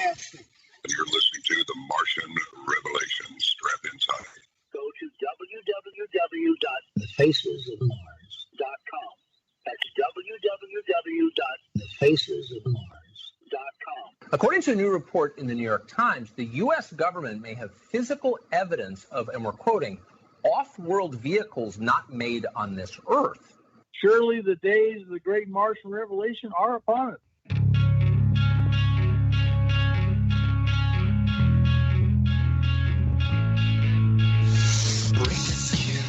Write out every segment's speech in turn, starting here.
And you're listening to the Martian Revelation. Strap inside. Go to www.thefacesofmars.com. That's www.thefacesofmars.com. According to a new report in the New York Times, the U.S. government may have physical evidence of, and we're quoting, off-world vehicles not made on this Earth. Surely the days of the great Martian revelation are upon us. Break the skin,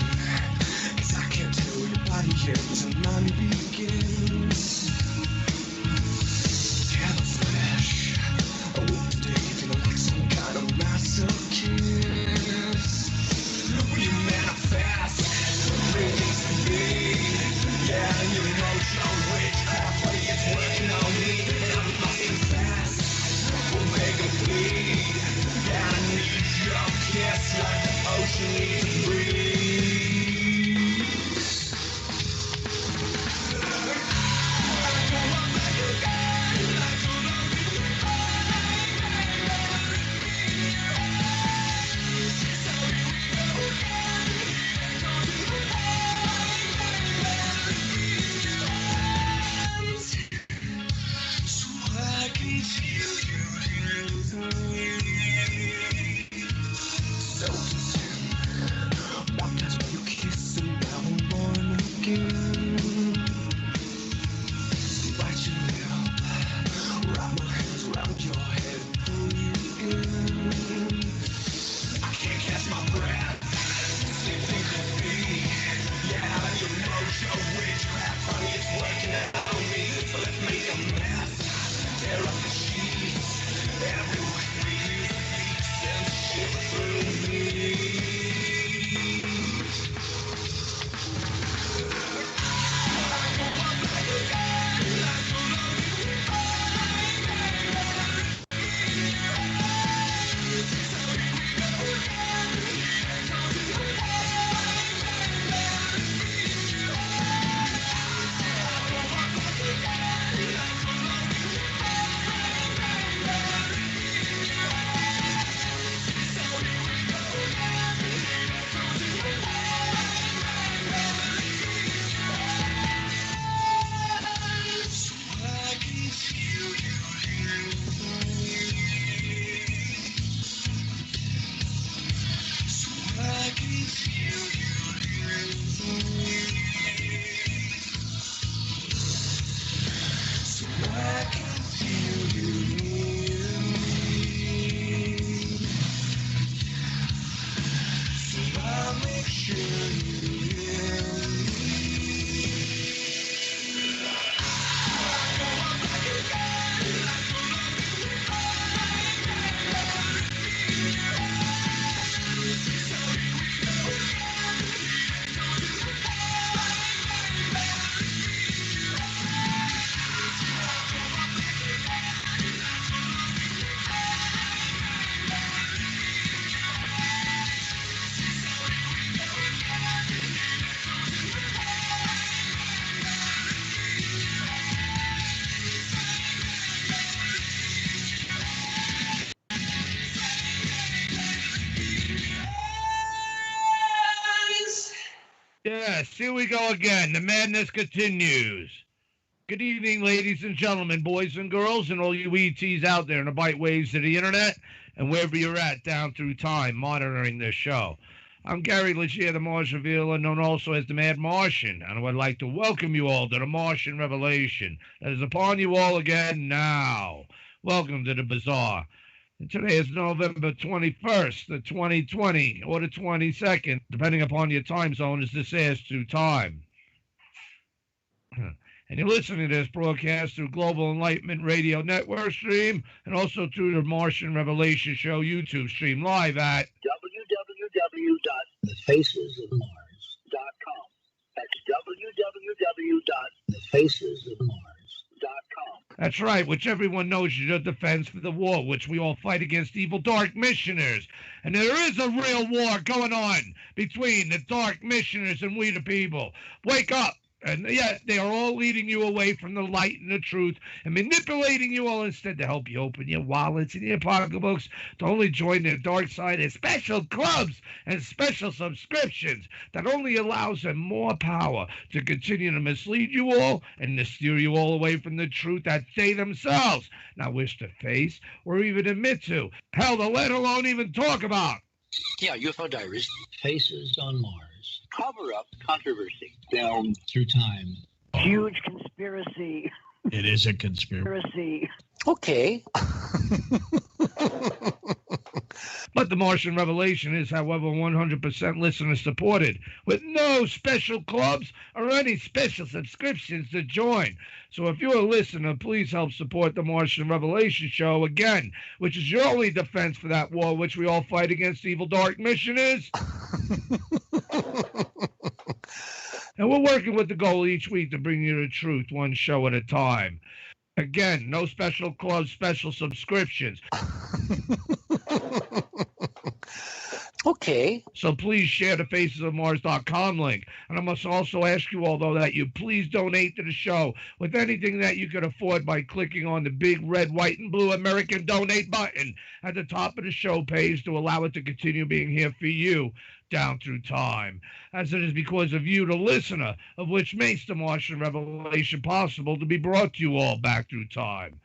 'cause I can't tell your body yet till none begins. Tear the flesh, awake today, feeling like some kind of masochist. When you manifest, release me. Yeah, you know your witchcraft, buddy, it's working on me. And I'm busting fast, we'll make it bleed. Yeah, I need your kiss like the ocean needs to breathe. So I can feel you here with me. So that's when you kiss and now I'm born again. Bite your lip, wrap my hands around your head, pull you in. I can't catch my breath, same thing could be. Yeah, you know your witchcraft, honey, it's working out on me. So let's make a mess, tear up the sheets, everywhere breathe, send shit through me. So I can feel you here with me. So I can feel you here with me. So I can feel you near me. So I'll make sure you hear me. Yes, here we go again. The madness continues. Good evening, ladies and gentlemen, boys and girls, and all you ETs out there in the bite waves of the internet and wherever you're at down through time monitoring this show. I'm Gary Leggiere, the Mars Revealer, known also as the Mad Martian, and I would like to welcome you all to the Martian Revelation that is upon you all again now. Welcome to the Bazaar. And today is November 21st, the 2020, or the 22nd, depending upon your time zone, is this as-to time. And you're listening to this broadcast through Global Enlightenment Radio Network stream, and also through the Martian Revelation Show YouTube stream live at www.thefacesofmars.com. That's www.thefacesofmars.com. That's right, which everyone knows is your defense for the war, which we all fight against evil dark missioners. And there is a real war going on between the dark missioners and we the people. Wake up! And yeah, they are all leading you away from the light and the truth and manipulating you all instead to help you open your wallets and your pocketbooks to only join their dark side as special clubs and special subscriptions that only allows them more power to continue to mislead you all and to steer you all away from the truth that they themselves not wish to face or even admit to. Hell, let alone even talk about. Yeah, UFO Diaries. Faces on Mars. Cover up controversy. Down through time. Huge conspiracy. It is a conspiracy. Okay. But the Martian Revelation is, however, 100% listener supported, with no special clubs or any special subscriptions to join. So if you're a listener, please help support the Martian Revelation show again, which is your only defense for that war which we all fight against evil dark mission is. And we're working with the goal each week to bring you the truth one show at a time. Again, no special clubs, special subscriptions. Okay. So please share the facesofmars.com link. And I must also ask you, although, that you please donate to the show with anything that you can afford by clicking on the big red, white, and blue American donate button at the top of the show page to allow it to continue being here for you down through time, as it is because of you, the listener, of which makes the Martian Revelation possible to be brought to you all back through time.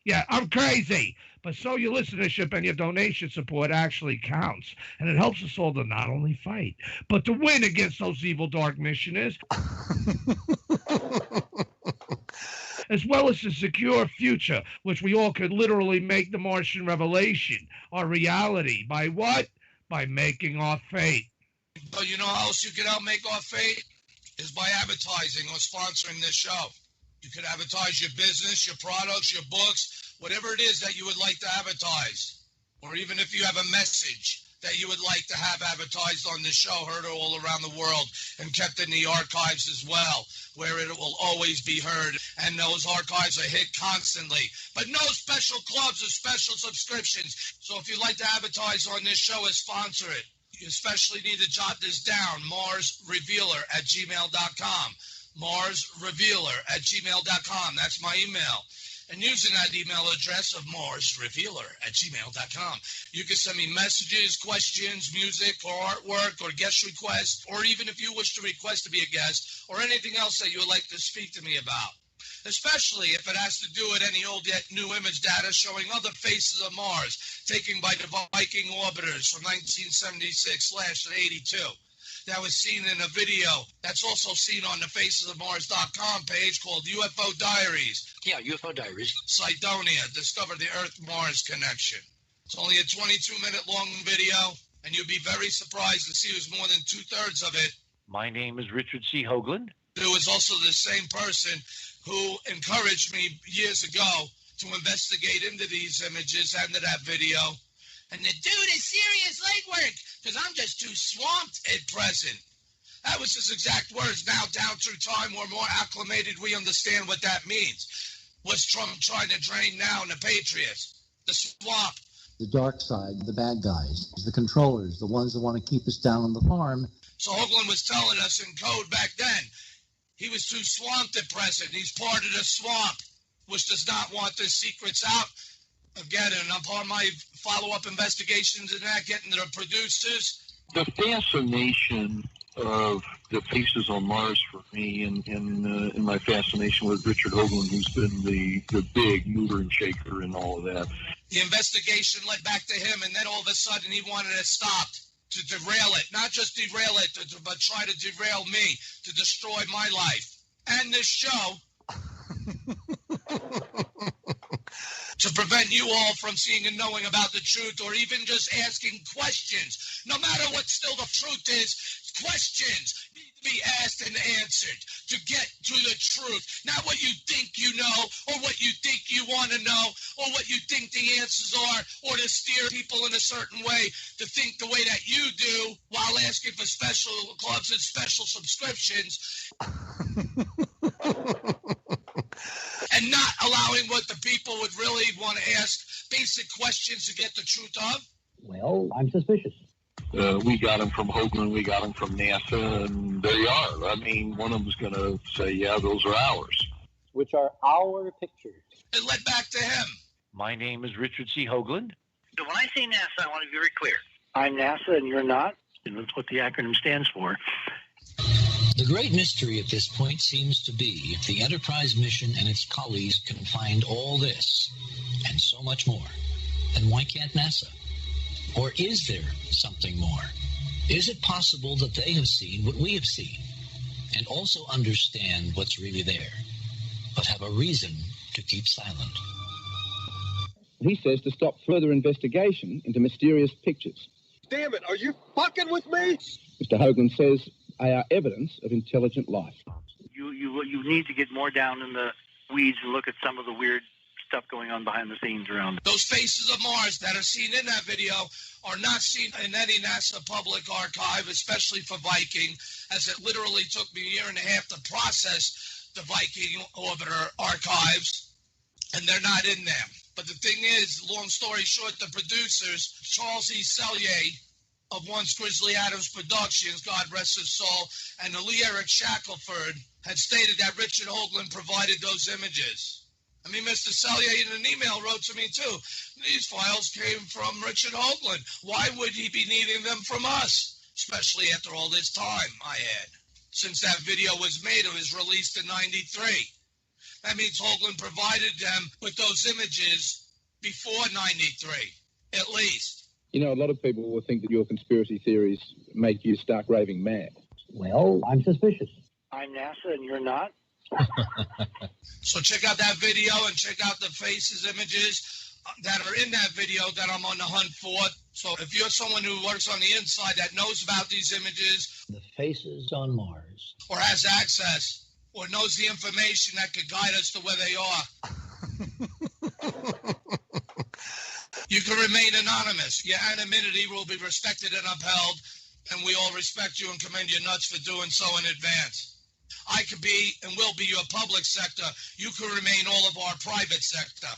Yeah, I'm crazy, but so your listenership and your donation support actually counts, and it helps us all to not only fight, but to win against those evil dark missioners, as well as to secure a future which we all could literally make the Martian Revelation our reality. By what? By making our fate. But you know how else you can help make our fate? Is by advertising or sponsoring this show. You could advertise your business, your products, your books, whatever it is that you would like to advertise. Or even if you have a message that you would like to have advertised on this show, heard all around the world and kept in the archives as well, where it will always be heard. And those archives are hit constantly. But no special clubs or special subscriptions. So if you'd like to advertise on this show and sponsor it, you especially need to jot this down, marsrevealer@gmail.com. marsrevealer@gmail.com. That's my email. And using that email address of marsrevealer@gmail.com, you can send me messages, questions, music, or artwork, or guest requests, or even if you wish to request to be a guest, or anything else that you would like to speak to me about. Especially if it has to do with any old yet new image data showing other faces of Mars taken by the Viking orbiters from 1976/82. That was seen in a video that's also seen on the facesofmars.com page called UFO Diaries. Yeah, UFO Diaries. Cydonia, discover the Earth-Mars connection. It's only a 22-minute long video, and you'll be very surprised to see it was more than two-thirds of it. My name is Richard C. Hoagland. There was also the same person who encouraged me years ago to investigate into these images and to that video. And the dude is serious legwork, because I'm just too swamped at present. That was his exact words. Now, down through time, we're more acclimated. We understand what that means. What's Trump trying to drain now in the Patriots? The swamp. The dark side, the bad guys, the controllers, the ones that want to keep us down on the farm. So Hoagland was telling us in code back then, he was too swamped at present. He's part of the swamp, which does not want their secrets out. Again, and upon my follow-up investigations and that, getting to the producers. The fascination of the Faces on Mars for me, and my fascination with Richard Hoagland, who's been the big mover and shaker and all of that. The investigation led back to him, and then all of a sudden he wanted it stopped, to derail it. Not just derail it, but try to derail me, to destroy my life and this show. To prevent you all from seeing and knowing about the truth, or even just asking questions. No matter what still the truth is, questions need to be asked and answered to get to the truth. Not what you think you know, or what you think you want to know, or what you think the answers are, or to steer people in a certain way to think the way that you do while asking for special clubs and special subscriptions. And not allowing what the people would really want to ask, basic questions to get the truth of? Well, I'm suspicious. we got them from Hoagland, we got them from NASA, and there you are. I mean, one of them's going to say, yeah, those are ours. Which are our pictures. It led back to him. My name is Richard C. Hoagland. So when I say NASA, I want to be very clear. I'm NASA and you're not. And that's what the acronym stands for. The great mystery at this point seems to be if the Enterprise mission and its colleagues can find all this and so much more, then why can't NASA? Or is there something more? Is it possible that they have seen what we have seen and also understand what's really there, but have a reason to keep silent? He says to stop further investigation into mysterious pictures. Damn it, are you fucking with me? Mr. Hoagland says they are evidence of intelligent life. You need to get more down in the weeds and look at some of the weird stuff going on behind the scenes around. Those faces of Mars that are seen in that video are not seen in any NASA public archive, especially for Viking, as it literally took me a year and a half to process the Viking orbiter archives, and they're not in them. But the thing is, long story short, the producers, Charles E. Sellier of Once Grizzly Adams Productions, God rest his soul, and Lee Eric Shackelford had stated that Richard Hoagland provided those images. I mean, Mr. Sellier in an email wrote to me, too, these files came from Richard Hoagland. Why would he be needing them from us? Especially after all this time, I add. Since that video was made, it was released in '93. That means Hoagland provided them with those images before '93, at least. You know, a lot of people will think that your conspiracy theories make you stark raving mad. Well, I'm suspicious. I'm NASA and you're not. So check out that video and check out the faces, images that are in that video that I'm on the hunt for. So if you're someone who works on the inside that knows about these images, The faces on Mars. or has access, or knows the information that could guide us to where they are, you can remain anonymous. Your anonymity will be respected and upheld, and we all respect you and commend you nuts for doing so in advance. I could be and will be your public sector. You can remain all of our private sector.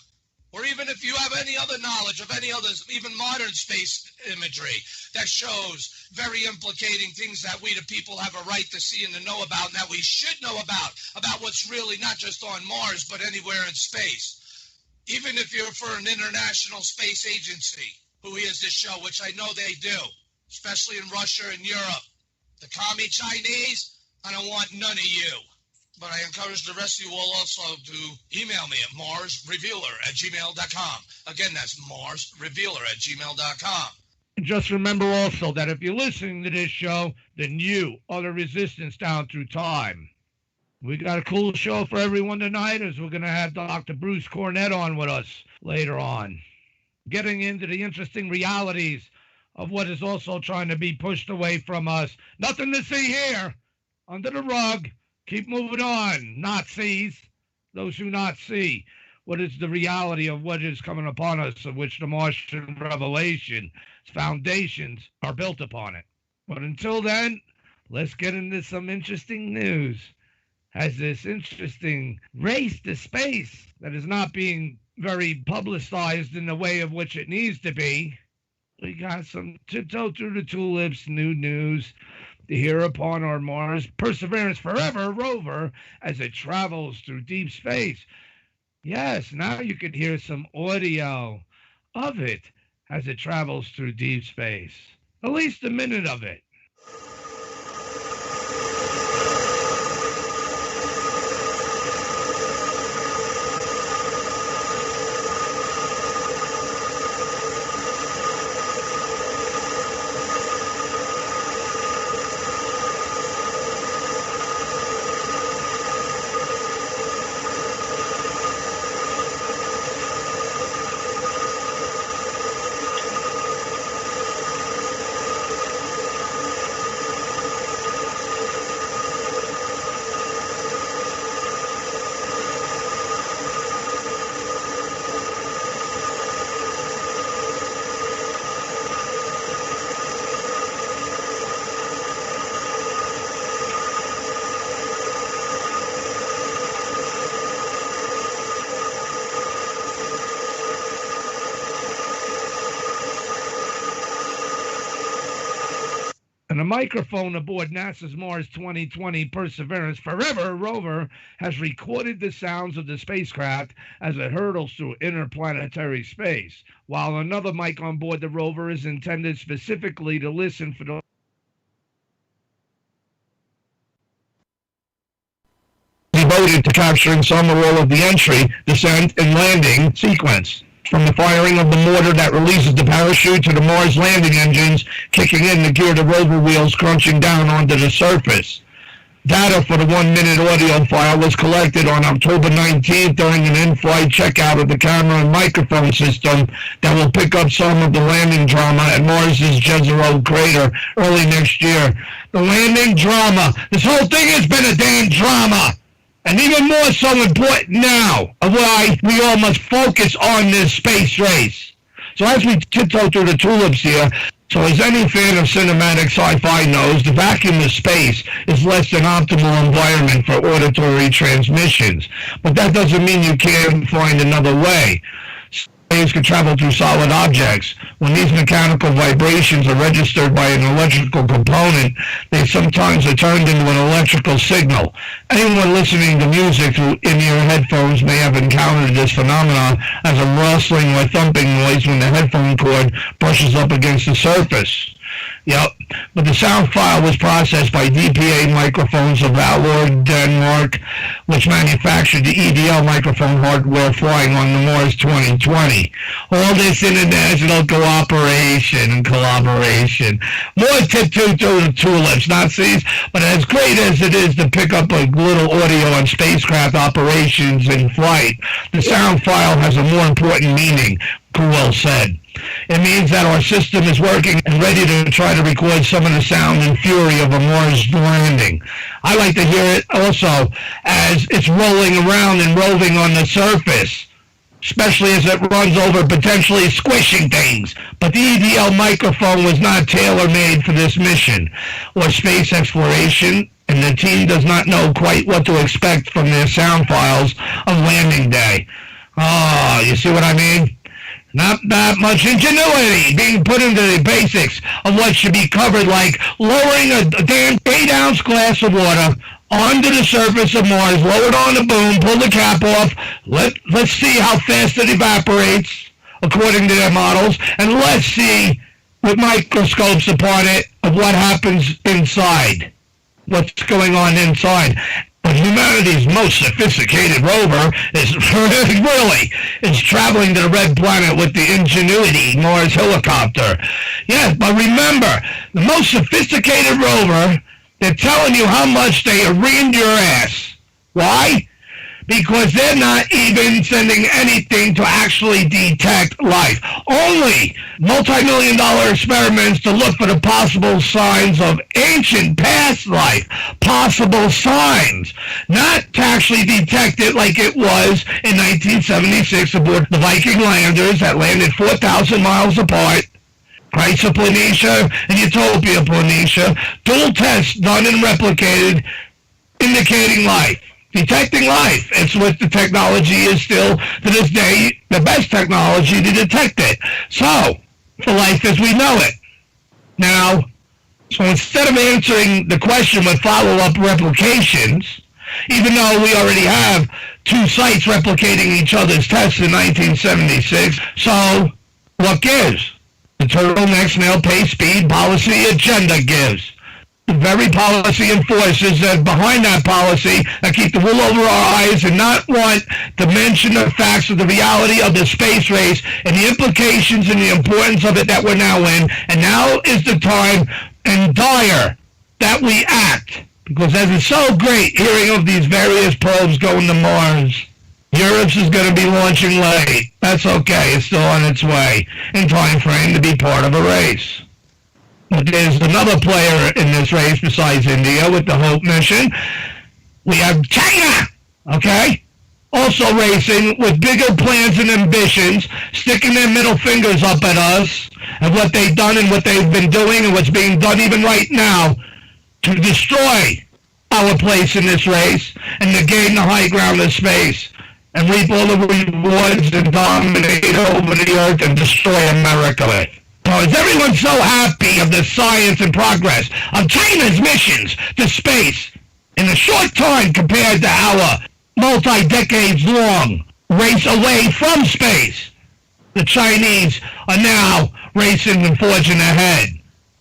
Or even if you have any other knowledge of any other, even modern space imagery that shows very implicating things that we the people have a right to see and to know about, and that we should know about what's really not just on Mars, but anywhere in space. Even if you're for an international space agency who hears this show, which I know they do, especially in Russia and Europe, the commie Chinese, I don't want none of you. But I encourage the rest of you all also to email me at marsrevealer@gmail.com. Again, that's marsrevealer@gmail.com. Just remember also that if you're listening to this show, then you are the resistance down through time. We got a cool show for everyone tonight, as we're going to have Dr. Bruce Cornett on with us later on, getting into the interesting realities of what is also trying to be pushed away from us. Nothing to see here. Under the rug. Keep moving on, Nazis, those who not see what is the reality of what is coming upon us, of which the Martian revelation foundations are built upon it. But until then, let's get into some interesting news. As this interesting race to space that is not being very publicized in the way of which it needs to be, we got some tiptoe through the tulips, new news. Here upon our Mars Perseverance Forever rover as it travels through deep space. Yes, now you can hear some audio of it as it travels through deep space. At least a minute of it. microphone aboard NASA's Mars 2020 Perseverance Forever rover has recorded the sounds of the spacecraft as it hurtles through interplanetary space, while another mic on board the rover is intended specifically to listen for the devoted to capturing some or all of the entry, descent, and landing sequence. From the firing of the mortar that releases the parachute to the Mars landing engines kicking in to gear the rover wheels crunching down onto the surface. Data for the 1-minute audio file was collected on October 19th during an in-flight checkout of the camera and microphone system that will pick up some of the landing drama at Mars's Jezero crater early next year. The landing drama. This whole thing has been a damn drama. And even more so important now, of why we all must focus on this space race. So as we tiptoe through the tulips here, so as any fan of cinematic sci-fi knows, the vacuum of space is less than optimal environment for auditory transmissions. But that doesn't mean you can't find another way. Waves can travel through solid objects. When these mechanical vibrations are registered by an electrical component, they sometimes are turned into an electrical signal. Anyone listening to music through in-ear headphones may have encountered this phenomenon as a rustling or thumping noise when the headphone cord brushes up against the surface. Yep, but the sound file was processed by DPA Microphones of Valor, Denmark, which manufactured the EDL microphone hardware flying on the Mars 2020. All this international cooperation and collaboration. More tiptoe through the tulips, Nazis, but as great as it is to pick up a little audio on spacecraft operations in flight, the sound file has a more important meaning, Kuhl said. It means that our system is working and ready to try to record some of the sound and fury of a Mars landing. I like to hear it also as it's rolling around and roving on the surface, especially as it runs over potentially squishing things. But the EDL microphone was not tailor-made for this mission or space exploration, and the team does not know quite what to expect from their sound files of landing day. Oh, you see what I mean? Not that much ingenuity being put into the basics of what should be covered, like lowering a damn 8-ounce glass of water onto the surface of Mars, lower it on the boom, pull the cap off, let's see how fast it evaporates, according to their models, and let's see with microscopes upon it of what happens inside, what's going on inside. But humanity's most sophisticated rover is traveling to the red planet with the Ingenuity Mars helicopter. Yes, but remember, the most sophisticated rover, they're telling you how much they reamed your ass. Why? Because they're not even sending anything to actually detect life. Only multi-million-dollar experiments to look for the possible signs of ancient past life. Possible signs. Not to actually detect it like it was in 1976 aboard the Viking landers that landed 4,000 miles apart. Christ of Planitia and Utopia Planitia. Dual tests done and replicated indicating life. Detecting life. It's what the technology is still, to this day, the best technology to detect it. So, for life as we know it. Now, so instead of answering the question with follow-up replications, even though we already have 2 sites replicating each other's tests in 1976, so what gives? The turtleneck snail pace speed policy agenda gives. The very policy enforcers that behind that policy that keep the wool over our eyes and not want to mention the facts of the reality of the space race and the implications and the importance of it that we're now in. And now is the time and dire that we act. Because as it's so great hearing of these various probes going to Mars, Europe's is going to be launching late. That's okay. It's still on its way in time frame to be part of a race. But there's another player in this race besides India with the Hope mission. We have China, okay? Also racing with bigger plans and ambitions, sticking their middle fingers up at us and what they've done and what they've been doing and what's being done even right now to destroy our place in this race and to gain the high ground of space and reap all the rewards and dominate over the earth and destroy America with. is everyone so happy of the science and progress of China's missions to space in a short time compared to our multi-decades-long race away from space? The Chinese are now racing and forging ahead,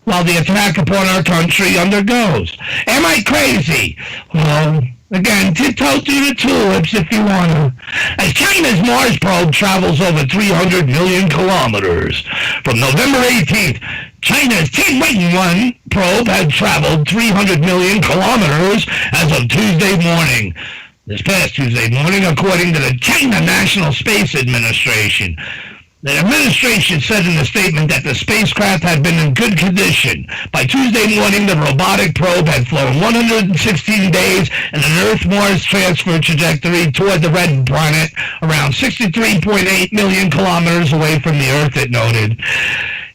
while the attack upon our country undergoes. Am I crazy? Well, again, tiptoe through the tulips if you want to. As China's Mars probe travels over 300 million kilometers. From November 18th, China's Tianwen-1 probe had traveled 300 million kilometers as of Tuesday morning. This past Tuesday morning, according to the China National Space Administration. The administration said in a statement that the spacecraft had been in good condition. By Tuesday morning, the robotic probe had flown 116 days in an Earth-Mars transfer trajectory toward the red planet, around 63.8 million kilometers away from the Earth, it noted.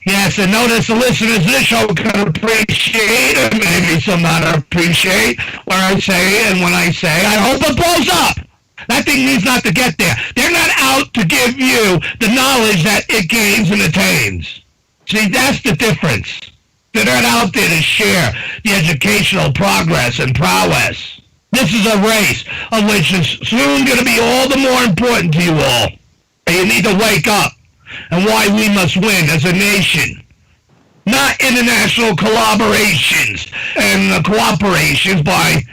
Yes, and notice the listeners of this show can appreciate, or maybe some not appreciate, what I say, and when I say, I hope it blows up. That thing needs not to get there. They're not out to give you the knowledge that it gains and attains. See, that's the difference. They're not out there to share the educational progress and prowess. This is a race of which is soon going to be all the more important to you all. You need to wake up, and why we must win as a nation. Not international collaborations and cooperations by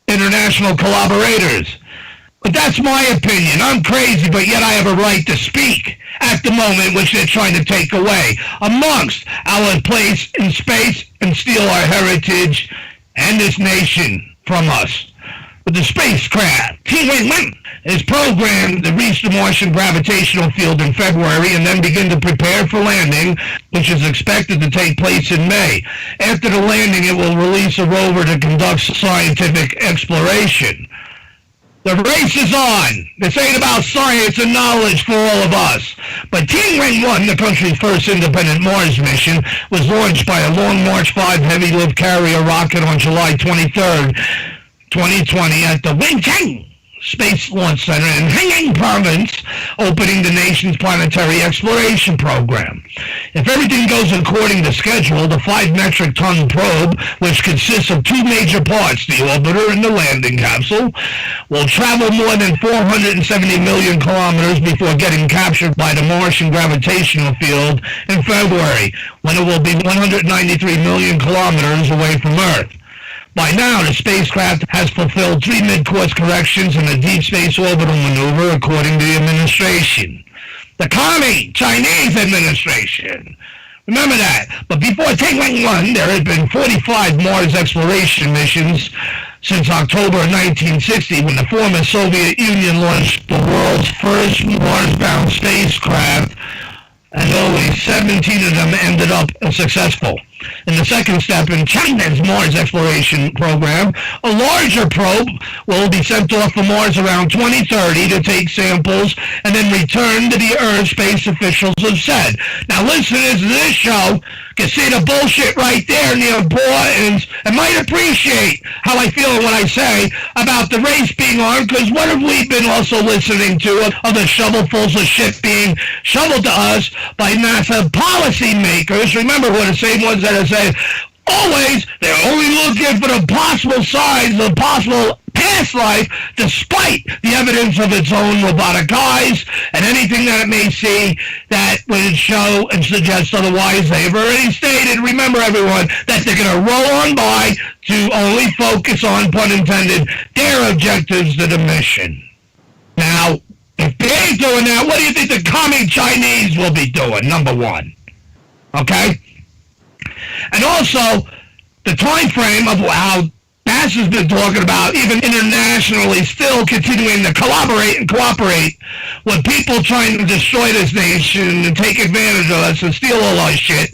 international collaborators. But that's my opinion. I'm crazy, but yet I have a right to speak at the moment, which they're trying to take away amongst our place in space and steal our heritage and this nation from us. With the spacecraft, Tianwen is programmed to reach the Martian gravitational field in February and then begin to prepare for landing, which is expected to take place in May. After the landing, it will release a rover to conduct scientific exploration. The race is on. This ain't about science and knowledge for all of us. But Tianwen-1, the country's first independent Mars mission, was launched by a Long March 5 heavy-lift carrier rocket on July 23rd, 2020 at the Wenchang Space Launch Center in Hainan Province, opening the nation's planetary exploration program. If everything goes according to schedule, the 5-metric-ton probe, which consists of two major parts, the orbiter and the landing capsule, will travel more than 470 million kilometers before getting captured by the Martian gravitational field in February, when it will be 193 million kilometers away from Earth. By now, the spacecraft has fulfilled 3 mid-course corrections in a deep space orbital maneuver, according to the administration. The Chinese administration. Remember that. But before Tianwen-1, there had been 45 Mars exploration missions since October 1960, when the former Soviet Union launched the world's first Mars-bound spacecraft, and only 17 of them ended up successful. In the second step in China's Mars exploration program, a larger probe will be sent off from Mars around 2030 to take samples and then return to the Earth, space officials have said. Now listeners to this show can see the bullshit right there and the importance, and might appreciate how I feel when I say about the race being on, because what have we been also listening to of the shovelfuls of shit being shoveled to us by NASA policymakers? Remember what the same ones that have said, always, they're only looking for the possible signs of possible past life, despite the evidence of its own robotic eyes, and anything that it may see that would show and suggest otherwise. They've already stated, remember everyone, that they're going to roll on by to only focus on, pun intended, their objectives to the mission. Now, if they ain't doing that, what do you think the commie Chinese will be doing, number one? Okay? And also, the time frame of how NASA's been talking about, even internationally, still continuing to collaborate and cooperate with people trying to destroy this nation and take advantage of us and steal all our shit.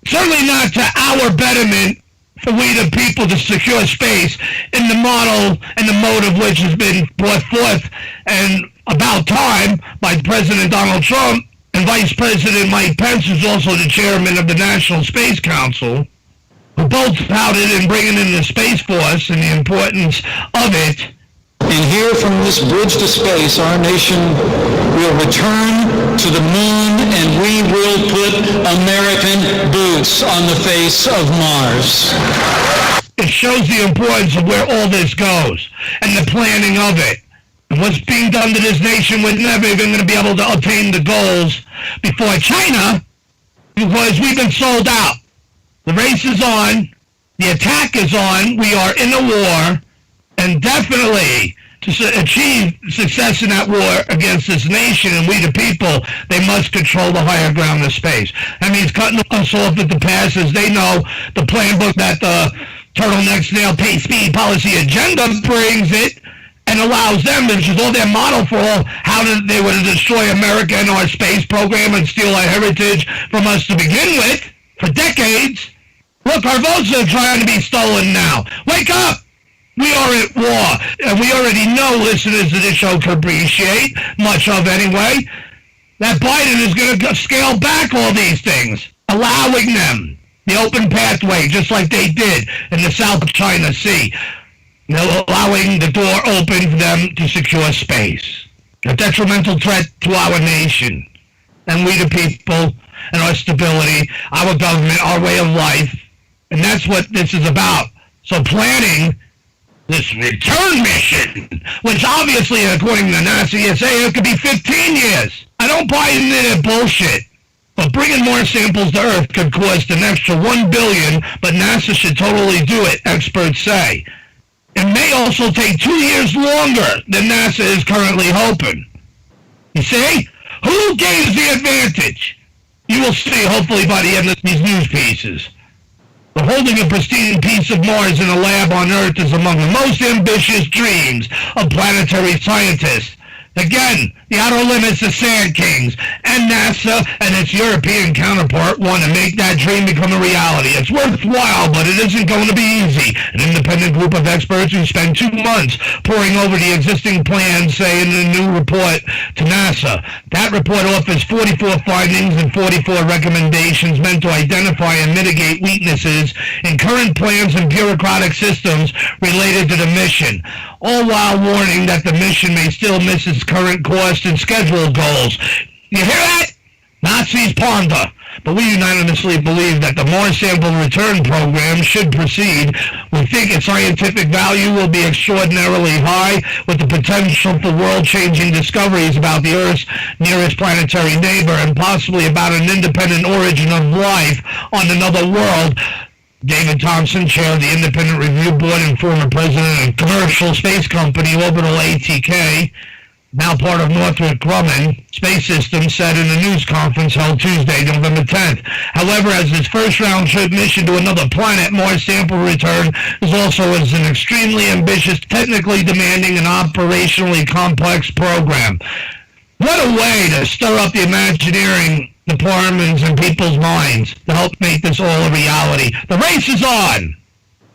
Certainly not to our betterment for we the people to secure space in the model and the mode of which has been brought forth and about time by President Donald Trump and Vice President Mike Pence, who's also the chairman of the National Space Council, who both touted in bringing in the Space Force and the importance of it. And here from this bridge to space, our nation will return to the moon, and we will put American boots on the face of Mars. It shows the importance of where all this goes and the planning of it. And what's being done to this nation, we're never even going to be able to attain the goals before China, because we've been sold out. The race is on. The attack is on. We are in a war. And definitely, to achieve success in that war against this nation and we the people, they must control the higher ground of space. That means cutting us off at the passes. They know the plan book that the turtleneck snail pay speed policy agenda brings it and allows them, which is all their model for how they would destroy America and our space program and steal our heritage from us to begin with for decades. Look, our votes are trying to be stolen now. Wake up! We are at war, and we already know listeners of this show can appreciate, much of anyway, that Biden is going to scale back all these things, allowing them the open pathway, just like they did in the South China Sea, allowing the door open for them to secure space. A detrimental threat to our nation, and we the people, and our stability, our government, our way of life, and that's what this is about. So planning this return mission, which obviously, according to NASA, it could be 15 years. I don't buy into that bullshit. But bringing more samples to Earth could cost an extra $1 billion, but NASA should totally do it, experts say. It may also take 2 years longer than NASA is currently hoping. You see? Who gains the advantage? You will see, hopefully, by the end of these news pieces. But holding a pristine piece of Mars in a lab on Earth is among the most ambitious dreams of planetary scientists. Again, the outer limits of Sand Kings, and NASA and its European counterpart want to make that dream become a reality. It's worthwhile, but it isn't going to be easy. An independent group of experts who spend 2 months poring over the existing plans say in a new report to NASA. That report offers 44 findings and 44 recommendations meant to identify and mitigate weaknesses in current plans and bureaucratic systems related to the mission, all while warning that the mission may still miss its current cost and schedule goals. You hear that? Nazis ponder. But we unanimously believe that the Mars sample return program should proceed. We think its scientific value will be extraordinarily high, with the potential for world-changing discoveries about the Earth's nearest planetary neighbor and possibly about an independent origin of life on another world. David Thompson, chair of the Independent Review Board and former president of commercial space company Orbital ATK, now part of Northrop Grumman Space Systems, said in a news conference held Tuesday, November 10th. However, as its first round-trip mission to another planet, Mars sample return is also an extremely ambitious, technically demanding, and operationally complex program. What a way to stir up the Imagineering departments and people's minds to help make this all a reality. The race is on.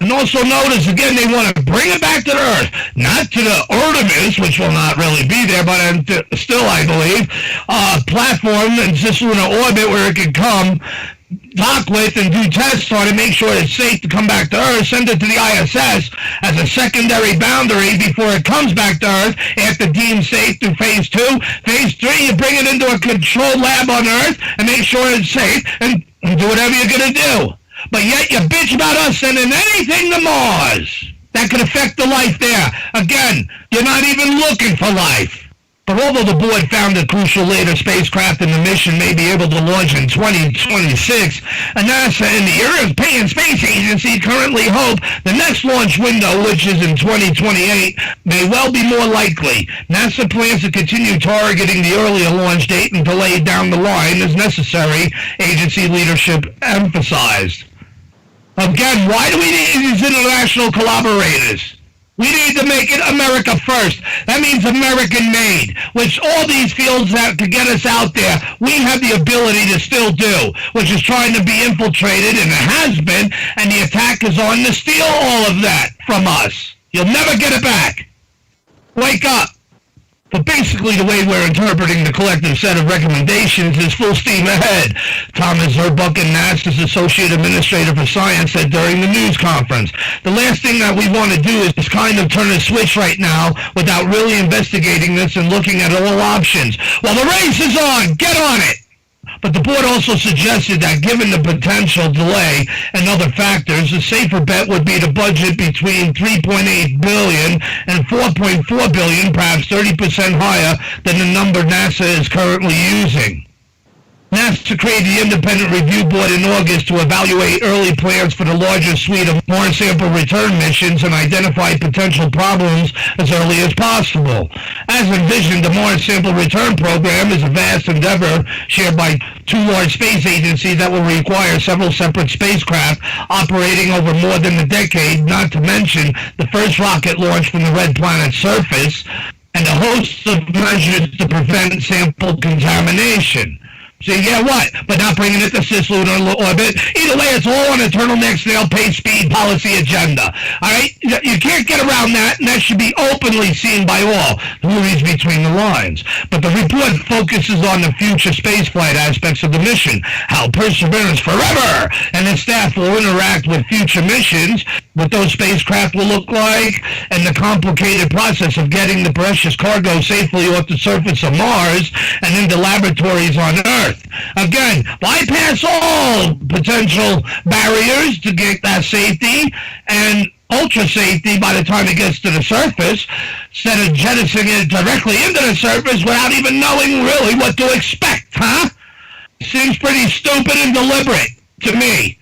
And also notice, again, they want to bring it back to the Earth, not to the Artemis, which will not really be there, but still, I believe, platform and just in an orbit where it can come, dock with, and do tests on it, make sure it's safe to come back to Earth, send it to the ISS as a secondary boundary before it comes back to Earth after deemed safe through Phase 2. Phase 3, you bring it into a controlled lab on Earth and make sure it's safe and do whatever you're going to do. But yet you bitch about us sending anything to Mars that could affect the life there. Again, you're not even looking for life. But although the board found a crucial later spacecraft in the mission may be able to launch in 2026, NASA and the European Space Agency currently hope the next launch window, which is in 2028, may well be more likely. NASA plans to continue targeting the earlier launch date and delay down the line as necessary, agency leadership emphasized. Again, why do we need these international collaborators? We need to make it America first. That means American-made, which all these fields that could get us out there, we have the ability to still do, which is trying to be infiltrated, and it has been, and the attack is on to steal all of that from us. You'll never get it back. Wake up. But basically, the way we're interpreting the collective set of recommendations is full steam ahead. Thomas Zurbuchen, NASA's Associate Administrator for Science, said during the news conference, the last thing that we want to do is kind of turn a switch right now without really investigating this and looking at all options. Well, the race is on. Get on it. But the board also suggested that given the potential delay and other factors, a safer bet would be to budget between $3.8 billion and $4.4 billion, perhaps 30% higher than the number NASA is currently using. NASA created the Independent Review Board in August to evaluate early plans for the larger suite of Mars sample return missions and identify potential problems as early as possible. As envisioned, the Mars sample return program is a vast endeavor shared by two large space agencies that will require several separate spacecraft operating over more than a decade, not to mention the first rocket launch from the red planet's surface, and a host of measures to prevent sample contamination. So yeah, what? But not bringing it to cislunar orbit. Either way, it's all on a turtleneck snail pace speed policy agenda. All right? You can't get around that, and that should be openly seen by all who reads between the lines. But the report focuses on the future spaceflight aspects of the mission, how Perseverance Forever and its staff will interact with future missions, what those spacecraft will look like, and the complicated process of getting the precious cargo safely off the surface of Mars and into laboratories on Earth. Again, bypass all potential barriers to get that safety and ultra safety by the time it gets to the surface, instead of jettisoning it directly into the surface without even knowing really what to expect, huh? Seems pretty stupid and deliberate to me.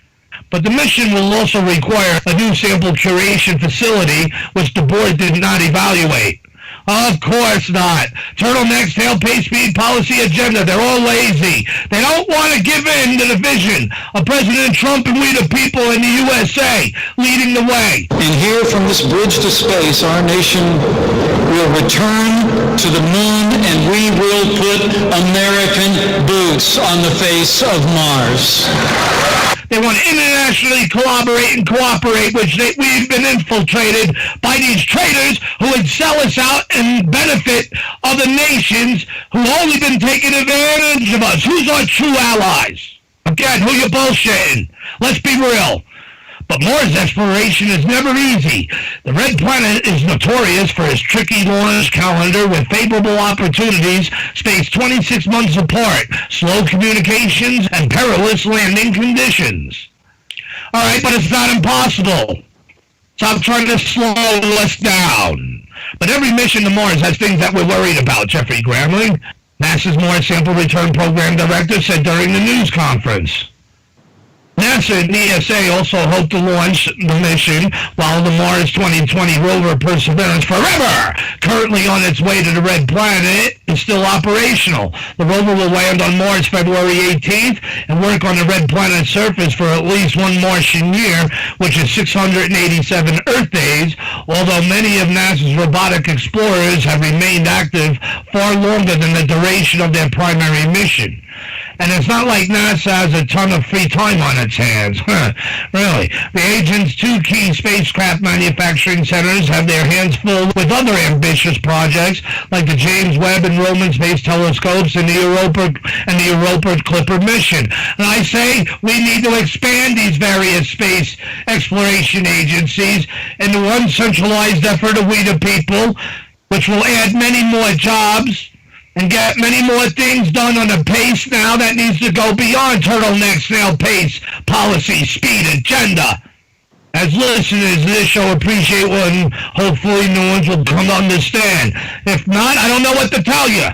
But the mission will also require a new sample curation facility, which the board did not evaluate. Of course not. Turtlenecks, tail pace speed policy agenda. They're all lazy. They don't want to give in to the vision of President Trump and we the people in the USA leading the way. And here from this bridge to space, our nation will return to the moon and we will put American boots on the face of Mars. They want to internationally collaborate and cooperate, which we've been infiltrated by these traitors who would sell us out and benefit other nations who've only been taking advantage of us. Who's our true allies? Again, who you bullshitting? Let's be real. But Mars exploration is never easy. The red planet is notorious for its tricky launch calendar with favorable opportunities spaced 26 months apart, slow communications, and perilous landing conditions. All right, but it's not impossible. Stop trying to slow us down. But every mission to Mars has things that we're worried about, Jeffrey Gramling, NASA's Mars Sample Return Program Director, said during the news conference. NASA and ESA also hope to launch the mission while the Mars 2020 rover Perseverance Forever, currently on its way to the red planet, is still operational. The rover will land on Mars February 18th and work on the red planet's surface for at least one Martian year, which is 687 Earth days, although many of NASA's robotic explorers have remained active far longer than the duration of their primary mission. And it's not like NASA has a ton of free time on its hands. Really. The agency's two key spacecraft manufacturing centers have their hands full with other ambitious projects like the James Webb and Roman Space Telescopes and the Europa Clipper mission. And I say we need to expand these various space exploration agencies into one centralized effort of we the people, which will add many more jobs and get many more things done on a pace now that needs to go beyond turtleneck snail pace policy speed agenda. As listeners to this show appreciate one, hopefully new ones will come to understand. If not, I don't know what to tell you.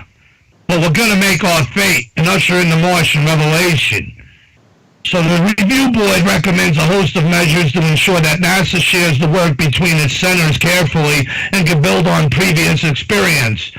But we're going to make our fate and usher in the Martian revelation. So the review board recommends a host of measures to ensure that NASA shares the work between its centers carefully and can build on previous experience.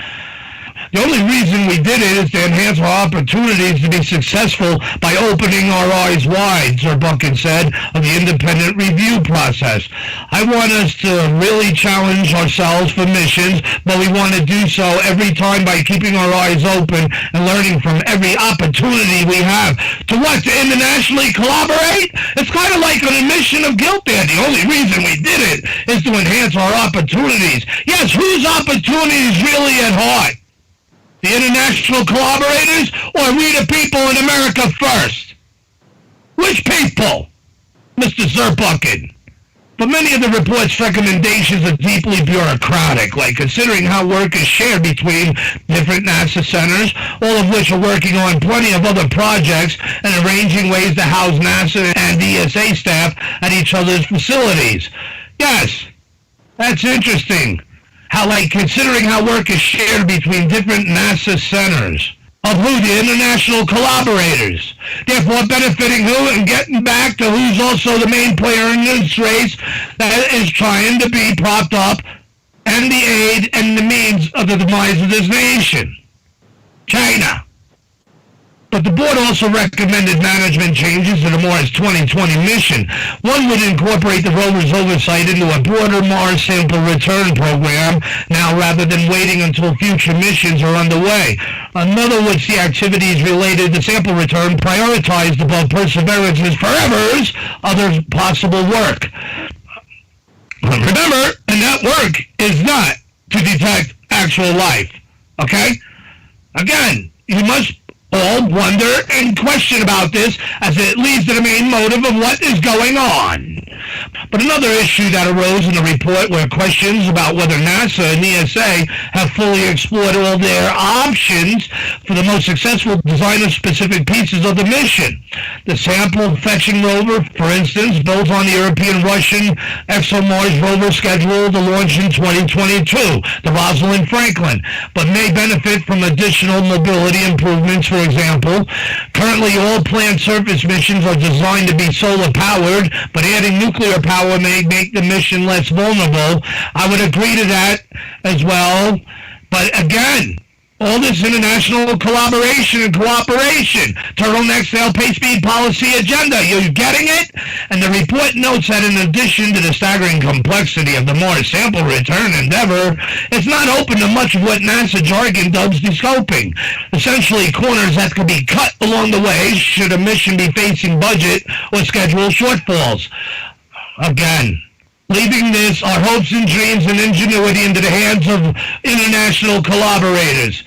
The only reason we did it is to enhance our opportunities to be successful by opening our eyes wide, Zurbuchen said, of the independent review process. I want us to really challenge ourselves for missions, but we want to do so every time by keeping our eyes open and learning from every opportunity we have. To what? To internationally collaborate? It's kind of like an admission of guilt there. The only reason we did it is to enhance our opportunities. Yes, whose opportunities really at heart? The international collaborators, or we the people in America first? Which people, Mr. Zerbucket? But many of the report's recommendations are deeply bureaucratic, like considering how work is shared between different NASA centers, all of which are working on plenty of other projects, and arranging ways to house NASA and ESA staff at each other's facilities. Yes, that's interesting. How, like, considering how work is shared between different NASA centers. Of who? The international collaborators. Therefore benefiting who and getting back to who's also the main player in this race that is trying to be propped up and the aid and the means of the demise of this nation. China. But the board also recommended management changes to the Mars 2020 mission. One would incorporate the rover's oversight into a broader Mars sample return program now rather than waiting until future missions are underway. Another would see activities related to sample return prioritized above Perseverance's forever's other possible work. Remember, and that work is not to detect actual life. Okay? Again, you must all wonder and question about this, as it leads to the main motive of what is going on. But another issue that arose in the report were questions about whether NASA and ESA have fully explored all their options for the most successful designer-specific pieces of the mission. The sample fetching rover, for instance, built on the European-Russian ExoMars rover scheduled to launch in 2022, the Rosalind Franklin, but may benefit from additional mobility improvements. For example, currently all planned surface missions are designed to be solar-powered, but adding nuclear power may make the mission less vulnerable. I would agree to that as well. But again, all this international collaboration and cooperation, turtleneck sail pay speed policy agenda, you getting it? And the report notes that in addition to the staggering complexity of the Mars sample return endeavor, it's not open to much of what NASA jargon dubs descoping. Essentially, corners that could be cut along the way should a mission be facing budget or schedule shortfalls. Again, leaving this, our hopes and dreams and ingenuity into the hands of international collaborators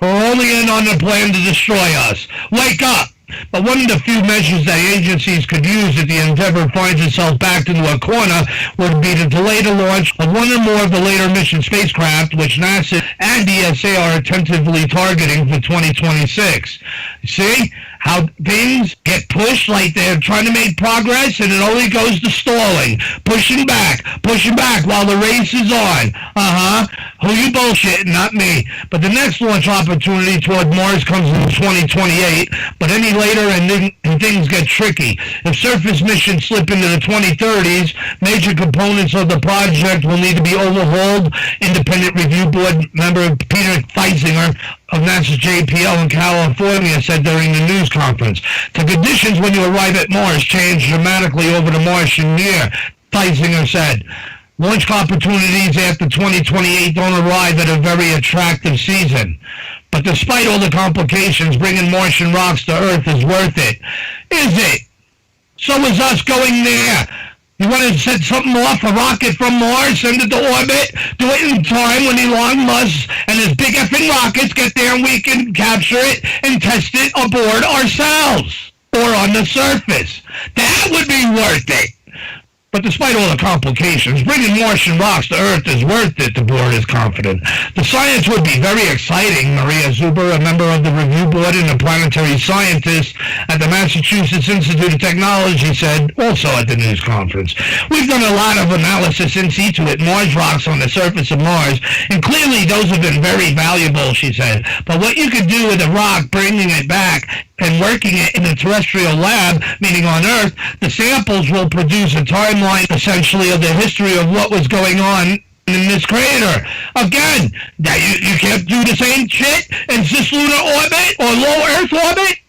who are only in on the plan to destroy us. Wake up! But one of the few measures that agencies could use if the endeavor finds itself backed into a corner would be to delay the launch of one or more of the later mission spacecraft, which NASA and ESA are attentively targeting for 2026. See how things get pushed like they're trying to make progress, and it only goes to stalling, pushing back while the race is on. Who you bullshitting? Not me. But the next launch opportunity toward Mars comes in 2028, but any later and things get tricky. If surface missions slip into the 2030s, major components of the project will need to be overhauled. Independent Review Board member Peter Feisinger of NASA's JPL in California said during the news conference, the conditions when you arrive at Mars change dramatically over the Martian year, Feisinger said. Launch opportunities after 2028 don't arrive at a very attractive season. But despite all the complications, bringing Martian rocks to Earth is worth it. Is it? So is us going there. You want to set something off, a rocket from Mars, send it to orbit, do it in time when Elon Musk and his big effing rockets get there and we can capture it and test it aboard ourselves or on the surface. That would be worth it. But despite all the complications, bringing Martian rocks to Earth is worth it, the board is confident. The science would be very exciting, Maria Zuber, a member of the review board and a planetary scientist at the Massachusetts Institute of Technology, said, also at the news conference. We've done a lot of analysis in situ at Mars rocks on the surface of Mars, and clearly those have been very valuable, she said. But what you could do with a rock, bringing it back, and working it in a terrestrial lab, meaning on Earth, the samples will produce a timeline, essentially, of the history of what was going on in this crater. Again, that you can't do the same shit in cislunar orbit or low Earth orbit?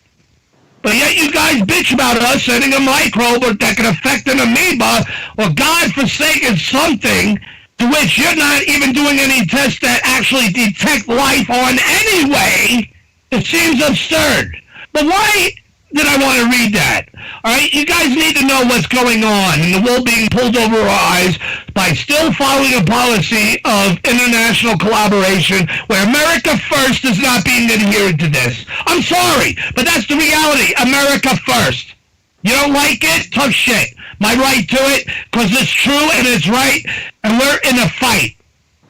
But yet you guys bitch about us sending a microbe that can affect an amoeba or God-forsaken something to which you're not even doing any tests that actually detect life on anyway. It seems absurd. But why did I want to read that? All right, you guys need to know what's going on, and the wool being pulled over our eyes by still following a policy of international collaboration where America first is not being adhered to this. I'm sorry, but that's the reality. America first. You don't like it? Tough shit. My right to it, because it's true and it's right, and we're in a fight,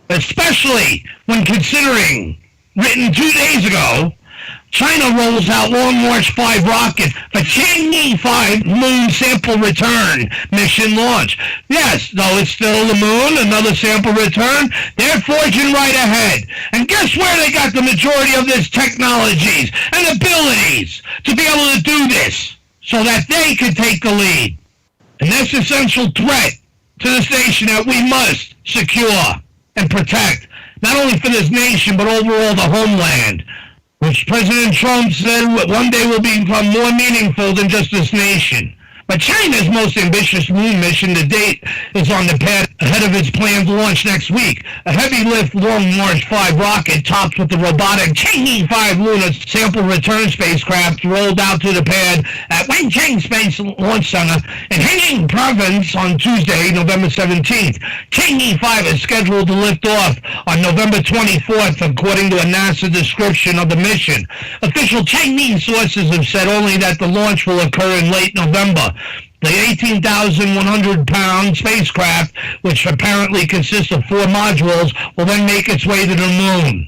especially when considering, written 2 days ago, China rolls out Long March 5 rocket for Chang'e 5 moon sample return mission launch. Yes, though it's still the moon, another sample return, they're forging right ahead. And guess where they got the majority of this technologies and abilities to be able to do this so that they could take the lead. An existential threat to this nation that we must secure and protect, not only for this nation, but overall the homeland, which President Trump said one day will become more meaningful than just this nation. But China's most ambitious moon mission to date is on the path ahead of its planned launch next week. A heavy-lift Long March 5 rocket topped with the robotic Chang'e 5 lunar sample return spacecraft rolled out to the pad at Wenchang Space Launch Center in Henan Province on Tuesday, November 17th. Chang'e 5 is scheduled to lift off on November 24th, according to a NASA description of the mission. Official Chinese sources have said only that the launch will occur in late November. The 18,100-pound spacecraft, which apparently consists of 4 modules, will then make its way to the moon.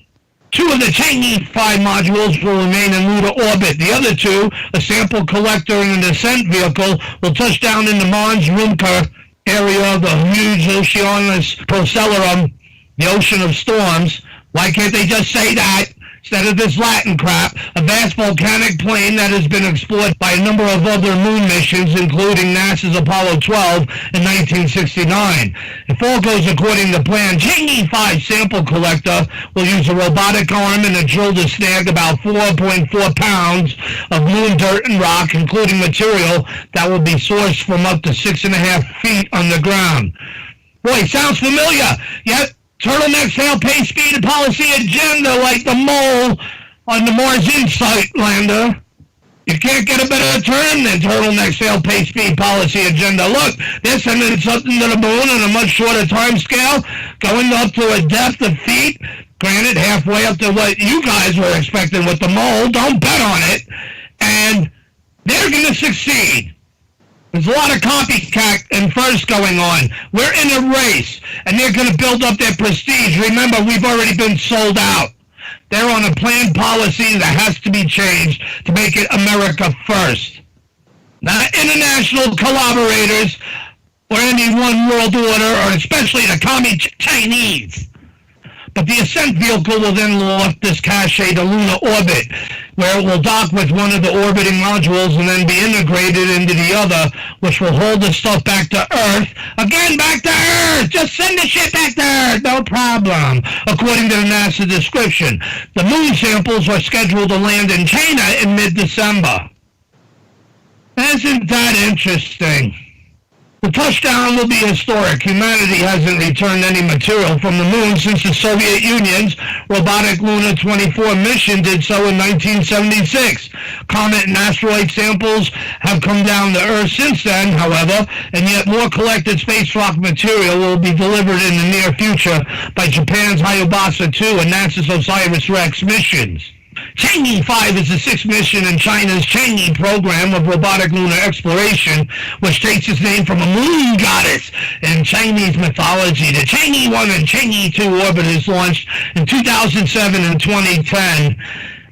2 of the Chang'e 5 modules will remain in lunar orbit. The other 2, a sample collector and a descent vehicle, will touch down in the Mons Rumker area of the huge Oceanus Procellarum, the ocean of storms. Why can't they just say that? Instead of this Latin crap, a vast volcanic plain that has been explored by a number of other moon missions, including NASA's Apollo 12 in 1969. If all goes according to plan, Chang'e 5 sample collector will use a robotic arm and a drill to snag about 4.4 pounds of moon dirt and rock, including material that will be sourced from up to 6.5 feet underground. Boy, sounds familiar, yet turtleneck sail pace speed and policy agenda like the mole on the Mars Insight lander. You can't get a better term than turtleneck sail pace speed policy agenda. Look, they're sending something to the moon on a much shorter time scale, going up to a depth of feet, granted halfway up to what you guys were expecting with the mole. Don't bet on it. And they're going to succeed. There's a lot of copycat and first going on. We're in a race, and they're going to build up their prestige. Remember, we've already been sold out. They're on a planned policy that has to be changed to make it America first. Not international collaborators or any one world order, or especially the Chinese. But the ascent vehicle will then launch this cache to lunar orbit, where it will dock with one of the orbiting modules and then be integrated into the other, which will hold the stuff back to Earth. Again, back to Earth! Just send the shit back to Earth! No problem, according to the NASA description. The moon samples are scheduled to land in China in mid-December. Isn't that interesting? The touchdown will be historic. Humanity hasn't returned any material from the moon since the Soviet Union's robotic Luna 24 mission did so in 1976. Comet and asteroid samples have come down to Earth since then, however, and yet more collected space rock material will be delivered in the near future by Japan's Hayabusa 2 and NASA's OSIRIS-REx missions. Chang'e 5 is the 6th mission in China's Chang'e program of robotic lunar exploration, which takes its name from a moon goddess in Chinese mythology. The Chang'e 1 and Chang'e 2 orbiters launched in 2007 and 2010.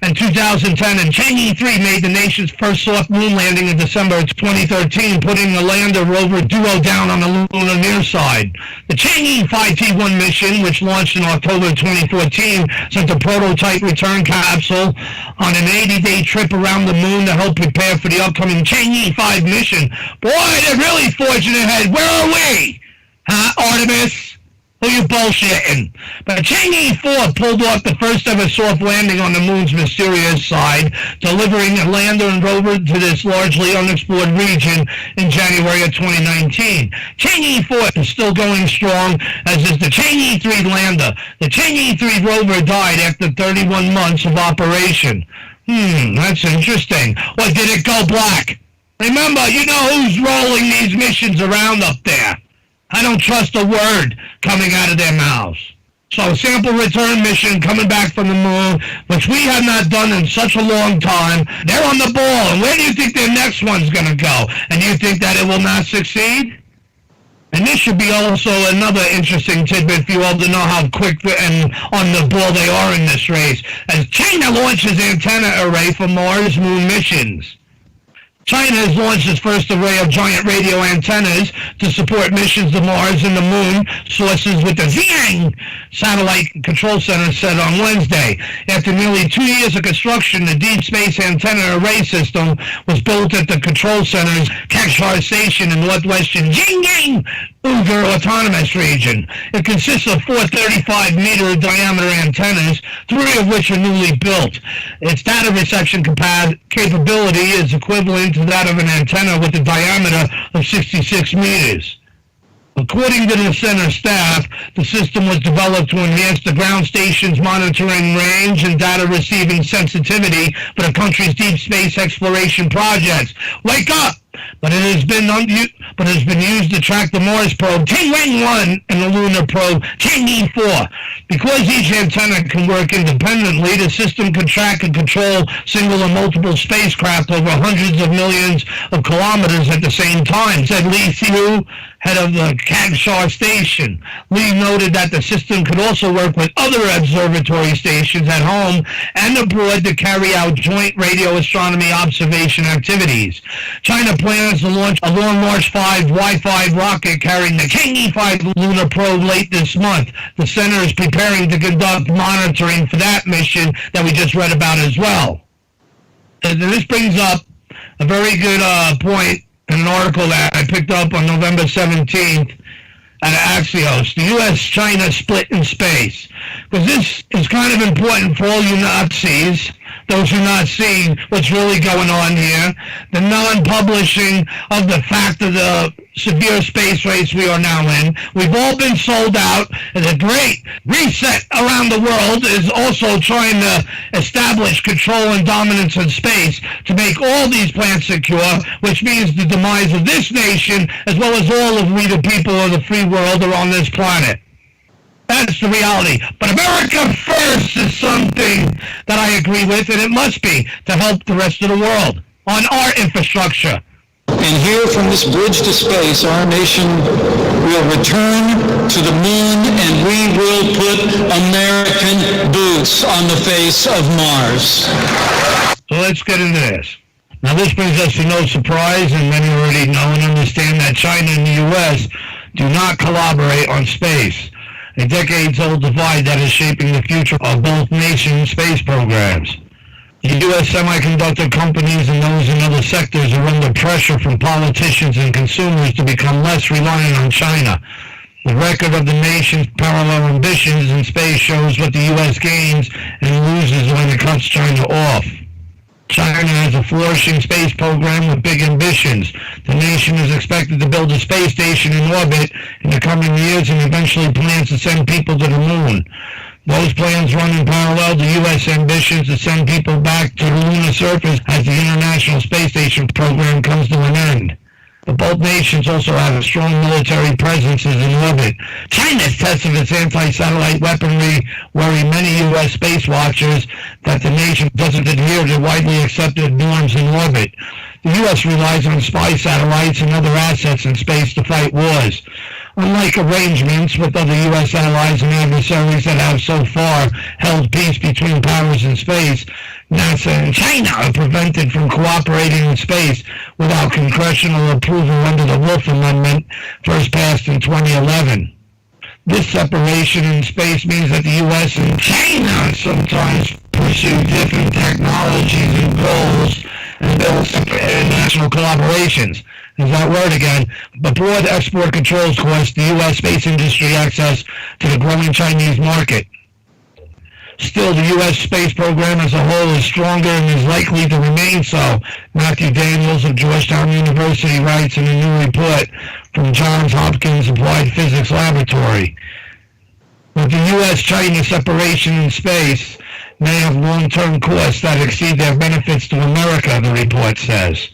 In 2010, and Chang'e 3 made the nation's first soft moon landing in December 2013, putting the lander rover Duo down on the lunar near side. The Chang'e 5T1 mission, which launched in October 2014, sent a prototype return capsule on an 80-day trip around the moon to help prepare for the upcoming Chang'e 5 mission. Boy, they're really forging ahead. Where are we? Huh, Artemis? Who you bullshitting? But Chang'e 4 pulled off the first ever soft landing on the moon's mysterious side, delivering a lander and rover to this largely unexplored region in January of 2019. Chang'e 4 is still going strong, as is the Chang'e 3 lander. The Chang'e 3 rover died after 31 months of operation. That's interesting. Or did it go black? Remember, you know who's rolling these missions around up there. I don't trust a word coming out of their mouths. So sample return mission coming back from the moon, which we have not done in such a long time. They're on the ball. And where do you think their next one's going to go? And you think that it will not succeed? And this should be also another interesting tidbit for you all to know how quick and on the ball they are in this race. As China launches antenna array for Mars moon missions. China has launched its first array of giant radio antennas to support missions to Mars and the Moon, sources with the Xi'an Satellite Control Center said on Wednesday. After nearly 2 years of construction, the Deep Space Antenna Array System was built at the Control Center's Kekshar Station in northwestern Xinjiang Uyghur Autonomous Region. It consists of 4 35-meter diameter antennas, 3 of which are newly built. Its data reception capability is equivalent to that of an antenna with a diameter of 66 meters. According to the center staff, the system was developed to enhance the ground station's monitoring range and data receiving sensitivity for the country's deep space exploration projects. Wake up! But it has been used to track the Mars probe Tianwen-1 and the lunar probe Tianyi-4. Because each antenna can work independently, the system can track and control single and multiple spacecraft over hundreds of millions of kilometers at the same time, said Li Xiu, head of the Kekshar Station. Li noted that the system could also work with other observatory stations at home and abroad to carry out joint radio astronomy observation activities. China plans to launch a Long March 5 Wi-Fi rocket carrying the Tianyi-5 lunar probe late this month. The center is preparing to conduct monitoring for that mission that we just read about as well. And this brings up a very good point in an article that I picked up on November 17th at Axios, the U.S.-China split in space. Because this is kind of important for all you Nazis, those who are not seeing what's really going on here, the non-publishing of the fact of the severe space race we are now in. We've all been sold out, and the great reset around the world is also trying to establish control and dominance in space to make all these plants secure, which means the demise of this nation as well as all of we the people of the free world are on this planet. That's the reality. But America first is something that I agree with, and it must be to help the rest of the world on our infrastructure. And here from this bridge to space, our nation will return to the moon and we will put American boots on the face of Mars. So let's get into this. Now this brings us to no surprise, and many already know and understand that China and the U.S. do not collaborate on space. A decades-old divide that is shaping the future of both nations' space programs. The U.S. semiconductor companies and those in other sectors are under pressure from politicians and consumers to become less reliant on China. The record of the nation's parallel ambitions in space shows what the U.S. gains and loses when it cuts China off. China has a flourishing space program with big ambitions. The nation is expected to build a space station in orbit in the coming years and eventually plans to send people to the moon. Those plans run in parallel to U.S. ambitions to send people back to the lunar surface as the International Space Station program comes to an end. But both nations also have strong military presences in orbit. China's tests of its anti-satellite weaponry worry many U.S. space watchers that the nation doesn't adhere to widely accepted norms in orbit. The U.S. relies on spy satellites and other assets in space to fight wars. Unlike arrangements with other U.S. allies and adversaries that have so far held peace between powers in space, NASA and China are prevented from cooperating in space without congressional approval under the Wolf Amendment, first passed in 2011. This separation in space means that the U.S. and China sometimes pursue different technologies and goals and build separate international collaborations. There's that word again. But broad export controls cost the U.S. space industry access to the growing Chinese market. Still, the U.S. space program as a whole is stronger and is likely to remain so. Matthew Daniels of Georgetown University writes in a new report from Johns Hopkins Applied Physics Laboratory. With the U.S.-China separation in space, may have long-term costs that exceed their benefits to America, the report says.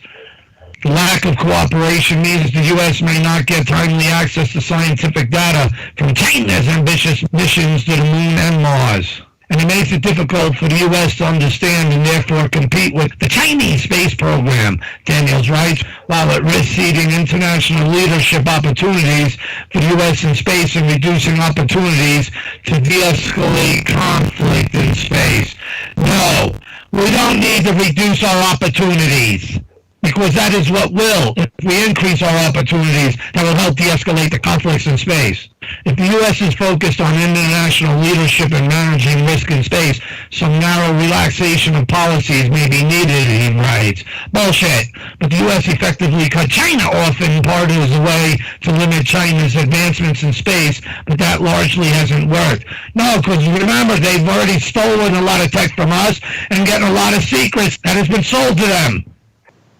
The lack of cooperation means the U.S. may not get timely access to scientific data from China's ambitious missions to the Moon and Mars. And it makes it difficult for the U.S. to understand and therefore compete with the Chinese space program, Daniels writes, while it risks ceding international leadership opportunities for the U.S. in space and reducing opportunities to de-escalate conflict in space. No, we don't need to reduce our opportunities, because that is what will. If we increase our opportunities, that will help de-escalate the conflicts in space. If the U.S. is focused on international leadership and managing risk in space, some narrow relaxation of policies may be needed, he writes. Bullshit. But the U.S. effectively cut China off in part as a way to limit China's advancements in space, but that largely hasn't worked. No, because remember, they've already stolen a lot of tech from us and gotten a lot of secrets that has been sold to them,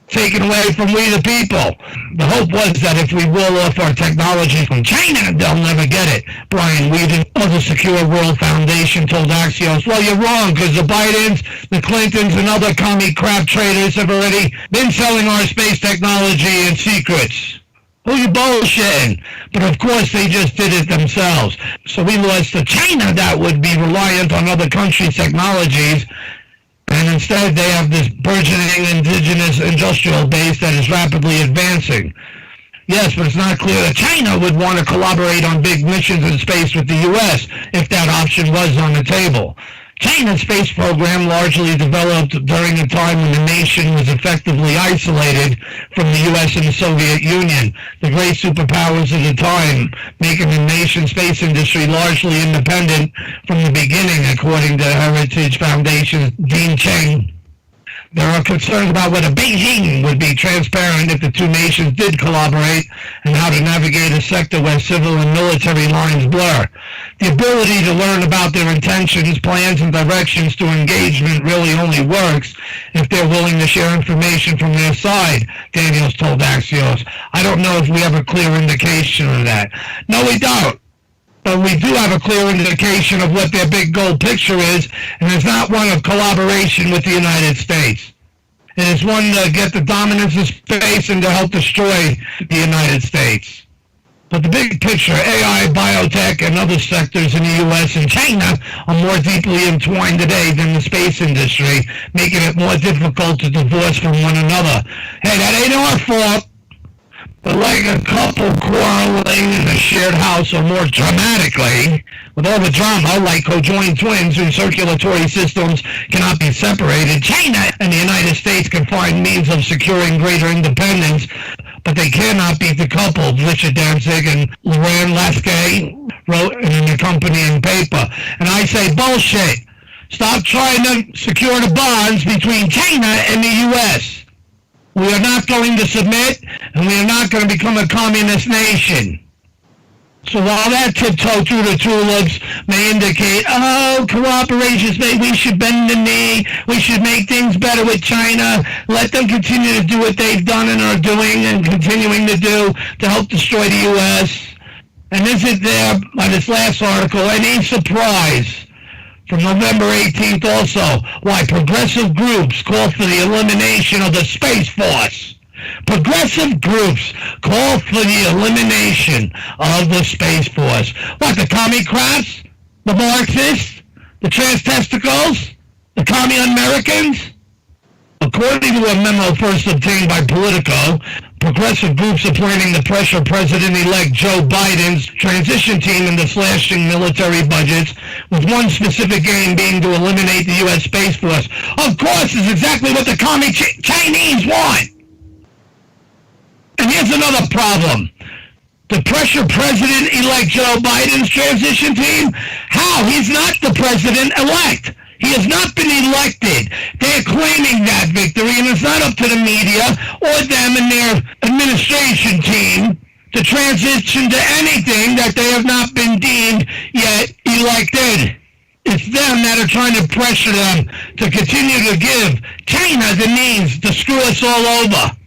taken away from we the people. The hope was that if we will off our technology from China, they'll never get it. Brian Whedon of the Secure World Foundation told Axios, well, you're wrong, because the Bidens, the Clintons, and other commie crap traders have already been selling our space technology in secrets. Who you bullshitting? But of course they just did it themselves. So we lost to China that would be reliant on other countries' technologies, and instead they have this burgeoning indigenous industrial base that is rapidly advancing. Yes, but it's not clear that China would want to collaborate on big missions in space with the U.S. if that option was on the table. China's space program largely developed during a time when the nation was effectively isolated from the U.S. and the Soviet Union, the great superpowers of the time, making the nation's space industry largely independent from the beginning, according to Heritage Foundation's Dean Cheng. There are concerns about whether Beijing would be transparent if the two nations did collaborate and how to navigate a sector where civil and military lines blur. The ability to learn about their intentions, plans, and directions to engagement really only works if they're willing to share information from their side, Daniels told Axios. I don't know if we have a clear indication of that. No, we don't. But we do have a clear indication of what their big goal picture is, and it's not one of collaboration with the United States. It is one to get the dominance of space and to help destroy the United States. But the big picture, AI, biotech, and other sectors in the U.S. and China are more deeply entwined today than the space industry, making it more difficult to divorce from one another. Hey, that ain't our fault. But like a couple quarreling in a shared house, or more dramatically, with all the drama, like conjoined twins whose circulatory systems cannot be separated, China and the United States can find means of securing greater independence, but they cannot be decoupled, Richard Danzig and Loren Lasky wrote in an accompanying paper. And I say, bullshit. Stop trying to secure the bonds between China and the U.S. We are not going to submit, and we are not going to become a communist nation. So while that tiptoe through the tulips may indicate, cooperation, we should bend the knee, we should make things better with China, let them continue to do what they've done and are doing and continuing to do to help destroy the U.S. And isn't there, by this last article, any surprise from November 18th also, why progressive groups call for the elimination of the Space Force. Progressive groups call for the elimination of the Space Force. What, the commie crafts? The Marxists? The trans-testicles? The commie Americans? According to a memo first obtained by Politico, progressive groups are planning to pressure President-elect Joe Biden's transition team into slashing military budgets, with one specific aim being to eliminate the U.S. Space Force. Of course, it's exactly what the commie Chinese want. And here's another problem. To pressure President-elect Joe Biden's transition team? How? He's not the president-elect. He has not been elected. They're claiming that victory, and it's not up to the media or them and their administration team to transition to anything that they have not been deemed yet elected. It's them that are trying to pressure them to continue to give China the means to screw us all over.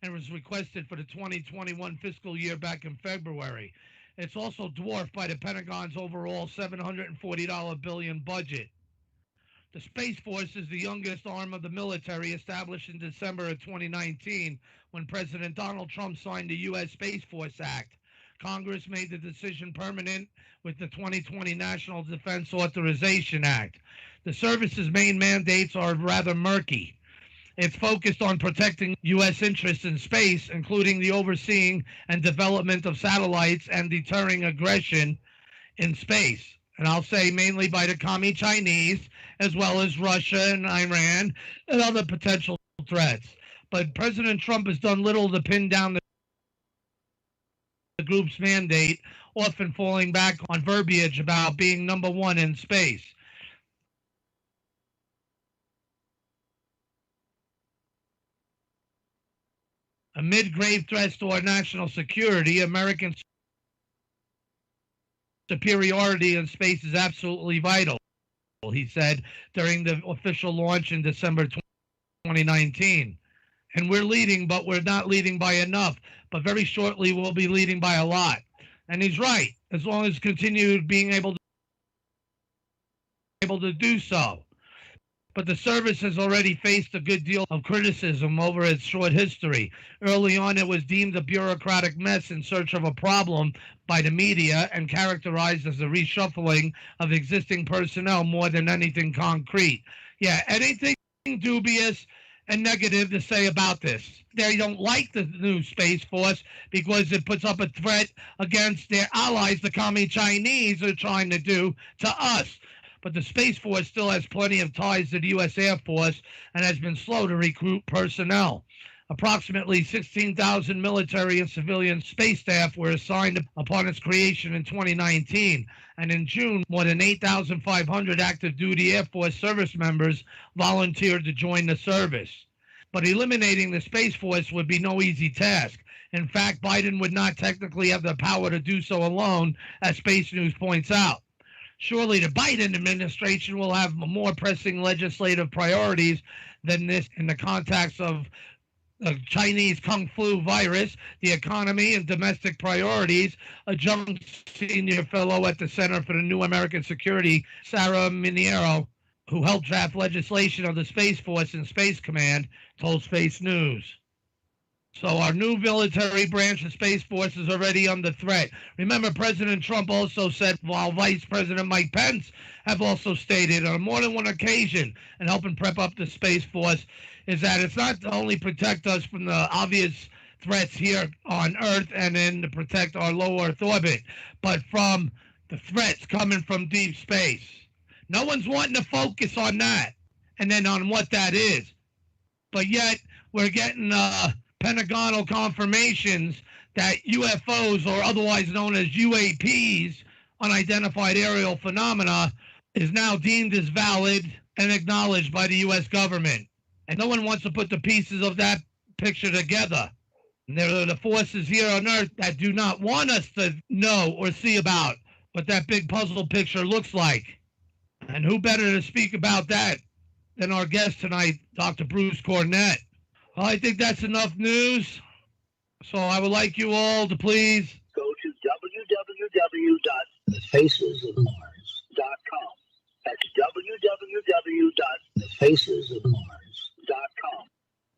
and was requested for the 2021 fiscal year back in February. It's also dwarfed by the Pentagon's overall $740 billion budget. The Space Force is the youngest arm of the military, established in December of 2019 when President Donald Trump signed the U.S. Space Force Act. Congress made the decision permanent with the 2020 National Defense Authorization Act. The service's main mandates are rather murky. It's focused on protecting U.S. interests in space, including the overseeing and development of satellites and deterring aggression in space. And I'll say mainly by the commie Chinese, as well as Russia and Iran and other potential threats. But President Trump has done little to pin down the group's mandate, often falling back on verbiage about being number one in space. Amid grave threats to our national security, American superiority in space is absolutely vital, he said during the official launch in December 2019. And we're leading, but we're not leading by enough. But very shortly, we'll be leading by a lot. And he's right, as long as continue being able to do so. But the service has already faced a good deal of criticism over its short history. Early on, it was deemed a bureaucratic mess in search of a problem by the media and characterized as a reshuffling of existing personnel more than anything concrete. Yeah, anything dubious and negative to say about this. They don't like the new Space Force because it puts up a threat against their allies, the commie Chinese, are trying to do to us. But the Space Force still has plenty of ties to the U.S. Air Force and has been slow to recruit personnel. Approximately 16,000 military and civilian space staff were assigned upon its creation in 2019. And in June, more than 8,500 active duty Air Force service members volunteered to join the service. But eliminating the Space Force would be no easy task. In fact, Biden would not technically have the power to do so alone, as Space News points out. Surely the Biden administration will have more pressing legislative priorities than this in the context of the Chinese Kung Flu virus, the economy, and domestic priorities. A young senior fellow at the Center for the New American Security, Sarah Miniero, who helped draft legislation of the Space Force and Space Command, told Space News. So our new military branch, the Space Force, is already under threat. Remember, President Trump also said, while Vice President Mike Pence have also stated on more than one occasion in helping prep up the Space Force, is that it's not to only protect us from the obvious threats here on Earth and then to protect our low Earth orbit, but from the threats coming from deep space. No one's wanting to focus on that and then on what that is. But yet we're getting Pentagonal confirmations that UFOs, or otherwise known as UAPs, unidentified aerial phenomena, is now deemed as valid and acknowledged by the U.S. government. And no one wants to put the pieces of that picture together. And there are the forces here on Earth that do not want us to know or see about what that big puzzle picture looks like. And who better to speak about that than our guest tonight, Dr. Bruce Cornett. Well, I think that's enough news. So I would like you all to please go to www.thefacesofmars.com. That's www.thefacesofmars.com.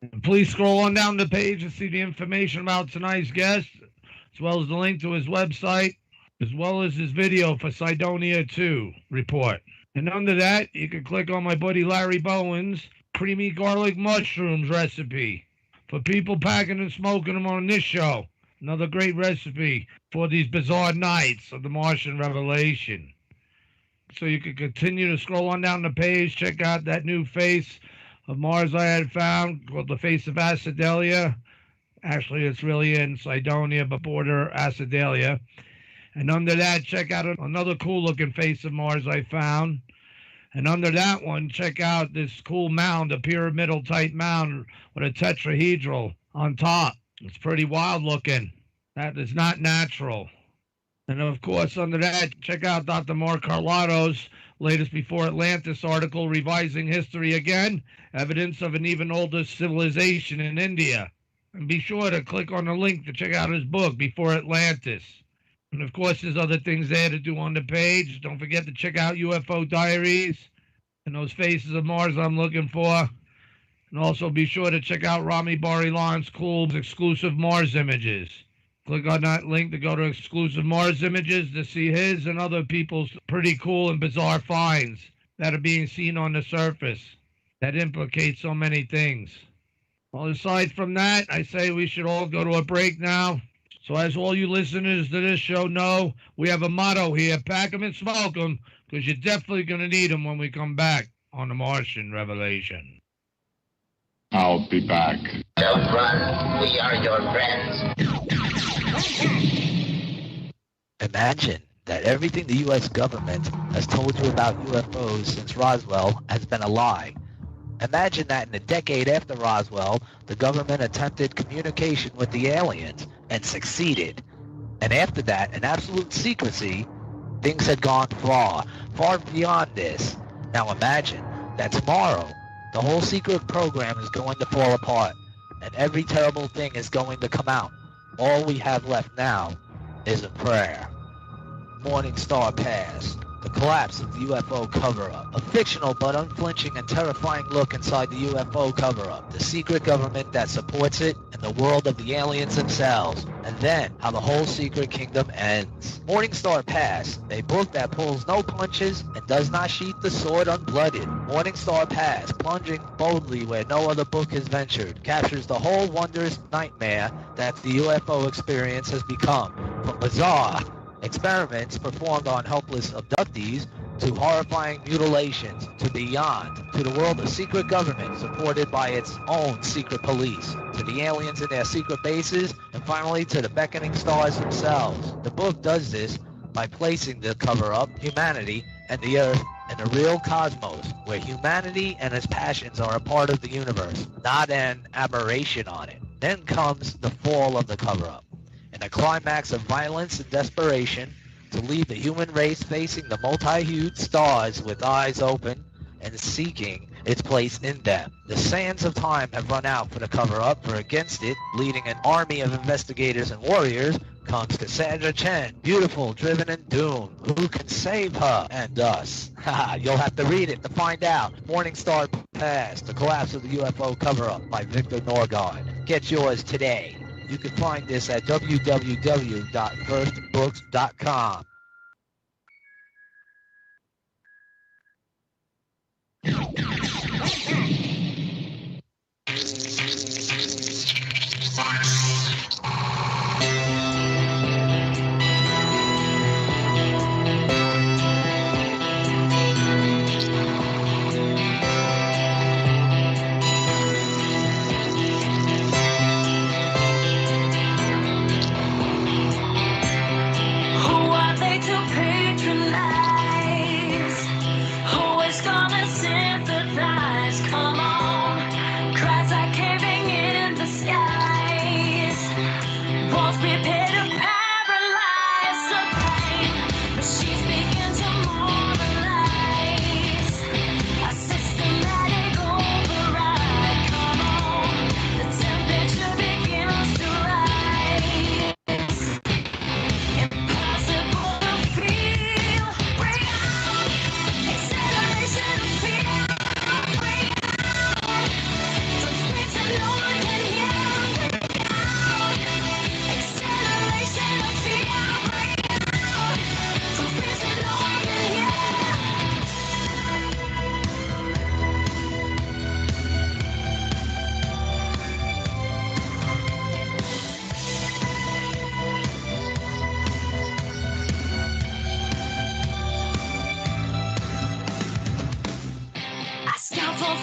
And please scroll on down the page and see the information about tonight's guest, as well as the link to his website, as well as his video for Cydonia 2 report. And under that, you can click on my buddy Larry Bowen's creamy garlic mushrooms recipe for people packing and smoking them on this show. Another great recipe for these bizarre nights of the Martian revelation. So you can continue to scroll on down the page, check out that new face of Mars I had found called the Face of Acidalia. Actually, it's really in Cydonia, but border Acidalia. And under that, check out another cool-looking face of Mars I found. And under that one, check out this cool mound, a pyramidal-type mound with a tetrahedral on top. It's pretty wild-looking. That is not natural. And, of course, under that, check out Dr. Mark Carlotto's latest Before Atlantis article, Revising History Again, Evidence of an Even Older Civilization in India. And be sure to click on the link to check out his book, Before Atlantis. And, of course, there's other things there to do on the page. Don't forget to check out UFO Diaries and those Faces of Mars I'm looking for. And also be sure to check out Rami Bar-Ilan's cool exclusive Mars images. Click on that link to go to exclusive Mars images to see his and other people's pretty cool and bizarre finds that are being seen on the surface that implicate so many things. Well, aside from that, I say we should all go to a break now. So as all you listeners to this show know, we have a motto here: pack 'em and smoke 'em, because you're definitely going to need them when we come back on the Martian Revelation. I'll be back. Don't run. We are your friends. Imagine that everything the U.S. government has told you about UFOs since Roswell has been a lie. Imagine that in a decade after Roswell, the government attempted communication with the aliens and succeeded. And after that, in absolute secrecy, things had gone far, far beyond this. Now imagine that tomorrow, the whole secret program is going to fall apart, and every terrible thing is going to come out. All we have left now is a prayer. Morning Star Pass. The collapse of the UFO cover-up. A fictional but unflinching and terrifying look inside the UFO cover-up. The secret government that supports it, and the world of the aliens themselves. And then, how the whole secret kingdom ends. Morning Star Pass. A book that pulls no punches and does not sheath the sword unblooded. Morning Star Pass. Plunging boldly where no other book has ventured. Captures the whole wondrous nightmare that the UFO experience has become. From bizarre experiments performed on helpless abductees, to horrifying mutilations, to beyond, to the world of secret government supported by its own secret police, to the aliens in their secret bases, and finally to the beckoning stars themselves. The book does this by placing the cover-up, humanity, and the Earth in a real cosmos, where humanity and its passions are a part of the universe, not an aberration on it. Then comes the fall of the cover-up. In a climax of violence and desperation, to leave the human race facing the multi-hued stars with eyes open and seeking its place in them. The sands of time have run out for the cover-up, for against it, leading an army of investigators and warriors, comes Cassandra Chen, beautiful, driven, and doomed. Who can save her and us? Haha, you'll have to read it to find out. Morning Star Pass, The Collapse of the UFO Cover-Up by Victor Norgard. Get yours today. You can find this at www.firstbooks.com.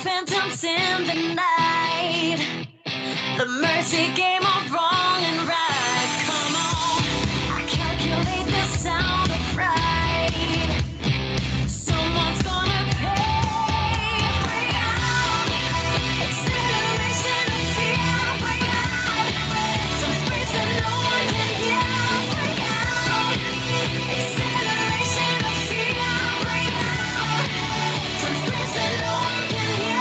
Phantoms in the night, the mercy game of wrong and right. Come on, I calculate the sound of pride. Someone's gonna pay. Bring out acceleration of fear. Bring out some space that no one can hear. Bring out acceleration of fear. Bring out some space that no one can hear.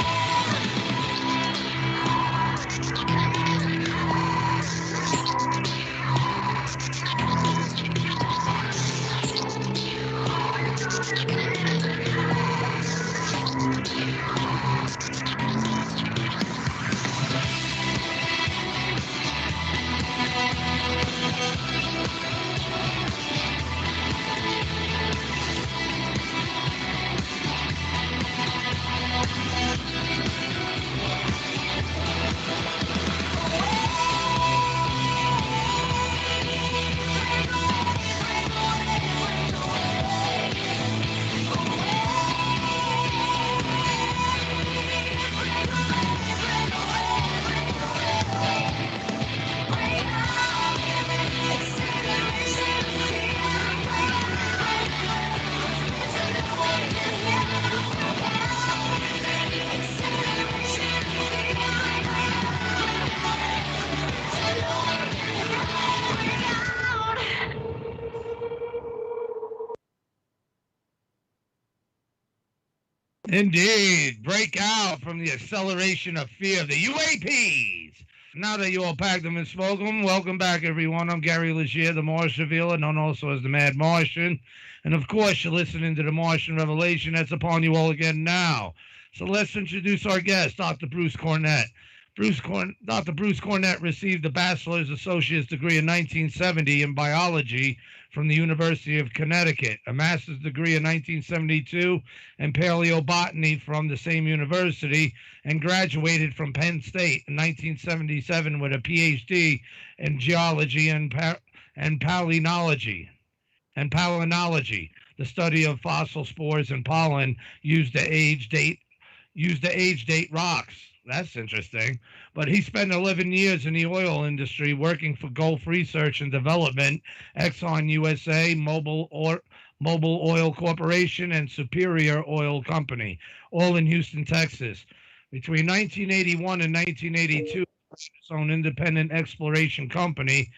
Indeed. Break out from the acceleration of fear, the UAPs. Now that you all packed them and smoked them, welcome back, everyone. I'm Gary Leggiere, the Mars Revealer, known also as the Mad Martian. And of course, you're listening to the Martian Revelation that's upon you all again now. So let's introduce our guest, Dr. Bruce Cornett. Dr. Bruce Cornett received a bachelor's associate's degree in 1970 in biology from the University of Connecticut, a master's degree in 1972 in paleobotany from the same university, and graduated from Penn State in 1977 with a PhD in geology and palynology. The study of fossil spores and pollen used to age date rocks. That's interesting. But he spent 11 years in the oil industry working for Gulf Research and Development, Exxon USA, Mobil Oil Corporation, and Superior Oil Company, all in Houston, Texas. Between 1981 and 1982, his own independent exploration company,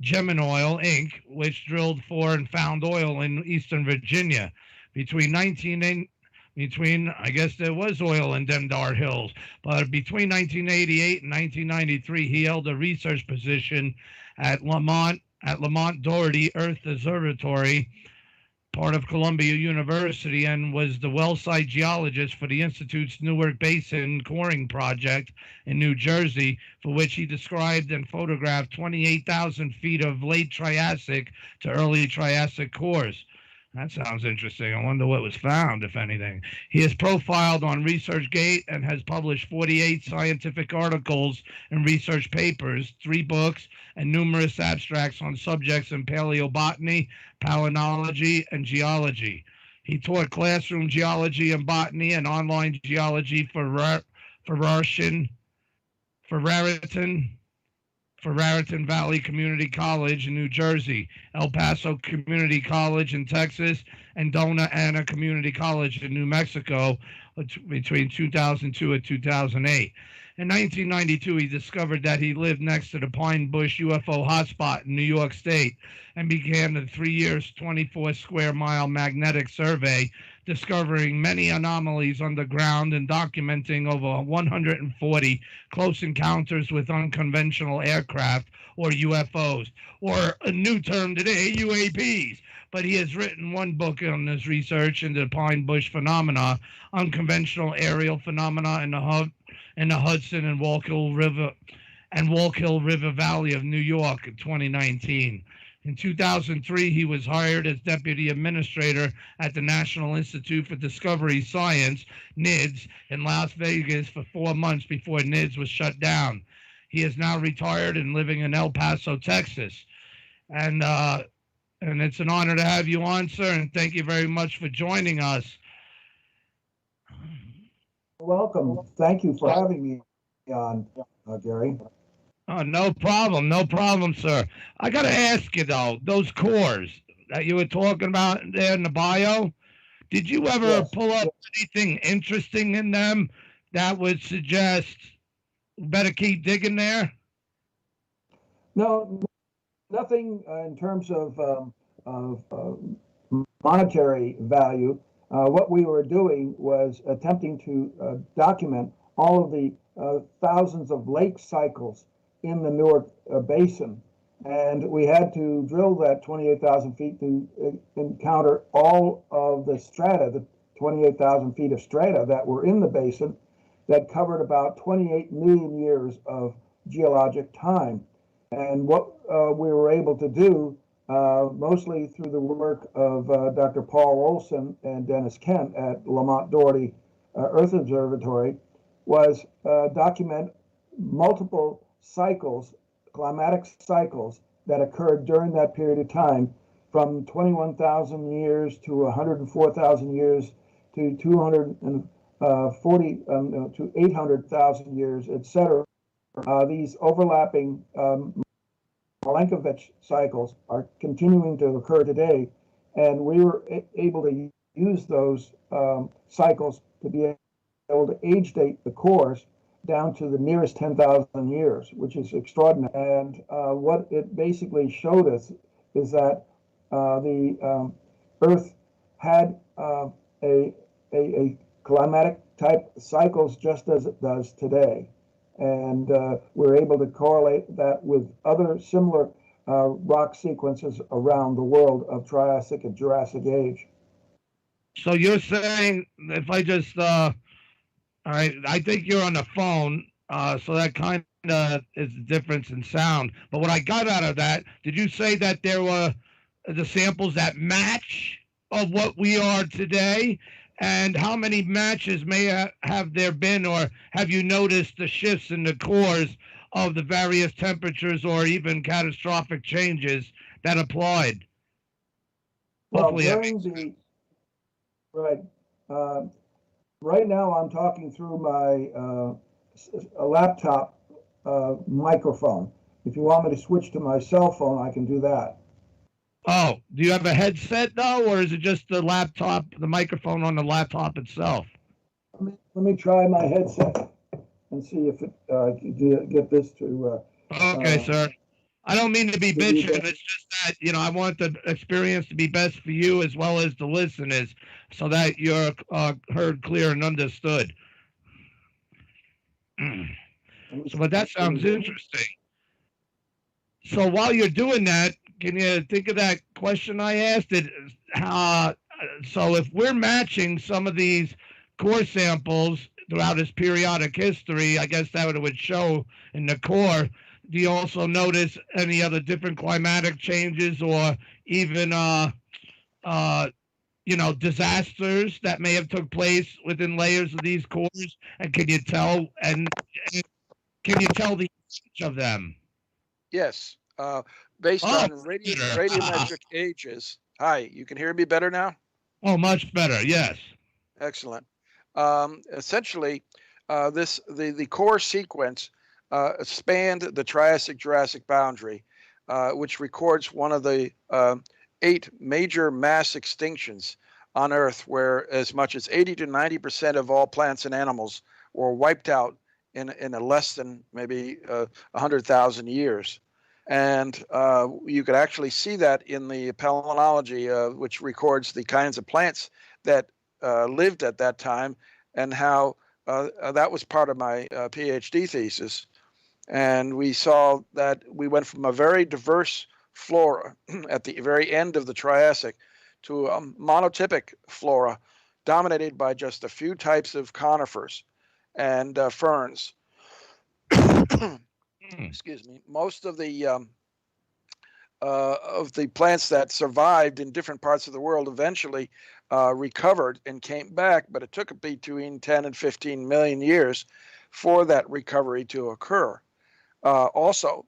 Gemini Oil, Inc., which drilled for and found oil in Eastern Virginia. I guess there was oil in Demdar Hills, but between 1988 and 1993, he held a research position at Lamont Doherty Earth Observatory, part of Columbia University, and was the well site geologist for the Institute's Newark Basin Coring Project in New Jersey, for which he described and photographed 28,000 feet of late Triassic to early Triassic cores. That sounds interesting. I wonder what was found, if anything. He is profiled on ResearchGate and has published 48 scientific articles and research papers, 3 books, and numerous abstracts on subjects in paleobotany, palynology, and geology. He taught classroom geology and botany and online geology for Raritan Valley Community College in New Jersey, El Paso Community College in Texas, and Dona Ana Community College in New Mexico between 2002 and 2008. In 1992, he discovered that he lived next to the Pine Bush UFO hotspot in New York State and began the 3 years, 24 square mile magnetic survey, discovering many anomalies underground and documenting over 140 close encounters with unconventional aircraft, or UFOs, or a new term today, UAPs. But he has written 1 book on his research into the Pine Bush phenomena, unconventional aerial phenomena in the Hudson and Wallkill River Valley of New York in 2019. In 2003, he was hired as deputy administrator at the National Institute for Discovery Science, NIDS, in Las Vegas for 4 months before NIDS was shut down. He is now retired and living in El Paso, Texas. And it's an honor to have you on, sir, and thank you very much for joining us. Welcome. Thank you for having me on, Gary. Oh, no problem, sir. I got to ask you, though, those cores that you were talking about there in the bio, did you ever pull up anything interesting in them that would suggest we better keep digging there? No, nothing in terms of monetary value. What we were doing was attempting to document all of the thousands of lake cycles in the Newark Basin. And we had to drill that 28,000 feet to encounter all of the strata, the 28,000 feet of strata that were in the basin that covered about 28 million years of geologic time. And what we were able to do, mostly through the work of Dr. Paul Olson and Dennis Kent at Lamont Doherty Earth Observatory, was document multiple cycles, climatic cycles that occurred during that period of time, from 21,000 years to 104,000 years to 240 to 800,000 years, etc. These overlapping Milankovitch cycles are continuing to occur today, and we were able to use those cycles to be able to age date the cores down to the nearest 10,000 years, which is extraordinary. And what it basically showed us is that the Earth had a climatic type cycles just as it does today. And we're able to correlate that with other similar rock sequences around the world of Triassic and Jurassic age. So you're saying, if I just, all right, I think you're on the phone, so that kind of is the difference in sound. But what I got out of that, did you say that there were the samples that match of what we are today? And how many matches may have there been, or have you noticed the shifts in the cores of the various temperatures or even catastrophic changes that applied? Well, Hopefully during the right now I'm talking through my laptop microphone. If you want me to switch to my cell phone, I can do that. Oh, do you have a headset though, or is it just the laptop, the microphone on the laptop itself? Let me try my headset and see if it get this to. Okay, sir. I don't mean to be bitching. It's just that, you know, I want the experience to be best for you as well as the listeners, so that you're heard clear and understood. But that sounds interesting. So while you're doing that, can you think of that question I asked? So if we're matching some of these core samples throughout its periodic history, I guess that would show in the core. Do you also notice any other different climatic changes, or even disasters that may have took place within layers of these cores? And can you tell the age of them? Yes. Based on radiometric ages. Hi, you can hear me better now? Oh, much better. Yes. Excellent. Essentially, the core sequence spanned the Triassic-Jurassic boundary, which records one of the 8 major mass extinctions on Earth, where as much as 80 to 90% of all plants and animals were wiped out in a less than maybe 100,000 years. And you could actually see that in the palynology, which records the kinds of plants that lived at that time, and how that was part of my PhD thesis. And we saw that we went from a very diverse flora at the very end of the Triassic to a monotypic flora dominated by just a few types of conifers and ferns. Excuse me. Most of the plants that survived in different parts of the world eventually recovered and came back, but it took between 10 and 15 million years for that recovery to occur. Also,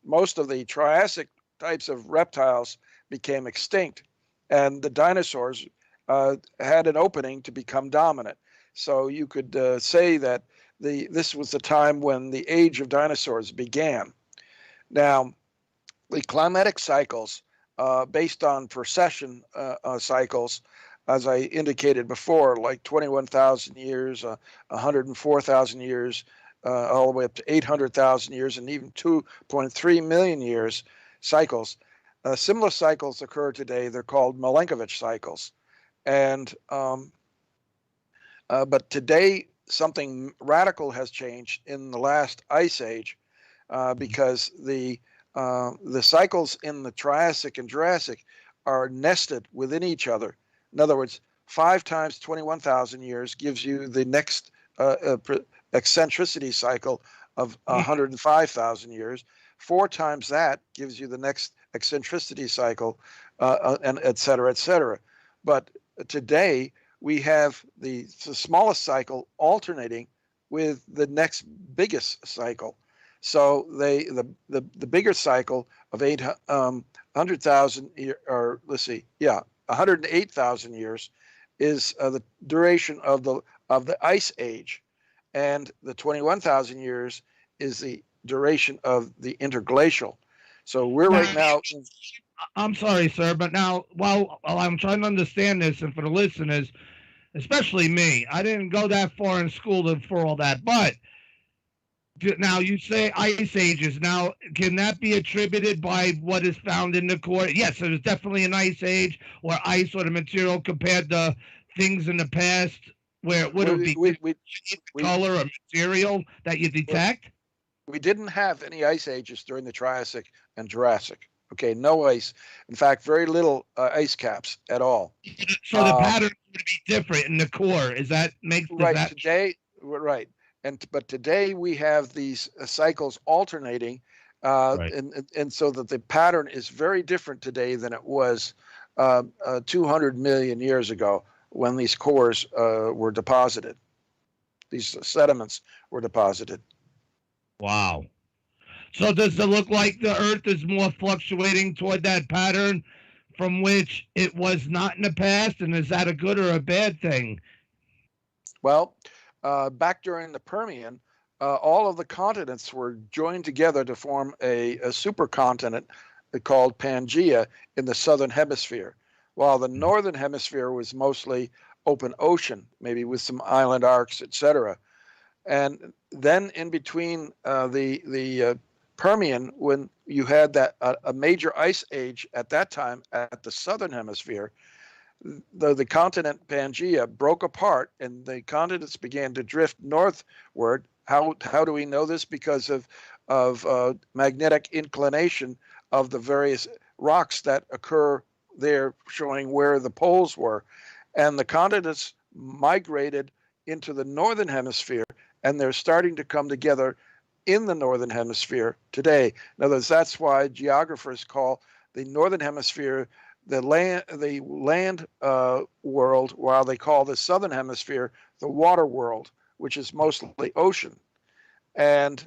most of the Triassic types of reptiles became extinct, and the dinosaurs had an opening to become dominant. So you could say that this was the time when the age of dinosaurs began. Now, the climatic cycles, based on precession cycles, as I indicated before, like 21,000 years, 104,000 years, all the way up to 800,000 years, and even 2.3 million years cycles. Similar cycles occur today. They're called Milankovitch cycles. And but today, something radical has changed in the last ice age, because the cycles in the Triassic and Jurassic are nested within each other. In other words, 5 times 21,000 years gives you the next eccentricity cycle of 105,000 years. 4 times that gives you the next eccentricity cycle, and et cetera, et cetera. But today, we have the smallest cycle alternating with the next biggest cycle. So the bigger cycle of 100,000 or 108,000 years is the duration of the ice age, and the 21,000 years is the duration of the interglacial. So we're right now. I'm sorry, sir, but now while I'm trying to understand this, and for the listeners, especially me, I didn't go that far in school for all that. But now you say ice ages. Now, can that be attributed by what is found in the core? Yes, there's definitely an ice age, or ice or the material compared to things in the past where would it be we color or material that you detect? We didn't have any ice ages during the Triassic and Jurassic. Okay, no ice. In fact, very little ice caps at all. So the pattern would be different in the core. Is that makes right that... today? Right, but today we have these cycles alternating, Right. and so that the pattern is very different today than it was 200 million years ago when these cores were deposited. These sediments were deposited. Wow. So does it look like the Earth is more fluctuating toward that pattern from which it was not in the past? And is that a good or a bad thing? Well, back during the Permian, all of the continents were joined together to form a supercontinent called Pangaea in the southern hemisphere, while the northern hemisphere was mostly open ocean, maybe with some island arcs, etc. And then in between the Permian, when you had that a major ice age at that time at the southern hemisphere, the continent Pangaea broke apart and the continents began to drift northward. How do we know this? Because of magnetic inclination of the various rocks that occur there, showing where the poles were, and the continents migrated into the northern hemisphere, and they're starting to come together in the northern hemisphere today. In other words, that's why geographers call the northern hemisphere the land world, while they call the southern hemisphere the water world, which is mostly ocean. And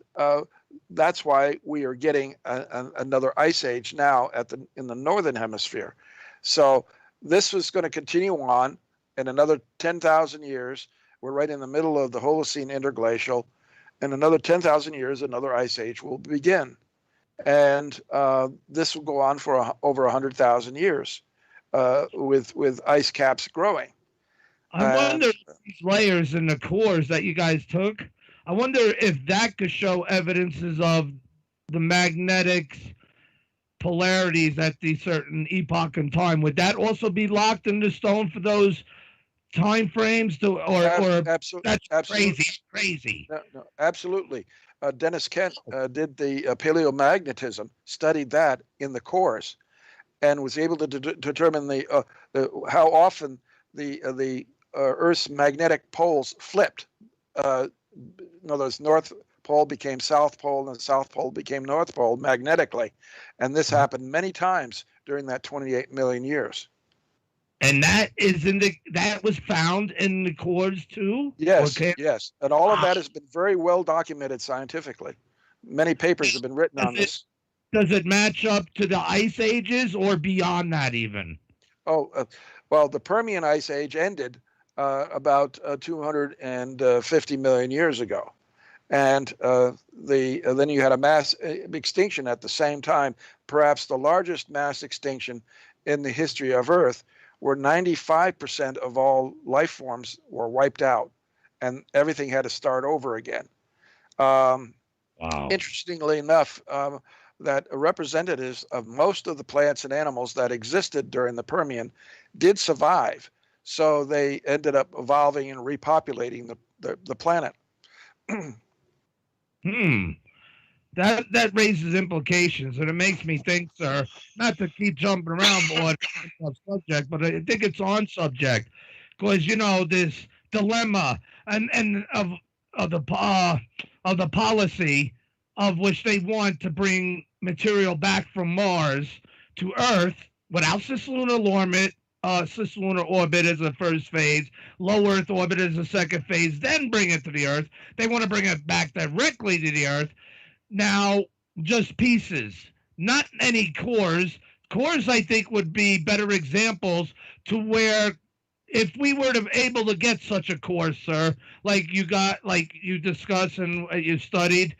that's why we are getting another ice age now in the northern hemisphere. So this was going to continue on in another 10,000 years. We're right in the middle of the Holocene interglacial. In another 10,000 years, another ice age will begin. And this will go on for over 100,000 years with ice caps growing. I wonder if these layers in the cores that you guys took, I wonder if that could show evidences of the magnetics polarities at the certain epoch in time. Would that also be locked into stone for those time frames? Absolutely. That's crazy. No, absolutely. Dennis Kent did the paleomagnetism, studied that in the cores, and was able to determine how often the Earth's magnetic poles flipped. In other words, North Pole became South Pole, and the South Pole became North Pole magnetically, and this happened many times during that 28 million years. And that was found in the cores too? Yes, yes. And all of that has been very well documented scientifically. Many papers have been written on this. Does it match up to the ice ages or beyond that even? Well, the Permian ice age ended about 250 million years ago. And then you had a mass extinction at the same time, perhaps the largest mass extinction in the history of Earth, where 95% of all life forms were wiped out, and everything had to start over again. Wow. Interestingly enough, that representatives of most of the plants and animals that existed during the Permian did survive, so they ended up evolving and repopulating the planet. That raises implications, and it makes me think, sir, not to keep jumping around on subject, but I think it's on subject, because this dilemma and of the policy of which they want to bring material back from Mars to Earth without cislunar orbit as the first phase, low Earth orbit as the second phase, then bring it to the Earth. They want to bring it back directly to the Earth. Now, just pieces, not any cores. Cores, I think, would be better examples to where if we were able to get such a core, sir, like you discussed and you studied,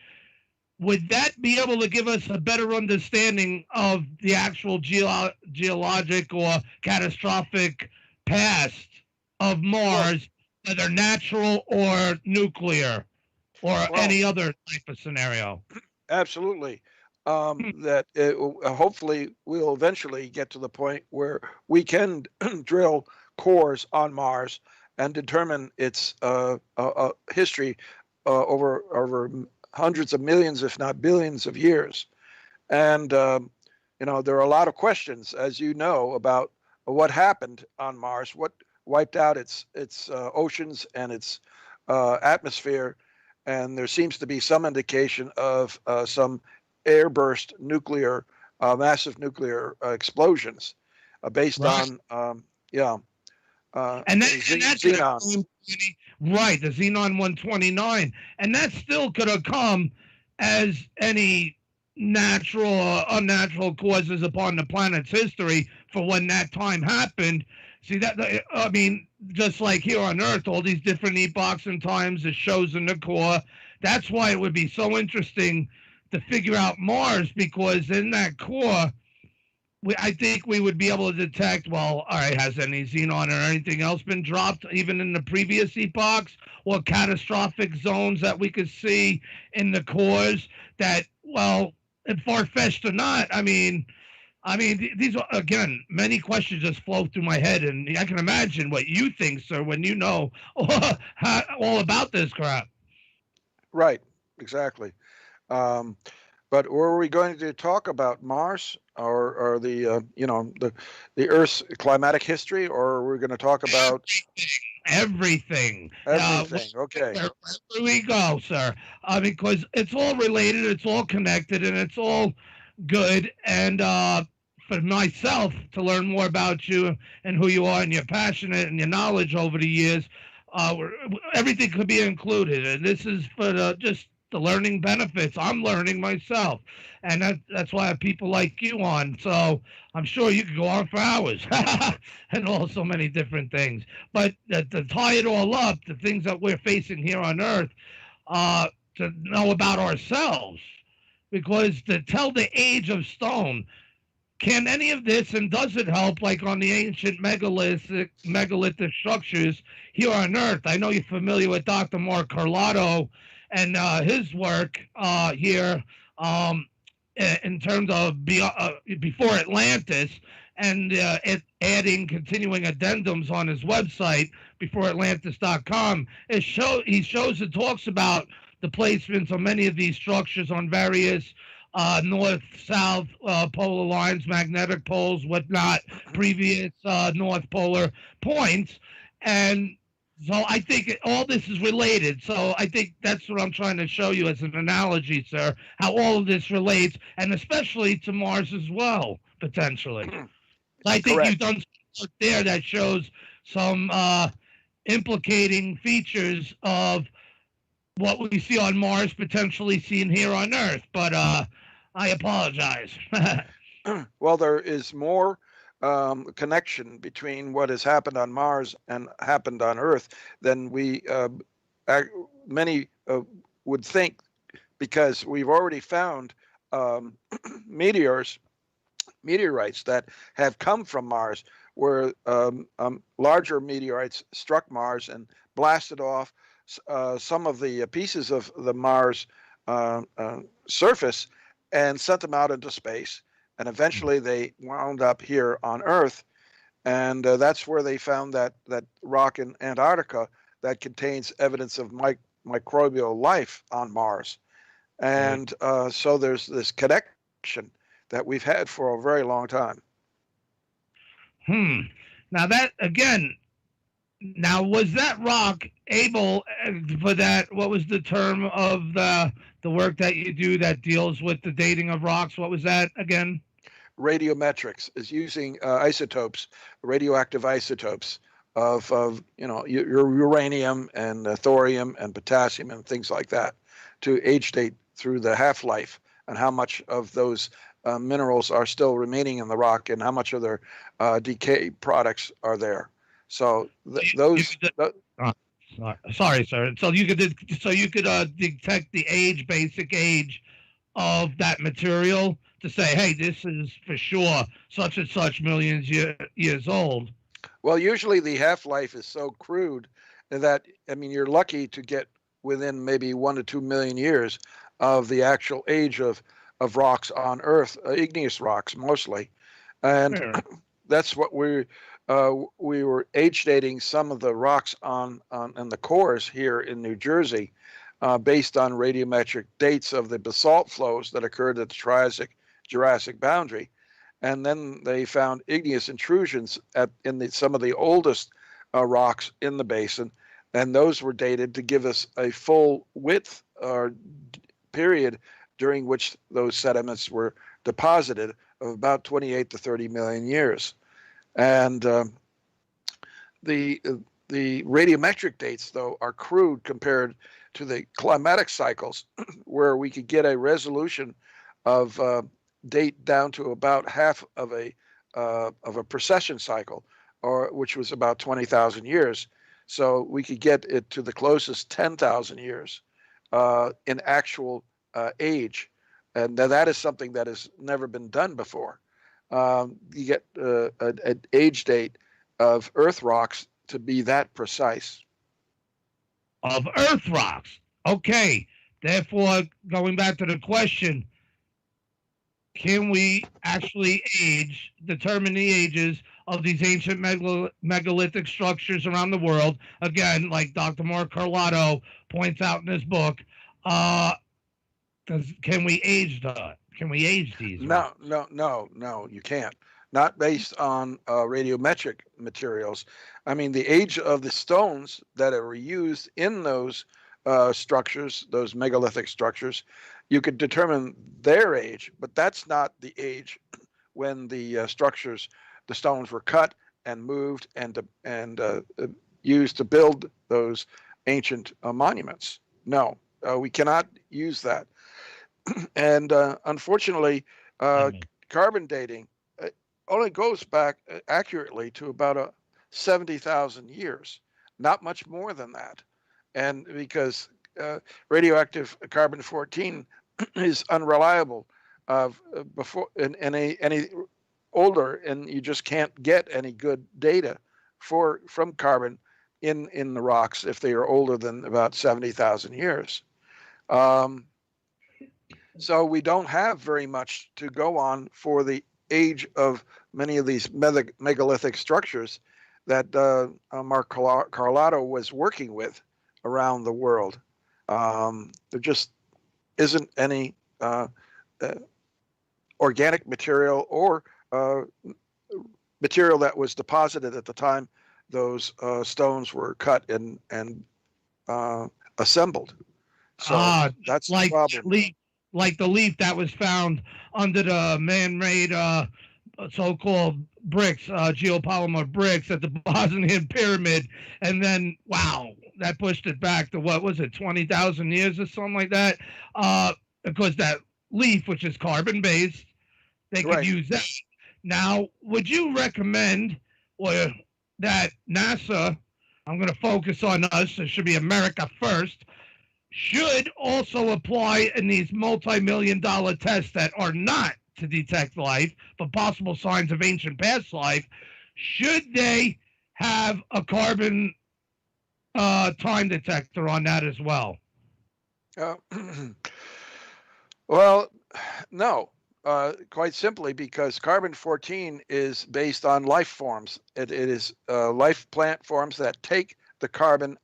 would that be able to give us a better understanding of the actual geologic or catastrophic past of Mars, whether natural or nuclear? Or any other type of scenario? Absolutely. That hopefully we'll eventually get to the point where we can drill cores on Mars and determine its history over hundreds of millions, if not billions of years. And, there are a lot of questions, as you know, about what happened on Mars, what wiped out its oceans and its atmosphere. And there seems to be some indication of some airburst massive nuclear explosions based on, and that's xenon. Right, the Xenon 129. And that still could have come as any natural or unnatural causes upon the planet's history for when that time happened. See, just like here on Earth, all these different epochs and times, it shows in the core. That's why it would be so interesting to figure out Mars, because in that core, I think we would be able to detect, well, all right, has any xenon or anything else been dropped even in the previous epochs, or catastrophic zones that we could see in the cores that, well, far-fetched or not, I mean, these are, again, many questions just flow through my head, and I can imagine what you think, sir, when you know all about this crap. Right, exactly. But were we going to talk about Mars or the Earth's climatic history, or are we going to talk about everything? Okay. Wherever we go, sir, because it's all related, it's all connected, and it's all good. And for myself to learn more about you and who you are and your passionate and your knowledge over the years, everything could be included. And this is for just the learning benefits. I'm learning myself, and that's why I have people like you on. So I'm sure you could go on for hours and all so many different things. But to tie it all up, the things that we're facing here on Earth, to know about ourselves, because to tell the age of stone, can any of this, and does it help, like on the ancient megalithic structures here on Earth? I know you're familiar with Dr. Mark Carlotto and his work here in terms of before Atlantis, and continuing addendums on his website, beforeatlantis.com. He shows and talks about the placements of many of these structures on various north-south polar lines, magnetic poles, whatnot, previous north polar points. And so I think all this is related. So I think that's what I'm trying to show you as an analogy, sir, how all of this relates, and especially to Mars as well, potentially. I think Correct. you've done some work there that shows some implicating features of what we see on Mars potentially seen here on Earth. But I apologize. Well, there is more connection between what has happened on Mars and happened on Earth than many would think, because we've already found meteorites that have come from Mars, where larger meteorites struck Mars and blasted off some of the pieces of the Mars surface and sent them out into space. And eventually they wound up here on Earth. And that's where they found that rock in Antarctica that contains evidence of microbial life on Mars. And so there's this connection that we've had for a very long time. Now that, again, was that rock able for that, what was the term of the work that you do that deals with the dating of rocks? What was that again? Radiometrics is using isotopes, radioactive isotopes of your uranium and thorium and potassium and things like that to age date through the half-life and how much of those minerals are still remaining in the rock and how much of their decay products are there. So sorry, sir. So you could detect the basic age of that material to say, hey, this is for sure such and such millions years old. Well, usually the half-life is so crude that, you're lucky to get within maybe 1 to 2 million years of the actual age of rocks on Earth, igneous rocks mostly. And that's what we're we were age dating some of the rocks on the cores here in New Jersey based on radiometric dates of the basalt flows that occurred at the Triassic-Jurassic boundary. And then they found igneous intrusions in some of the oldest rocks in the basin, and those were dated to give us a full width or period during which those sediments were deposited of about 28 to 30 million years. And the radiometric dates, though, are crude compared to the climatic cycles, where we could get a resolution of date down to about half of a precession cycle, or which was about 20,000 years. So we could get it to the closest 10,000 years in actual age, and that is something that has never been done before. You get an age date of Earth rocks to be that precise. Of Earth rocks. Okay. Therefore, going back to the question, can we actually determine the ages of these ancient megalithic structures around the world? Again, like Dr. Mark Carlotto points out in his book, can we age that? Can we age these? No, you can't. Not based on radiometric materials. I mean, the age of the stones that are used in those structures, those megalithic structures, you could determine their age, but that's not the age when the stones were cut and moved and used to build those ancient monuments. No, we cannot use that. And unfortunately, carbon dating only goes back accurately to about 70,000 years, not much more than that. And because radioactive carbon-14 is unreliable before any older, and you just can't get any good data from carbon in the rocks if they are older than about 70,000 years. So we don't have very much to go on for the age of many of these megalithic structures that Mark Carlotto was working with around the world. There just isn't any organic material or material that was deposited at the time those stones were cut and assembled. So that's like the problem. Like the leaf that was found under the man-made so-called bricks, geopolymer bricks at the Bosnian pyramid, and then wow, that pushed it back to what was it, 20,000 years or something like that? Because that leaf, which is carbon-based, they could use that. Now, would you recommend that NASA? I'm going to focus on us. It should be America first. Should also apply in these multi-million-dollar tests that are not to detect life, but possible signs of ancient past life. Should they have a carbon time detector on that as well? Well, no. Quite simply because carbon-14 is based on life forms. It is life plant forms that take the carbon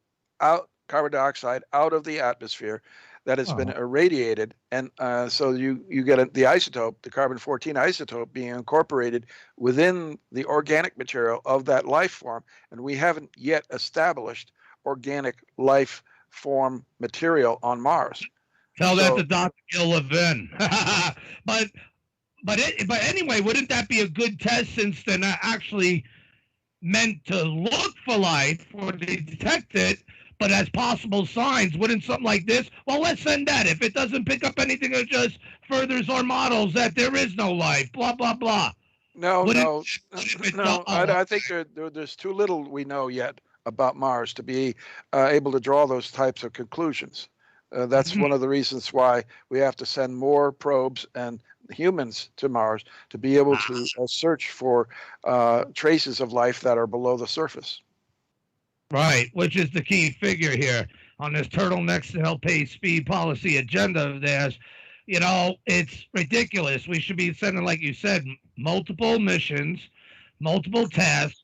dioxide out of the atmosphere that has been irradiated, and so you get the isotope, the carbon-14 isotope, being incorporated within the organic material of that life form, and we haven't yet established organic life form material on Mars. Tell that to Dr. Gil Levin. But anyway, wouldn't that be a good test, since they're not actually meant to look for life or to detect it, but as possible signs? Wouldn't something like this, well, let's send that. If it doesn't pick up anything, it just furthers our models that there is no life, blah, blah, blah. No. I think there's too little we know yet about Mars to be able to draw those types of conclusions. That's one of the reasons why we have to send more probes and humans to Mars to be able to search for traces of life that are below the surface. Right, which is the key figure here on this turtleneck snail pace speed policy agenda of theirs. You know, it's ridiculous. We should be sending, like you said, multiple missions, multiple tasks,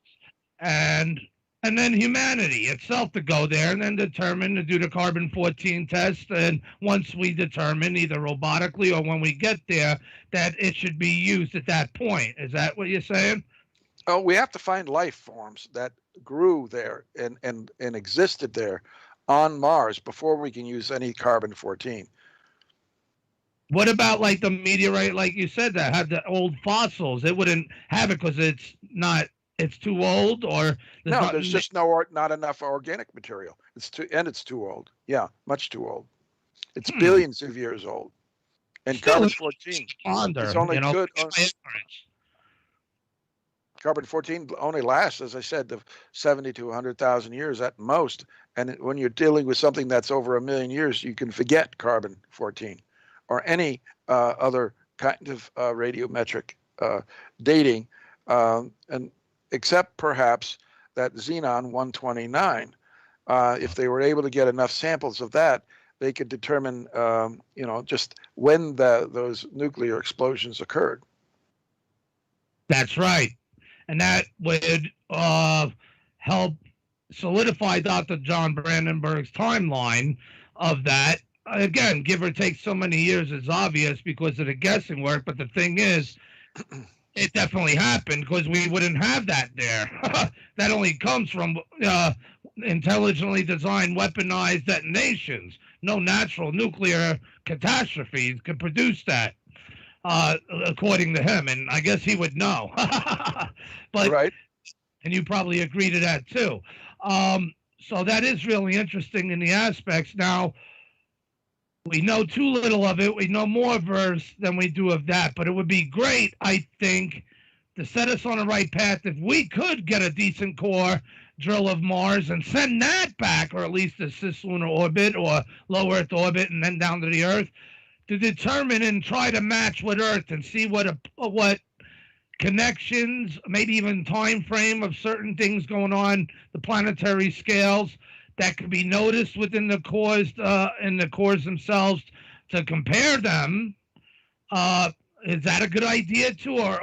and then humanity itself to go there and then determine to do the carbon-14 test. And once we determine, either robotically or when we get there, that it should be used at that point. Is that what you're saying? Oh, we have to find life forms that grew there and existed there on Mars before we can use any carbon-14. What about like the meteorite, like you said, that had the old fossils? It wouldn't have it because it's too old, or there's just not enough organic material. It's too old. Yeah, much too old. It's billions of years old. And carbon-14 is only good. Carbon-14 only lasts, as I said, 70 to 100,000 years at most. And when you're dealing with something that's over 1 million years, you can forget carbon-14 or any other kind of radiometric dating, and except perhaps that xenon-129. If they were able to get enough samples of that, they could determine, just when those nuclear explosions occurred. That's right. And that would help solidify Dr. John Brandenburg's timeline of that. Again, give or take so many years is obvious because of the guessing work, but the thing is, it definitely happened because we wouldn't have that there. That only comes from intelligently designed weaponized detonations. No natural nuclear catastrophes could produce that, according to him, and I guess he would know. But right. And you probably agree to that too. So that is really interesting in the aspects. Now, we know too little of it. We know more verse than we do of that. But it would be great, I think, to set us on the right path if we could get a decent core drill of Mars and send that back, or at least a cislunar orbit or low Earth orbit, and then down to the Earth, to determine and try to match with Earth and see what connections, maybe even time frame of certain things going on, the planetary scales that could be noticed within the cores and the cores themselves, to compare them. Is that a good idea too, or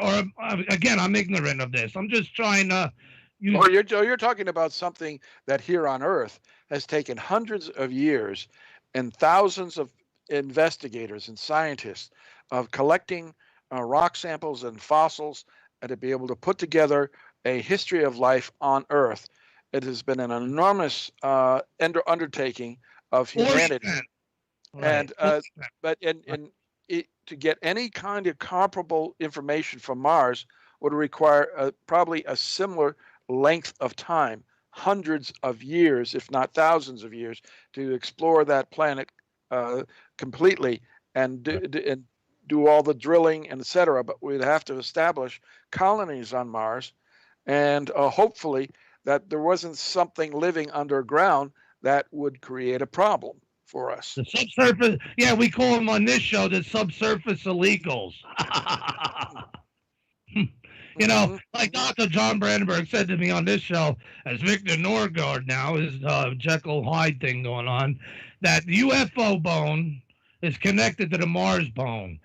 again, I'm ignorant of this. I'm just trying to. You're talking about something that here on Earth has taken hundreds of years and thousands of investigators and scientists of collecting rock samples and fossils, and to be able to put together a history of life on Earth. It has been an enormous undertaking of humanity, right. To get any kind of comparable information from Mars would require probably a similar length of time, hundreds of years, if not thousands of years, to explore that planet completely and do all the drilling and etc. But we'd have to establish colonies on Mars, and hopefully that there wasn't something living underground that would create a problem for us. The subsurface, yeah, we call them on this show the subsurface illegals. You know, like Dr. John Brandenburg said to me on this show, as Victor Norgard now, his Jekyll Hyde thing going on, that the UFO bone is connected to the Mars bone.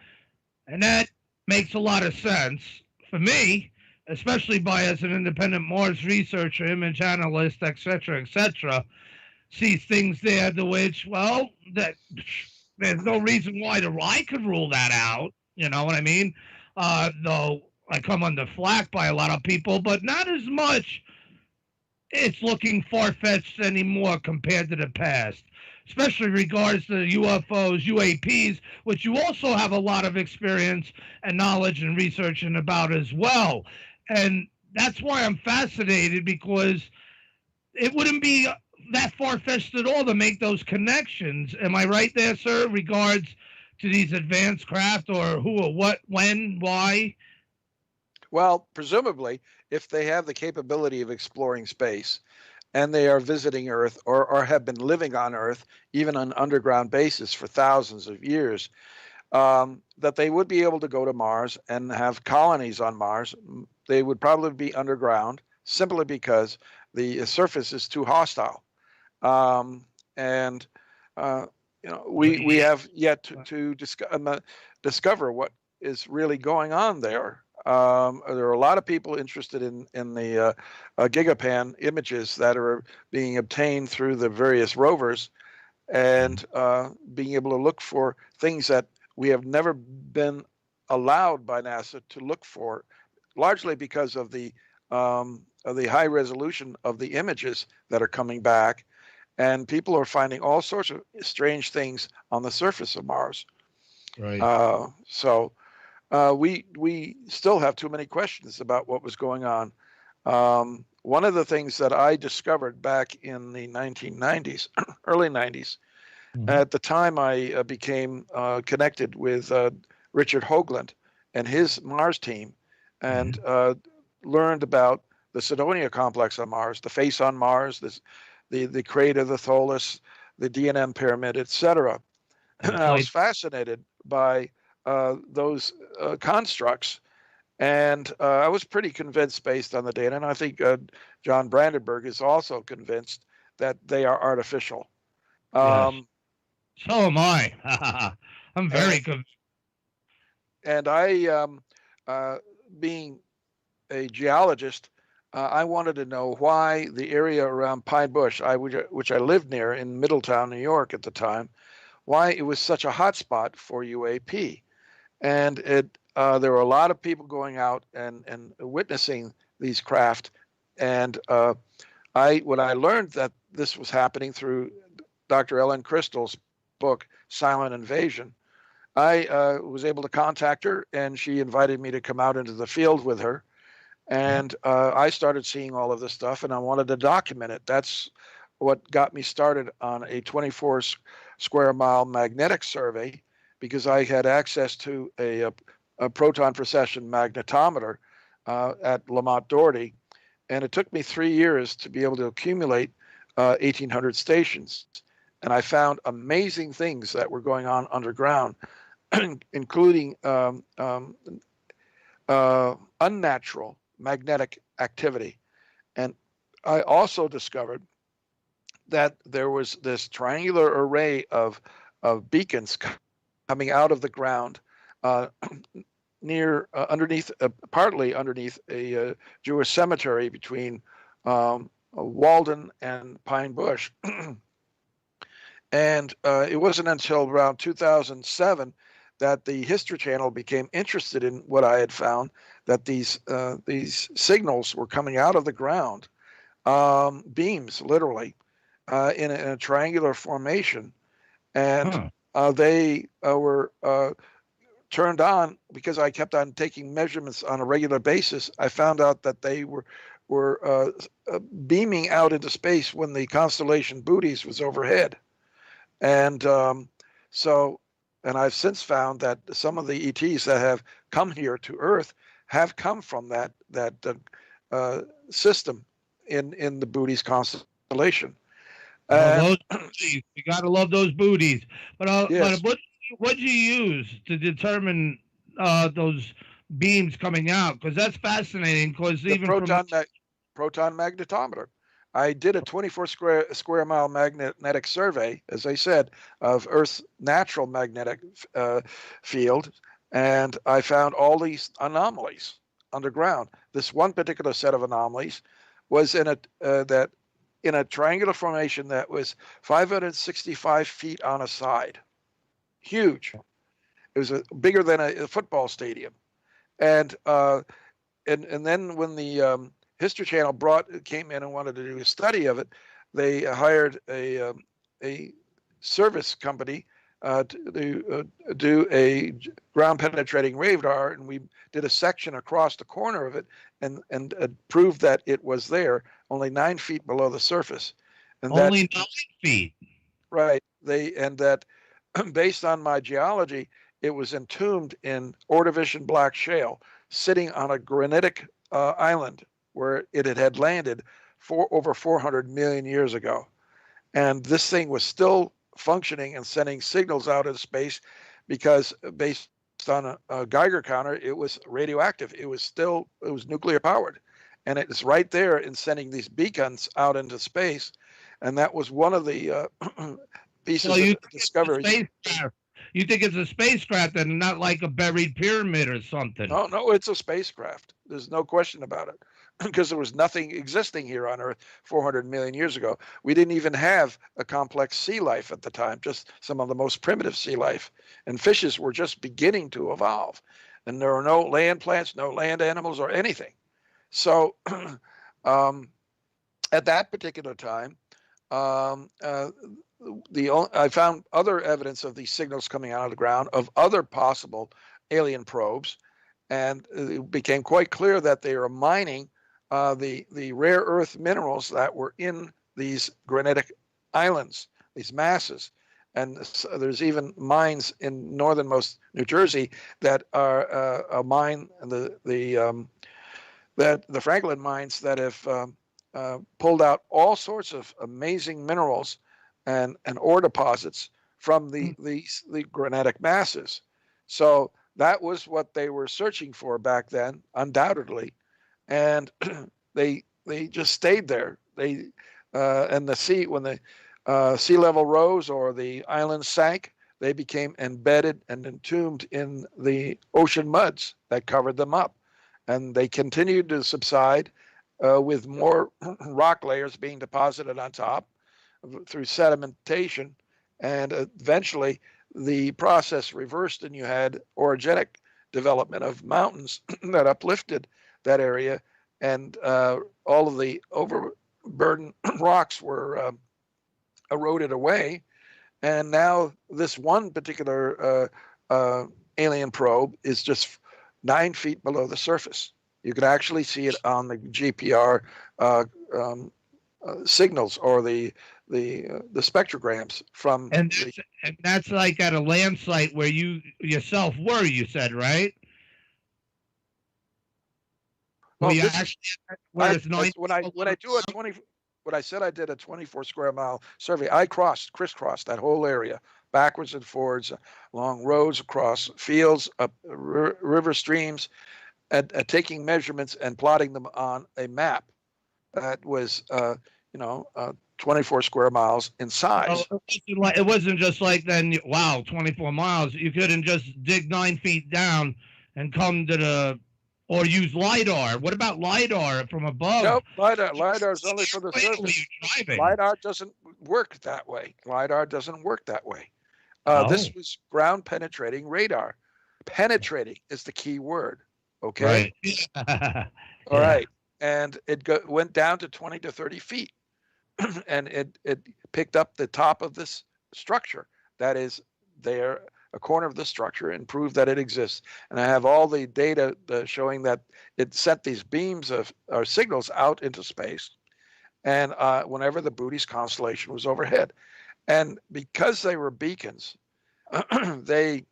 And that makes a lot of sense for me, especially as an independent Mars researcher, image analyst, etc., sees things there to which, well, that there's no reason why I could rule that out. You know what I mean? Though I come under flack by a lot of people, but not as much. It's looking far-fetched anymore compared to the past, especially regards to UFOs, UAPs, which you also have a lot of experience and knowledge and researching about as well. And that's why I'm fascinated, because it wouldn't be that far-fetched at all to make those connections. Am I right there, sir, regards to these advanced craft, or who or what, when, why? Well, presumably, if they have the capability of exploring space and they are visiting Earth or have been living on Earth, even on an underground basis for thousands of years, that they would be able to go to Mars and have colonies on Mars. They would probably be underground simply because the surface is too hostile. We have yet to discover what is really going on there. There are a lot of people interested in the gigapan images that are being obtained through the various rovers, and being able to look for things that we have never been allowed by NASA to look for, largely because of the high resolution of the images that are coming back, and people are finding all sorts of strange things on the surface of Mars. Right. So we still have too many questions about what was going on. One of the things that I discovered back in the 1990s, early 90s, at the time I became connected with Richard Hoagland and his Mars team, and learned about the Cydonia complex on Mars, the face on Mars, the crater, the Tholus, the D&M pyramid, etc. And I was fascinated by those constructs, and I was pretty convinced based on the data, and I think John Brandenburg is also convinced that they are artificial. Yes. So am I. I'm very convinced. And I, being a geologist, I wanted to know why the area around Pine Bush, which I lived near in Middletown, New York at the time, why it was such a hot spot for UAP. And there were a lot of people going out and witnessing these craft. And when I learned that this was happening through Dr. Ellen Crystal's book, Silent Invasion, I was able to contact her, and she invited me to come out into the field with her. And I started seeing all of this stuff, and I wanted to document it. That's what got me started on a 24 square mile magnetic survey, because I had access to a proton precession magnetometer at Lamont Doherty. And it took me 3 years to be able to accumulate 1,800 stations. And I found amazing things that were going on underground, including unnatural magnetic activity. And I also discovered that there was this triangular array of beacons coming out of the ground partly underneath a Jewish cemetery between Walden and Pine Bush. And it wasn't until around 2007 that the History Channel became interested in what I had found, that these signals were coming out of the ground, beams literally, in a triangular formation. And they were turned on because I kept on taking measurements on a regular basis. I found out that they were beaming out into space when the constellation Bootes was overhead. And and I've since found that some of the ETs that have come here to Earth have come from that system in the Bootes constellation. Those booties, you got to love those booties. But what do you use to determine those beams coming out? Because that's fascinating. Because even proton magnetometer. I did a 24 square mile magnetic survey, as I said, of Earth's natural magnetic field, and I found all these anomalies underground. This one particular set of anomalies was in a triangular formation that was 565 feet on a side, huge. It was bigger than a football stadium, and then when the History Channel came in and wanted to do a study of it, they hired a service company to do a ground penetrating radar, and we did a section across the corner of it and proved that it was there, only 9 feet below the surface. And only 9 feet. Right. That based on my geology, it was entombed in Ordovician black shale, sitting on a granitic island where it had landed over 400 million years ago. And this thing was still functioning and sending signals out into space because based on a Geiger counter, it was radioactive. It was nuclear powered. And it's right there in sending these beacons out into space. And that was one of the pieces of discoveries. You think it's a spacecraft and not like a buried pyramid or something. No, it's a spacecraft. There's no question about it. Because there was nothing existing here on Earth 400 million years ago. We didn't even have a complex sea life at the time, just some of the most primitive sea life. And fishes were just beginning to evolve. And there were no land plants, no land animals, or anything. So at that particular time, I found other evidence of these signals coming out of the ground of other possible alien probes. And it became quite clear that they were mining the rare earth minerals that were in these granitic islands, these masses. And so there's even mines in northernmost New Jersey that are a mine, the Franklin mines, that have pulled out all sorts of amazing minerals and ore deposits from the granitic masses. So that was what they were searching for back then, undoubtedly. And they just stayed there. And the sea, when the sea level rose or the island sank, they became embedded and entombed in the ocean muds that covered them up. And they continued to subside with more rock layers being deposited on top through sedimentation. And eventually the process reversed, and you had orogenic development of mountains that uplifted that area, and all of the overburdened rocks were eroded away. And now this one particular alien probe is just 9 feet below the surface. You could actually see it on the GPR signals, or the spectrograms from. And that's like at a land site where you yourself were, you said, right? Well, when I do a 20, what I said I did a 24 square mile survey, I crisscrossed that whole area, backwards and forwards, along roads, across fields, up river streams, and taking measurements and plotting them on a map that was, 24 square miles in size. Oh, it wasn't just like then, wow, 24 miles. You couldn't just dig 9 feet down and come to or use LiDAR. What about LiDAR from above? Nope, LiDAR is only for the surface. LiDAR doesn't work that way. This was ground penetrating radar. Penetrating is the key word. Okay. Right. All right. And it went down to 20 to 30 feet. And it picked up the top of this structure that is there, a corner of the structure, and proved that it exists. And I have all the data showing that it sent these beams or signals out into space, and whenever the Bootes constellation was overhead. And because they were beacons, they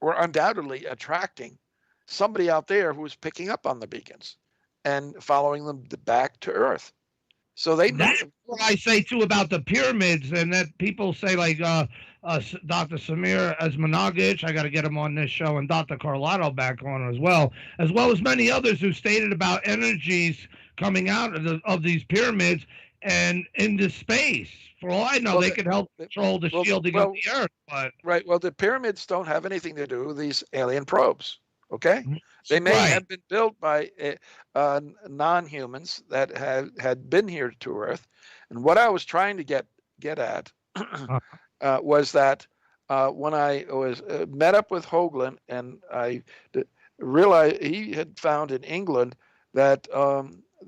were undoubtedly attracting somebody out there who was picking up on the beacons and following them back to Earth. So that's what I say too about the pyramids, and that people say like Dr. Samir Esmanagich, I got to get him on this show, and Dr. Carlotto back on as well as many others who stated about energies coming out of these pyramids and into space. For all I know, they could help control the shielding of the Earth. But right, well, the pyramids don't have anything to do with these alien probes. Okay, they may have been built by non-humans that had been here to Earth, and what I was trying to get at was that when I was met up with Hoagland, and I realized he had found in England that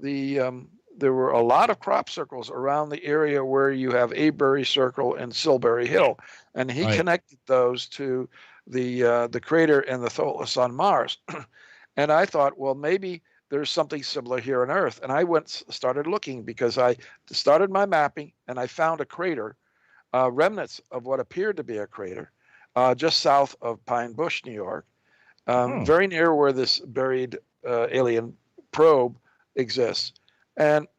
there were a lot of crop circles around the area where you have Avebury Circle and Silbury Hill, and he connected those to the crater and the Tholis on Mars. And I thought, well, maybe there's something similar here on Earth. And I started looking, because I started my mapping, and I found a crater, remnants of what appeared to be a crater, just south of Pine Bush, New York, very near where this buried alien probe exists. And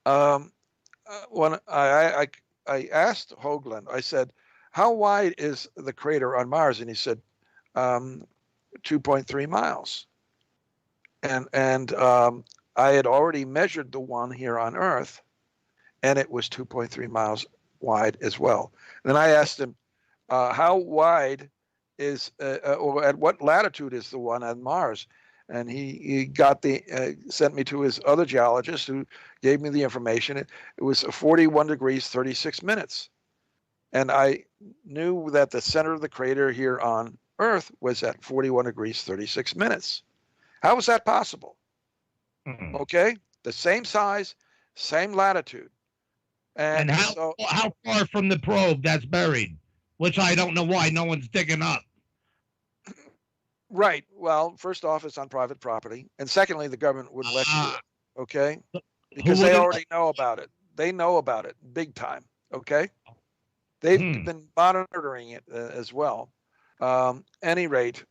when I asked Hoagland, I said, how wide is the crater on Mars? And he said, 2.3 miles. And I had already measured the one here on Earth, and it was 2.3 miles wide as well. And then I asked him, how wide is, or at what latitude is the one on Mars? And he got sent me to his other geologist who gave me the information. It was 41 degrees, 36 minutes. And I knew that the center of the crater here on Earth was at 41 degrees, 36 minutes. How was that possible? Okay, the same size, same latitude. And how far from the probe that's buried, which I don't know why no one's digging up. Right. Well, first off, it's on private property. And secondly, the government wouldn't let you do it. Okay? Because they already know about it. They know about it big time. Okay? They've been monitoring it as well. Any rate,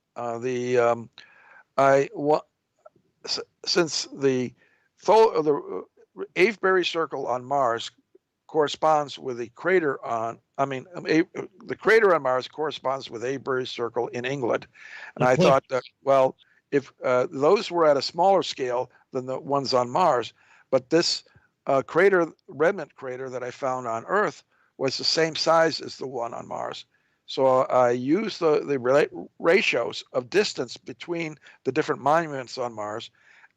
since the Avebury Circle on Mars corresponds with the crater on, the crater on Mars corresponds with Avebury Circle in England. And I thought that, well, if those were at a smaller scale than the ones on Mars, but this remnant crater that I found on Earth was the same size as the one on Mars. So I used the ratios of distance between the different monuments on Mars,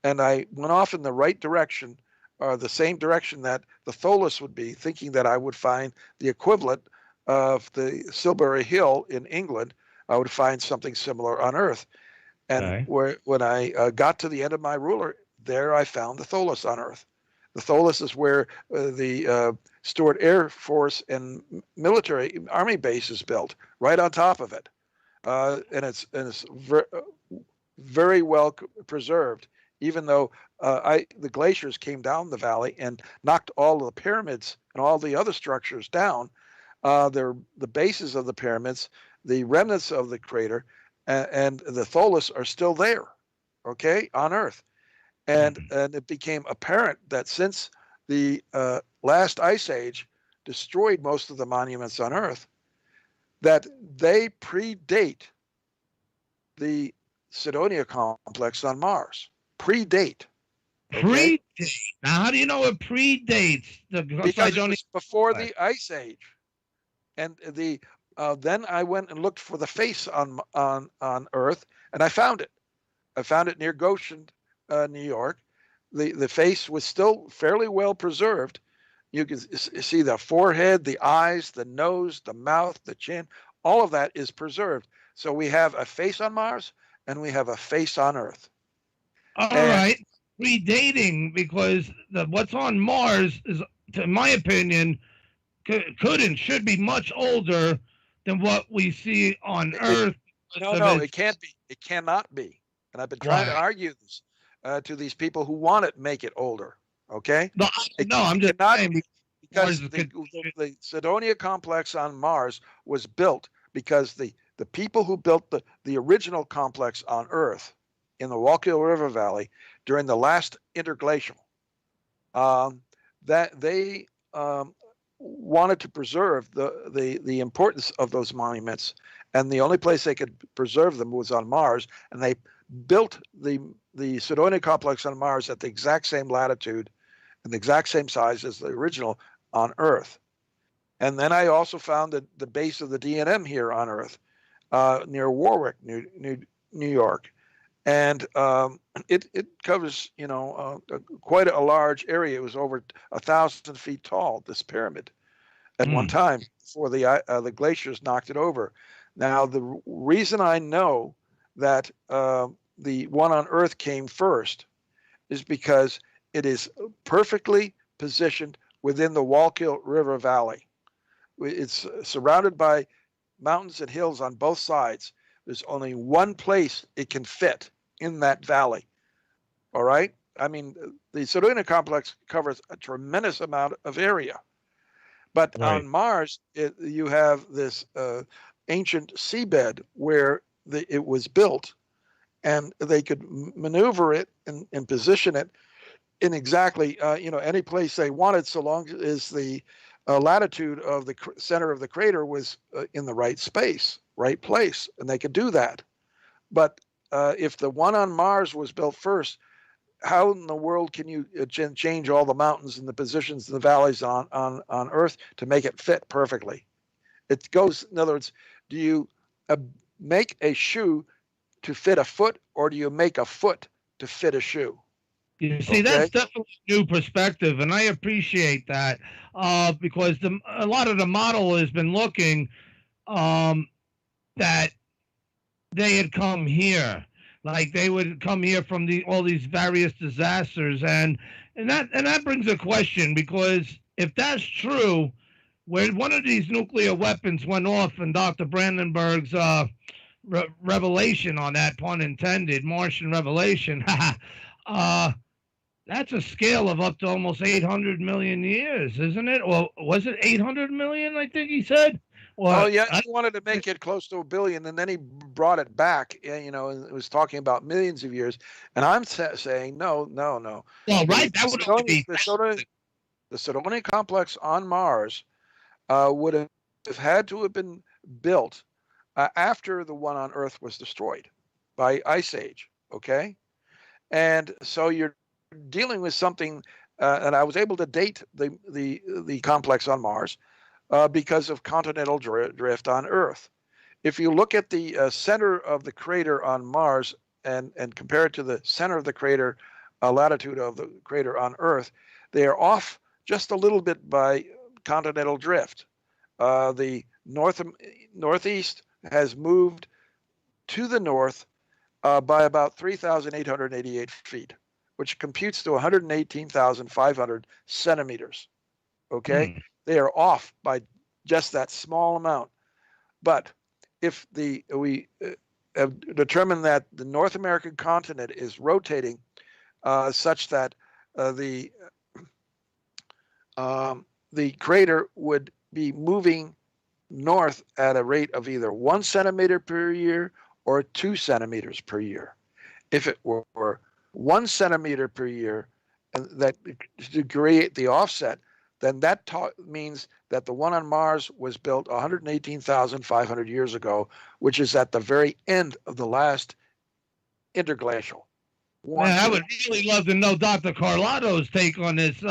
and I went off in the right direction, or the same direction that the Tholus would be, thinking that I would find the equivalent of the Silbury Hill in England. I would find something similar on Earth. And when I got to the end of my ruler, there I found the Tholus on Earth. The Tholus is where the Stewart Air Force and military army base is built, right on top of it. And it's very well preserved, even though the glaciers came down the valley and knocked all of the pyramids and all the other structures down. The bases of the pyramids, the remnants of the crater, and the Tholus are still there, okay, on Earth. And it became apparent that since the last ice age destroyed most of the monuments on Earth, that they predate the Cydonia complex on Mars. Predate. Okay? Predate. Now, how do you know it predates the because it was before the ice age, and then I went and looked for the face on Earth, and I found it. I found it near Goshen, New York. The face was still fairly well preserved. You can see the forehead, the eyes, the nose, the mouth, the chin. All of that is preserved. So we have a face on Mars, and we have a face on Earth. All right. Predating, because what's on Mars is, in my opinion, could and should be much older than what we see on Earth. No, it can't be. It cannot be. And I've been trying to argue this to these people who want to make it older. Okay? I'm just saying because the Cydonia complex on Mars was built because the people who built the original complex on Earth in the Wallkill River Valley during the last interglacial, that they wanted to preserve the importance of those monuments, and the only place they could preserve them was on Mars, and they built the Cydonia complex on Mars at the exact same latitude and the exact same size as the original on Earth. And then I also found the base of the D&M here on Earth, near Warwick, New York. And it covers, quite a large area. It was over 1,000 feet tall, this pyramid, at one time before the glaciers knocked it over. Now, the reason I know that the one on Earth came first is because it is perfectly positioned within the Wallkill River Valley. It's surrounded by mountains and hills on both sides. There's only one place it can fit in that valley. All right? I mean, the Cydonia complex covers a tremendous amount of area. But on Mars, you have this ancient seabed where it was built, and they could maneuver it and position it in exactly any place they wanted, so long as the latitude of the center of the crater was in the right space, right place, and they could do that. But if the one on Mars was built first, how in the world can you change all the mountains and the positions of the valleys on Earth to make it fit perfectly? It goes, in other words, Do you make a shoe to fit a foot, or do you make a foot to fit a shoe? You see, that's definitely a new perspective, and I appreciate that because a lot of the model has been looking that they had come here, like they would come here from all these various disasters, and that brings a question, because if that's true, when one of these nuclear weapons went off in Dr. Brandenburg's revelation on that, pun intended, Martian revelation, that's a scale of up to almost 800 million years, isn't it? Or was it 800 million, I think he said? Well, yeah, he wanted to make it close to 1 billion, and then he brought it back, and was talking about millions of years. And I'm saying, no. Well, right, that would be... The Sidonian complex on Mars would have had to have been built after the one on Earth was destroyed by Ice Age, okay? And so you're dealing with something, and I was able to date the complex on Mars because of continental drift on Earth. If you look at the center of the crater on Mars and compare it to the center of the crater, latitude of the crater on Earth, they are off just a little bit by continental drift. The northeast has moved to the north by about 3,888 feet, which computes to 118,500 centimeters. Okay? They are off by just that small amount. But if we have determined that the North American continent is rotating such that the crater would be moving north at a rate of either 1 centimeter per year or 2 centimeters per year. If it were 1 centimeter per year, and that to create the offset, then that means that the one on Mars was built 118,500 years ago, which is at the very end of the last interglacial. Man, I would really love to know Dr. Carlotto's take on this.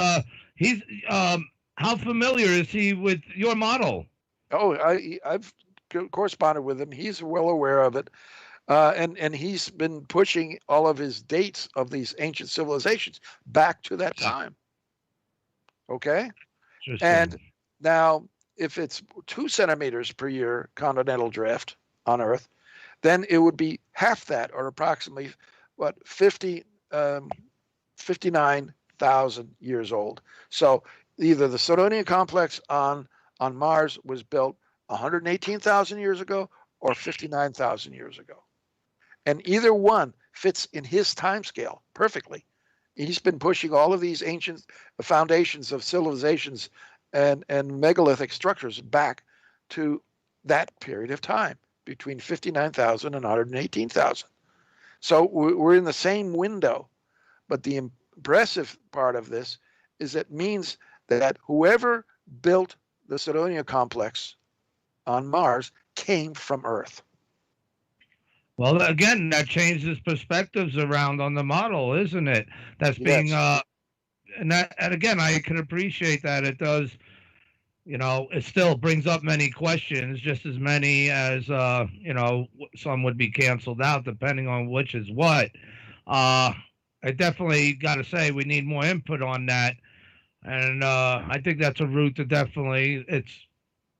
He's how familiar is he with your model? Oh, I've corresponded with him. He's well aware of it. And he's been pushing all of his dates of these ancient civilizations back to that time. Okay? And now, if it's 2 centimeters per year continental drift on Earth, then it would be half that, or approximately, 59,000 years old. So either the Sidonian complex on Mars was built 118,000 years ago or 59,000 years ago. And either one fits in his time scale perfectly. He's been pushing all of these ancient foundations of civilizations and megalithic structures back to that period of time, between 59,000 and 118,000. So we're in the same window. But the impressive part of this is it means that whoever built the Sidonian complex on Mars came from Earth. Well, again, that changes perspectives around on the model, isn't it? That's being, and again, I can appreciate that. It does, it still brings up many questions, just as many as, some would be canceled out, depending on which is what. I definitely got to say we need more input on that. And I think that's a route that definitely it's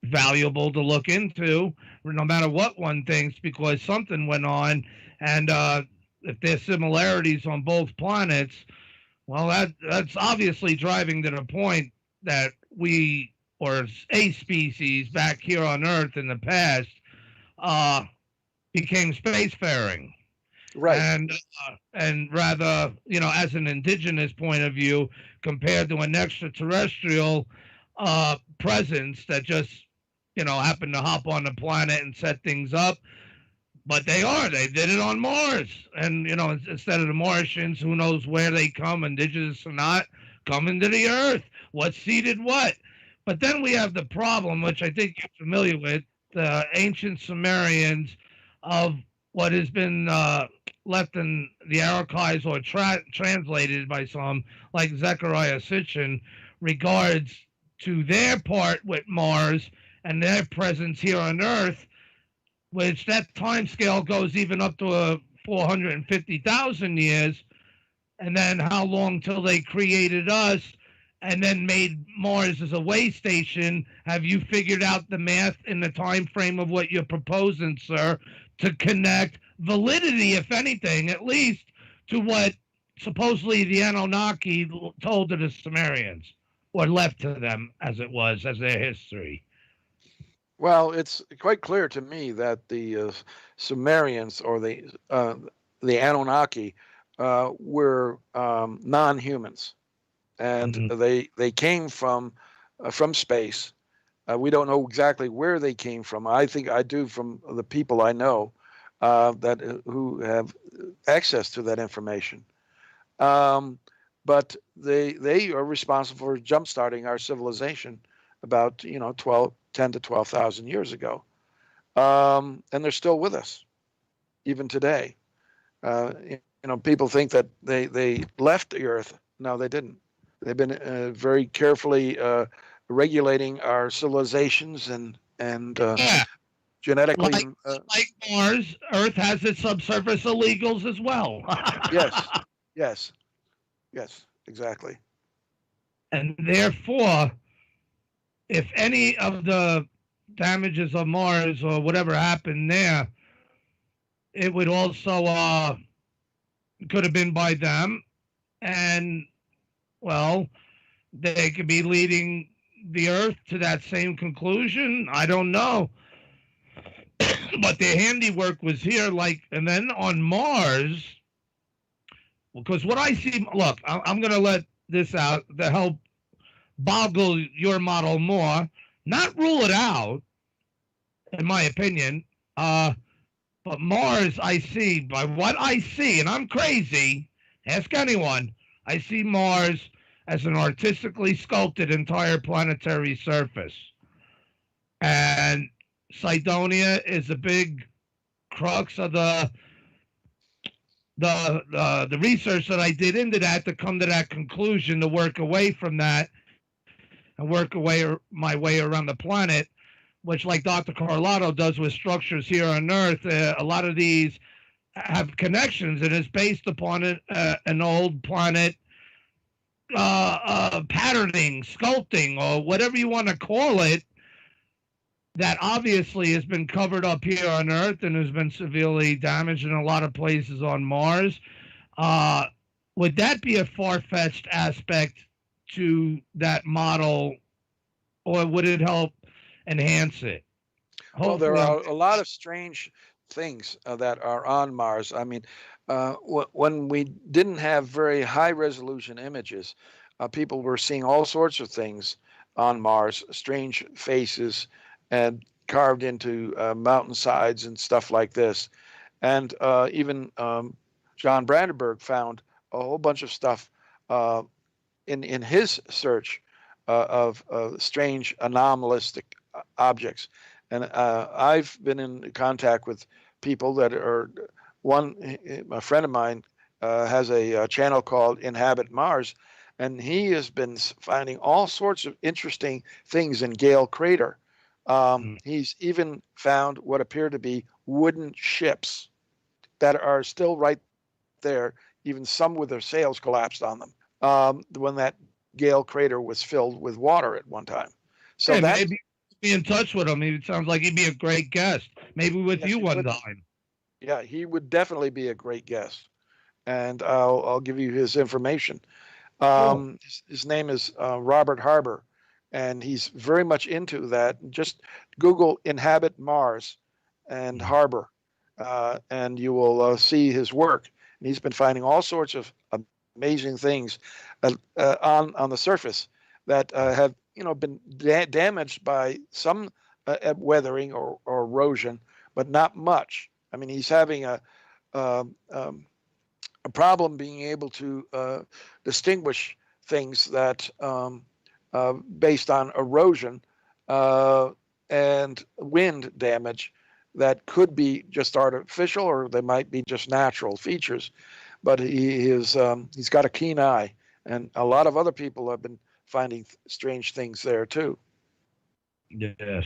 valuable to look into, no matter what one thinks, because something went on, and if there's similarities on both planets, well, that's obviously driving to the point that we, or a species back here on Earth in the past, became spacefaring. Right. And rather, as an indigenous point of view, compared to an extraterrestrial presence that just, happened to hop on the planet and set things up. But they did it on Mars. And, instead of the Martians, who knows where they come, indigenous or not, coming to the Earth. What seeded what? But then we have the problem, which I think you're familiar with, the ancient Sumerians of what has been left in the archives or translated by some, like Zechariah Sitchin, regards to their part with Mars and their presence here on Earth which that time scale goes even up to 450,000 years, and then how long till they created us and then made Mars as a way station. Have you figured out the math in the time frame of what you're proposing, sir, to connect validity, if anything, at least to what supposedly the Anunnaki told to the Sumerians, or left to them as it was, as their history? Well, it's quite clear to me that the Sumerians or the Anunnaki were non-humans, and they came from space. We don't know exactly where they came from. I think I do from the people I know who have access to that information. But they are responsible for jump-starting our civilization about 10 to 12,000 years ago, and they're still with us even today. People think that they left the Earth. No, they didn't. They've been very carefully regulating our civilizations and genetically. Like Mars, Earth has its subsurface illegals as well. Yes, exactly. And therefore, if any of the damages of Mars or whatever happened there, it would also could have been by them, and well, they could be leading the Earth to that same conclusion. I don't know. But their handiwork was here, and then on Mars, because what I see, look, I'm going to let this out to help boggle your model more, not rule it out, in my opinion, but Mars, I see, by what I see, and I'm crazy, ask anyone, I see Mars as an artistically sculpted entire planetary surface. And Cydonia is a big crux of the research that I did into that to come to that conclusion, to work away from that and work my way around the planet, which, like Dr. Carlotto does with structures here on Earth, a lot of these have connections, and it's based upon an old planet patterning, sculpting, or whatever you want to call it, that obviously has been covered up here on Earth and has been severely damaged in a lot of places on Mars. Would that be a far-fetched aspect to that model, or would it help enhance it? Well, there are a lot of strange things that are on Mars. I mean, when we didn't have very high-resolution images, people were seeing all sorts of things on Mars, strange faces and carved into mountainsides and stuff like this. And even John Brandenburg found a whole bunch of stuff in his search of strange anomalistic objects. And I've been in contact with people that are, a friend of mine has a channel called Inhabit Mars, and he has been finding all sorts of interesting things in Gale Crater. He's even found what appear to be wooden ships that are still right there, even some with their sails collapsed on them, when that Gale Crater was filled with water at one time. So hey, that maybe be in touch with him. It sounds like he'd be a great guest. Maybe with you one time. Yeah, he would definitely be a great guest, and I'll give you his information. Cool. His name is Robert Harbour, and he's very much into that. Just Google Inhabit Mars and Harbour, and you will see his work. And he's been finding all sorts of amazing things on the surface that have been damaged by some weathering or erosion, but not much. I mean, he's having a problem being able to distinguish things that based on erosion and wind damage that could be just artificial, or they might be just natural features. But he's got a keen eye, and a lot of other people have been finding strange things there too. Yes.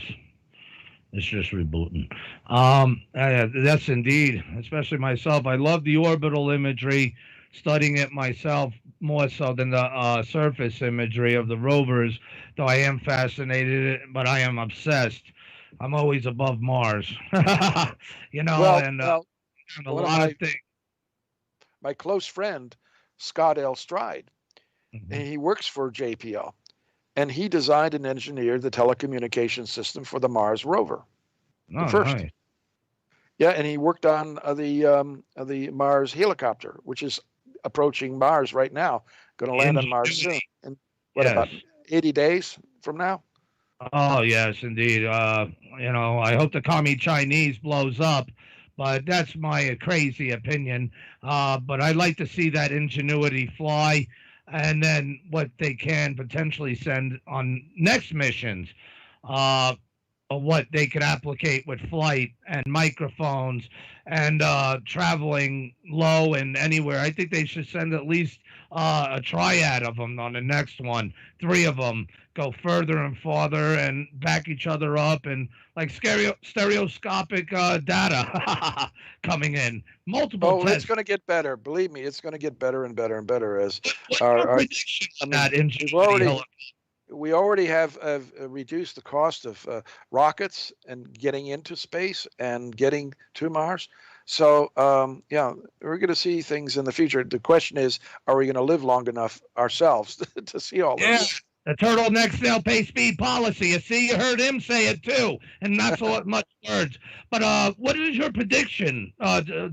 It's just rebooting. That's indeed, especially myself. I love the orbital imagery, studying it myself more so than the surface imagery of the rovers, though I am fascinated, but I am obsessed. I'm always above Mars, you know, Well, and a one of lot of things. my close friend, Scott L. Stride, and he works for JPL, and he designed and engineered the telecommunication system for the Mars rover, the first. Nice. Yeah, and he worked on the Mars helicopter, which is approaching Mars right now, going to land on Mars soon. In what, Yes. about 80 days from now? Oh, yes, indeed. You know, I hope the commie Chinese blows up, but that's my crazy opinion. But I'd like to see that Ingenuity fly, and then what they can potentially send on next missions, what they could applicate with flight and microphones and traveling low and anywhere. I think they should send at least a triad of them on the next one. 3 of them go further and farther and back each other up, and like stereoscopic data coming in. Multiple tests. It's going to get better. Believe me, it's going to get better and better and better as we already have reduced the cost of rockets and getting into space and getting to Mars. So, yeah, we're going to see things in the future. The question is, are we going to live long enough ourselves to see all this? The turtleneck snail pay speed policy. You see, you heard him say it too, and not so much words. But what is your prediction,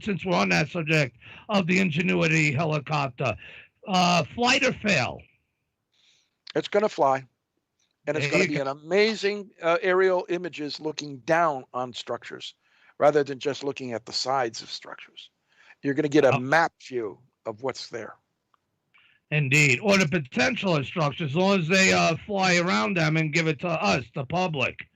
since we're on that subject, of the Ingenuity helicopter? Flight or fail? It's going to fly, and it's going to be an amazing aerial images looking down on structures rather than just looking at the sides of structures. You're going to get a map view of what's there. Indeed, or the potential of structures, as long as they fly around them and give it to us, the public.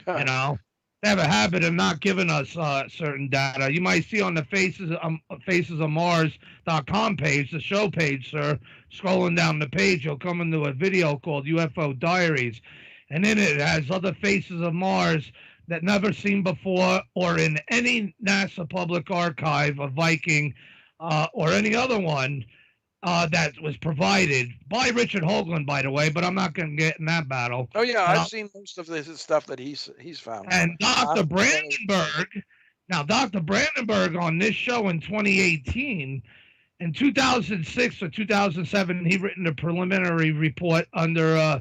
You know, they have a habit of not giving us certain data. You might see on the facesofmars.com page, the show page, sir, scrolling down the page, you'll come into a video called UFO Diaries, and in it has other faces of Mars that never seen before, or in any NASA public archive of Viking or any other one. That was provided by Richard Hoagland, by the way, but I'm not going to get in that battle. Oh yeah, I've seen most of this stuff that he's found. And Dr. Brandenburg, on this show in 2018, in 2006 or 2007, he written a preliminary report under.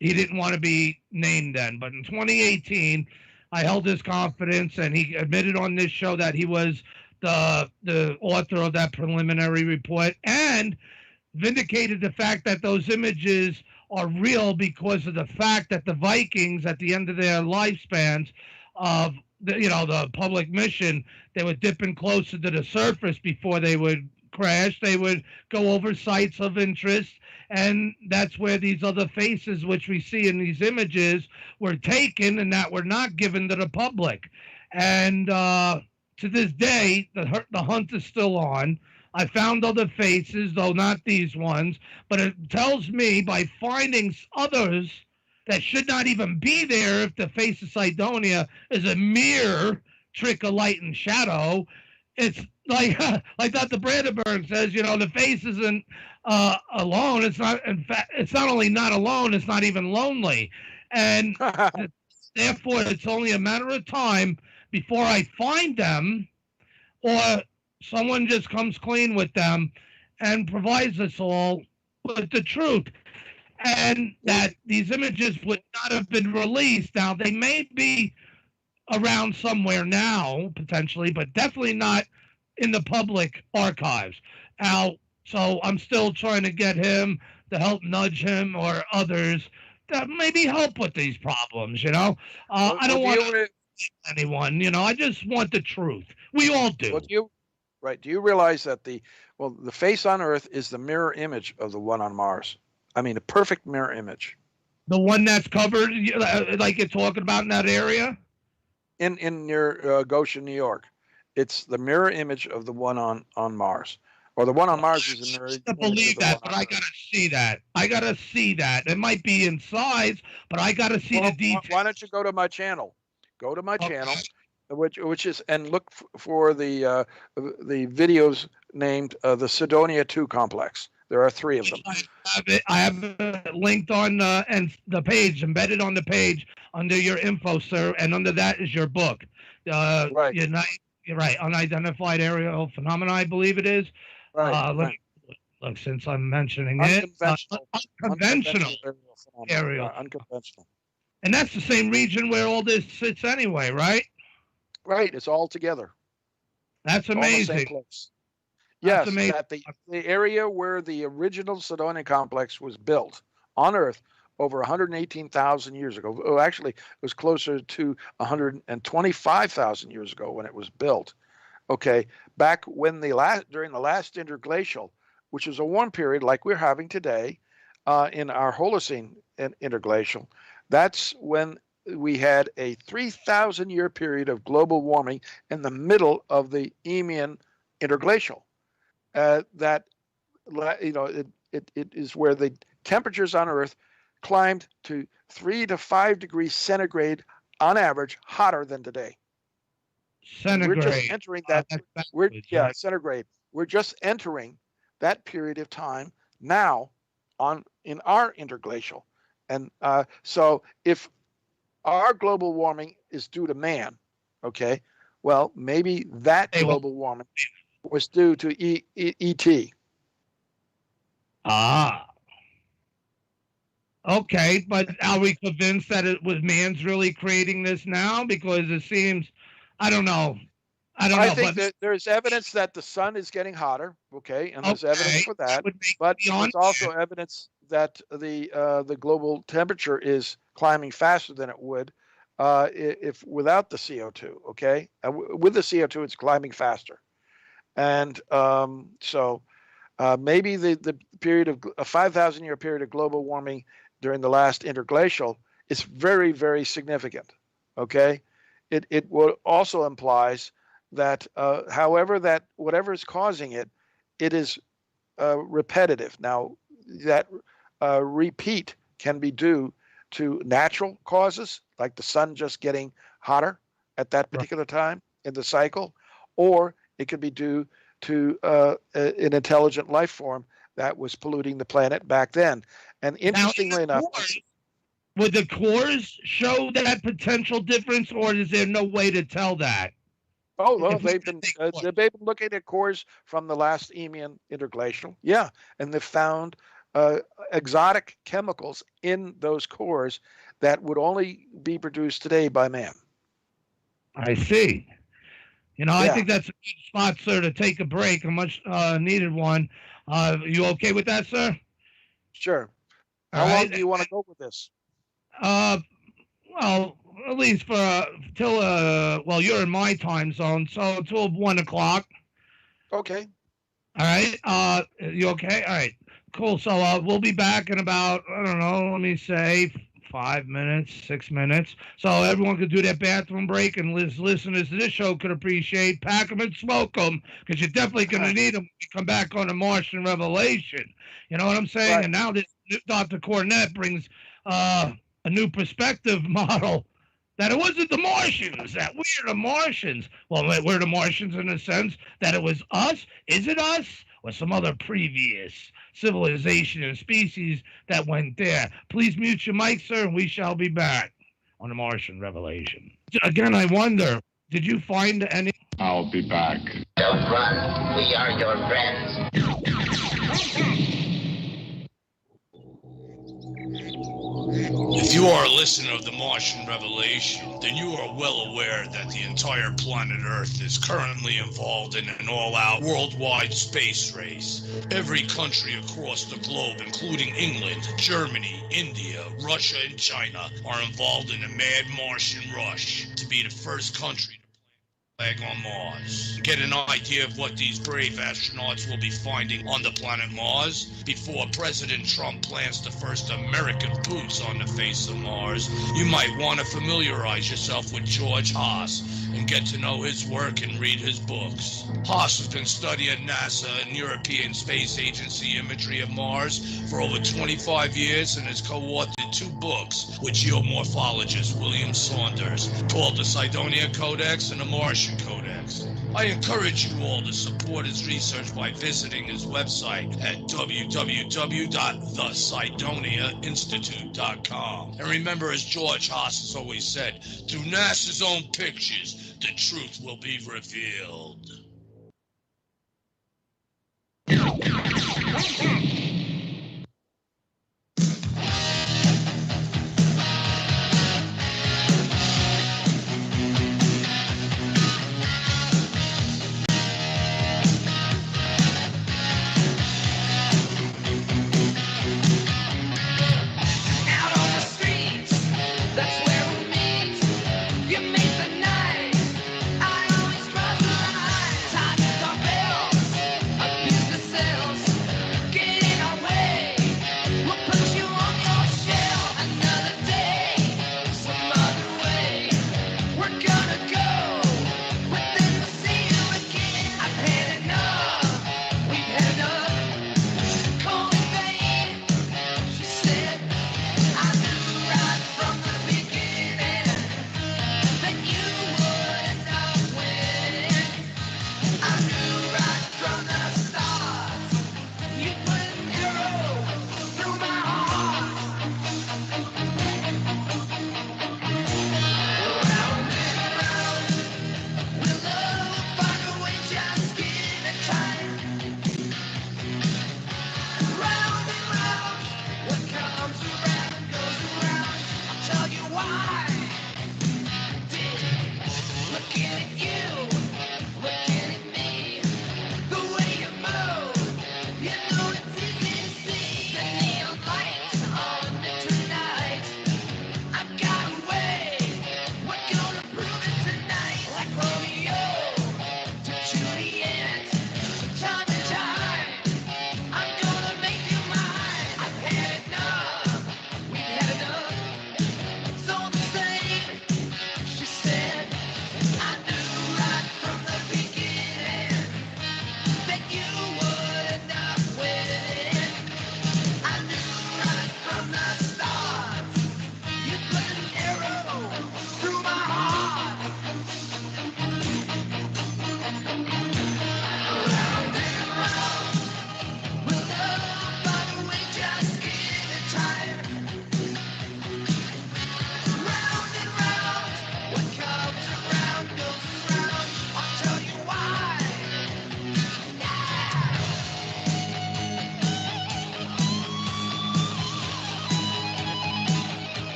He didn't want to be named then, but in 2018, I held his confidence, and he admitted on this show that he was the author of that preliminary report, and vindicated the fact that those images are real because of the fact that the Vikings, at the end of their lifespans of the public mission, they were dipping closer to the surface before they would crash. They would go over sites of interest, and that's where these other faces, which we see in these images, were taken and that were not given to the public. And to this day, the hunt is still on. I found other faces, though not these ones, but it tells me by finding others that should not even be there if the face of Cydonia is a mere trick of light and shadow. It's like Dr. Brandenburg says, the face isn't alone. It's not. In fact, it's not only not alone, it's not even lonely. And therefore, it's only a matter of time before I find them, or someone just comes clean with them and provides us all with the truth. And that these images would not have been released. Now, they may be around somewhere now, potentially, but definitely not in the public archives. So I'm still trying to get him to help nudge him or others that maybe help with these problems, I don't want to anyone, I just want the truth. We all do. Well, do you realize that the face on Earth is the mirror image of the one on Mars? I mean, a perfect mirror image. The one that's covered, like you're talking about in that area? In near Goshen, New York. It's the mirror image of the one on Mars. Or the one on Mars is a mirror image. I believe that, but I got to see that. It might be in size, but I got to see the details. Why don't you go to my channel? Go to my channel, which is, and look for the videos named the Sidonia 2 complex. There are 3 of them. I have it linked on and the page, embedded on the page under your info, sir, and under that is your book. Right. You're right. Unidentified aerial phenomena, I believe it is. Right. Look, since I'm mentioning Unconventional aerial. Unconventional. And that's the same region where all this sits anyway, right? Right. It's all together. That's All in the same amazing. place. That's Yes, amazing. that the area where the original Sidonia complex was built on Earth over 118,000 years ago. Oh, actually, it was closer to 125,000 years ago when it was built. Okay, back when during the last interglacial, which is a warm period like we're having today in our Holocene interglacial, that's when we had a 3,000-year period of global warming in the middle of the Eemian interglacial. It is where the temperatures on Earth climbed to 3 to 5 degrees centigrade on average hotter than today. Centigrade. We're just entering that. Centigrade. We're just entering that period of time now in our interglacial, and so if our global warming is due to man, okay, well maybe that global warming was due to ET. Okay, but are we convinced that it was man's really creating this now? Because it seems, I don't know. I think that there's evidence that the sun is getting hotter, okay, and there's evidence for that. But there's also evidence that the global temperature is climbing faster than it would if without the CO2, okay? With the CO2, it's climbing faster. And so maybe the period of a 5,000-year period of global warming during the last interglacial is very, very significant, okay? It also implies that whatever is causing it, it is repetitive. Now, that repeat can be due to natural causes, like the sun just getting hotter at that particular time in the cycle, or it could be due to an intelligent life form that was polluting the planet back then. And interestingly enough, would the cores show that potential difference, or is there no way to tell that? Oh, no, they've been looking at cores from the last Eemian interglacial, and they've found exotic chemicals in those cores that would only be produced today by man. I see. I think that's a good spot, sir, to take a break, a much needed one. You okay with that, sir? Sure. How long do you want to go with this? Well, at least till you're in my time zone, so till 1 o'clock. Okay. All right. You okay? All right. Cool. So we'll be back in about, I don't know, let me say 5 minutes, 6 minutes. So everyone could do their bathroom break, and listeners to this show could appreciate, pack them and smoke them, because you're definitely going to need them when you come back on the Martian Revelation. You know what I'm saying? Right. And now this Dr. Cornett brings a new perspective model that it wasn't the Martians, that we're the Martians. Well, we're the Martians in the sense that it was us. Is it us? Or some other previous civilization and species that went there? Please mute your mic, sir, and we shall be back on the Martian Revelation. Again, I wonder, did you find any... I'll be back. Don't run. We are your friends. If you are a listener of the Martian Revelation, then you are well aware that the entire planet Earth is currently involved in an all-out worldwide space race. Every country across the globe, including England, Germany, India, Russia, and China, are involved in a mad Martian rush to be the first country flag on Mars. Get an idea of what these brave astronauts will be finding on the planet Mars before President Trump plants the first American boots on the face of Mars. You might want to familiarize yourself with George Haas and get to know his work and read his books. Haas has been studying NASA and European Space Agency imagery of Mars for over 25 years and has co-authored 2 books with geomorphologist William Saunders called the Cydonia Codex and the Martian Codex. I encourage you all to support his research by visiting his website at www.theCydoniaInstitute.com. And remember, as George Haas has always said, through NASA's own pictures, the truth will be revealed.